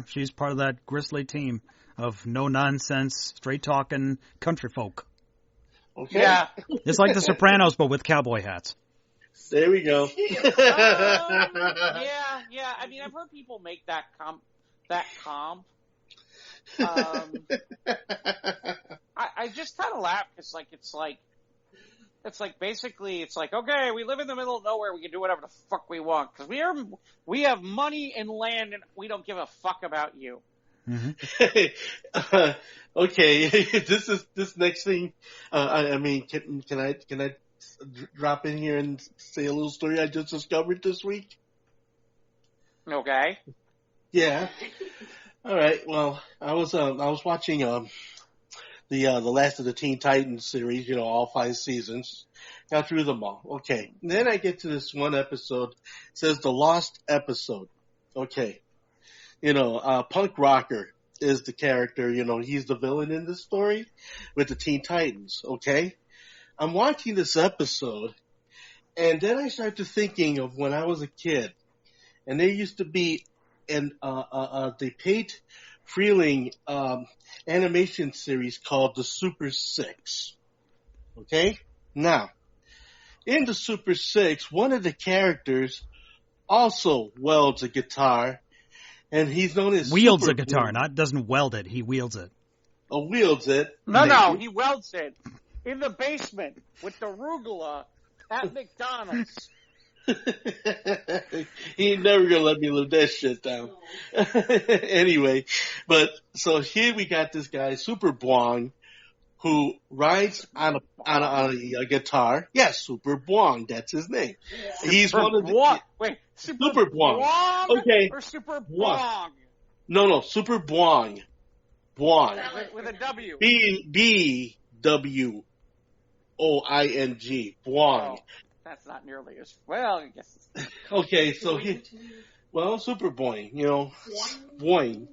She's part of that grisly team of no nonsense, straight talking country folk. Okay. Yeah. It's like The Sopranos, but with cowboy hats. There we go. Yeah. I mean, I've heard people make that comp. I just kind of laugh because, it's basically, okay, we live in the middle of nowhere. We can do whatever the fuck we want because we have money and land, and we don't give a fuck about you. Mm-hmm. Okay, this next thing. I mean, can I drop in here and say a little story I just discovered this week? Okay. Yeah. All right. Well, I was watching the last of the Teen Titans series. All 5 seasons. Got through them all. Okay. And then I get to this one episode. It says the lost episode. Okay. Punk Rocker is the character. He's the villain in this story with the Teen Titans. Okay. I'm watching this episode, and then I start to thinking of when I was a kid, and there used to be the Pate Freeling animation series called the Super 6. Okay? Now, in the Super 6, one of the characters also welds a guitar, and he's known as wields Super a guitar, doesn't weld it, he wields it. Oh, wields it. No, he welds it. In the basement with the Arugula at McDonald's. He ain't never gonna let me live that shit down. Anyway, so here we got this guy, Super Bwong, who rides on a guitar. Yes, Super Bwong, that's his name. He's Super one of the Bwong. Wait, Super Bwong. Okay. Or Super Bwong. Bwong? No, Super Bwong. Bwong. With a W. B-W-O-I-N-G. Bwong. Oh, that's not nearly as well, I guess. Okay, so Super Boing, Boing.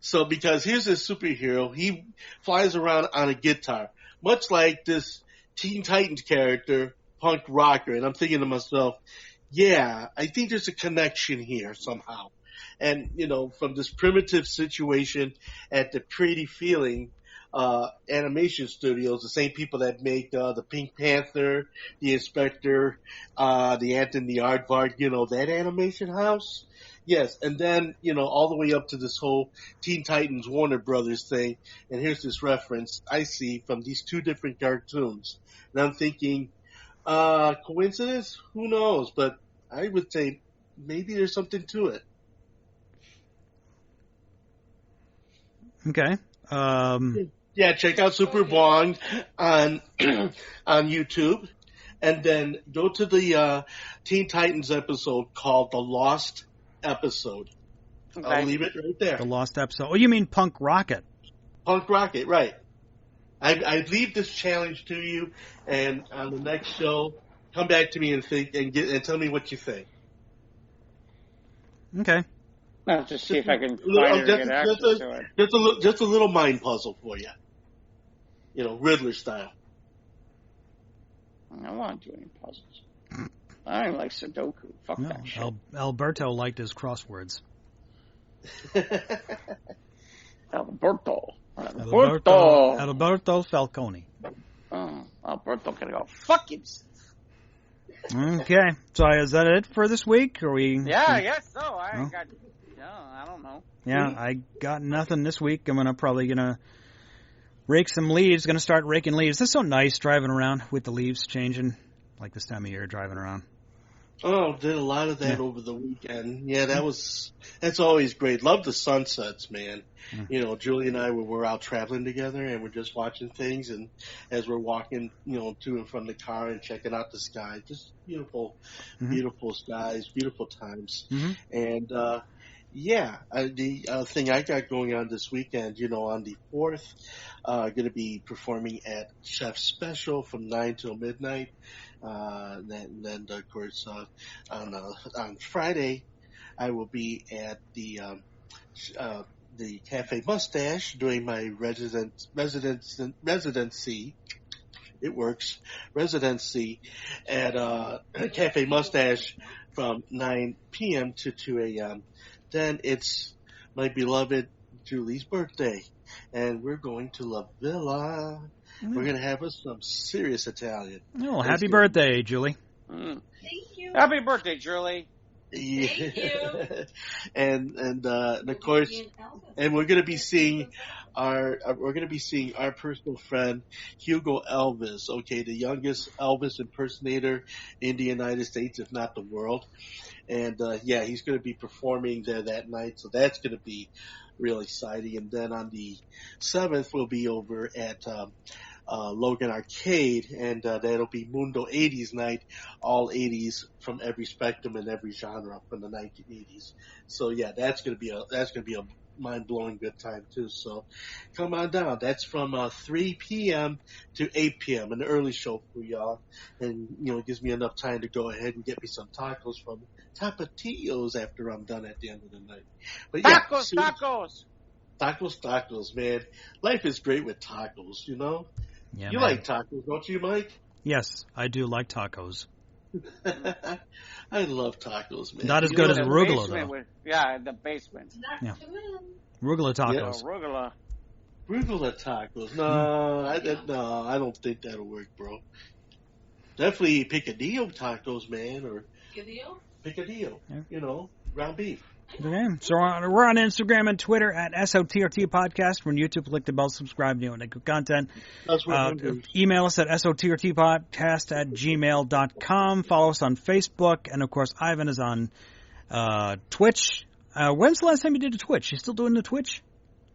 So because here's this superhero, he flies around on a guitar, much like this Teen Titans character, Punk Rocker. And I'm thinking to myself, yeah, I think there's a connection here somehow. And, from this primitive situation at the Pretty Feeling animation studios, the same people that make the Pink Panther, the Inspector, the Ant and the Aardvark, that animation house. Yes, and then, all the way up to this whole Teen Titans Warner Brothers thing. And here's this reference I see from these two different cartoons. And I'm thinking, coincidence? Who knows? But I would say maybe there's something to it. Okay. Yeah, check out Super Bwong on YouTube. And then go to the Teen Titans episode called The Lost Episode. Okay. I'll leave it right there. The Lost Episode. Oh, you mean Punk Rocket? Punk Rocket, right. I leave this challenge to you, and on the next show, come back to me and tell me what you think. Okay. I'll just see if I can find it and get access to it. Just a little mind puzzle for you. Riddler style. I don't want to do any puzzles. I don't like Sudoku. Fuck that shit. Alberto liked his crosswords. Alberto Falcone. Oh, Alberto can go fuck himself. Okay, so is that it for this week? Or we? Yeah, I guess so. I don't know. Yeah, I got nothing this week. I'm probably gonna rake some leaves. Gonna start raking leaves. It's so nice driving around with the leaves changing, like this time of year, driving around. Oh, did a lot of that over the weekend. Yeah, that's always great. Love the sunsets, man. Julie and I were out traveling together, and we're just watching things, and as we're walking, to and from the car and checking out the sky, just beautiful, beautiful skies, beautiful times. And the thing I got going on this weekend, on the 4th, going to be performing at Chef Special from 9 till midnight. Then of course, on Friday, I will be at the Cafe Mustache doing my residency. It works. Residency at Cafe Mustache from 9 p.m. to 2 a.m. Then it's my beloved Julie's birthday, and we're going to La Villa. We're going to have us some serious Italian. Oh, happy birthday, Julie. Thank you. Happy birthday, Julie. Yeah. Thank you. and of course, and we're going to be seeing our personal friend Hugo Elvis. Okay, the youngest Elvis impersonator in the United States, if not the world. And he's going to be performing there that night, so that's going to be real exciting. And then on the 7th, we'll be over at Logan Arcade, and that'll be Mundo 80s night, all 80s from every spectrum and every genre from the 1980s. So yeah, that's gonna be a mind-blowing good time too. So come on down. That's from 3 p.m. to 8 p.m. an early show for y'all, and it gives me enough time to go ahead and get me some tacos from Tapatios after I'm done at the end of the night. But yeah, tacos, man. Life is great with tacos, Yeah, you like tacos, don't you, Mike? Yes, I do like tacos. I love tacos, man. Not as good as arugula, though. In the basement. Yeah. Arugula tacos. Yeah, arugula tacos. No, I don't think that'll work, bro. Definitely picadillo tacos, man, or picadillo. Yeah. Ground beef. Okay, so we're on Instagram and Twitter at SOTRT Podcast. We're on YouTube. Click the bell, subscribe to new content. Email us at sotrtpodcast@gmail.com. Follow us on Facebook. And, of course, Ivan is on Twitch. When's the last time you did a Twitch? You still doing the Twitch?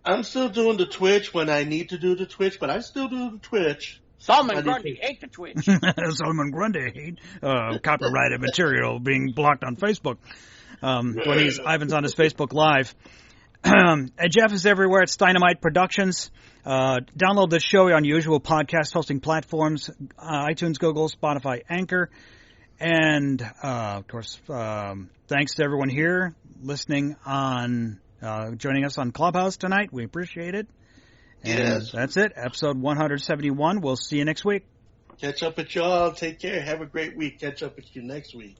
I'm still doing the Twitch when I need to do the Twitch, but I still do the Twitch. Solomon Grundy ate the Twitch. Solomon Grundy hate copyrighted material being blocked on Facebook. When Ivan's on his Facebook Live. And Jeff is everywhere at Steinemite Productions. Download the show on usual podcast hosting platforms, iTunes, Google, Spotify, Anchor. And, of course, thanks to everyone here listening on, joining us on Clubhouse tonight. We appreciate it. And yes. That's it. Episode 171. We'll see you next week. Catch up with y'all. Take care. Have a great week. Catch up with you next week.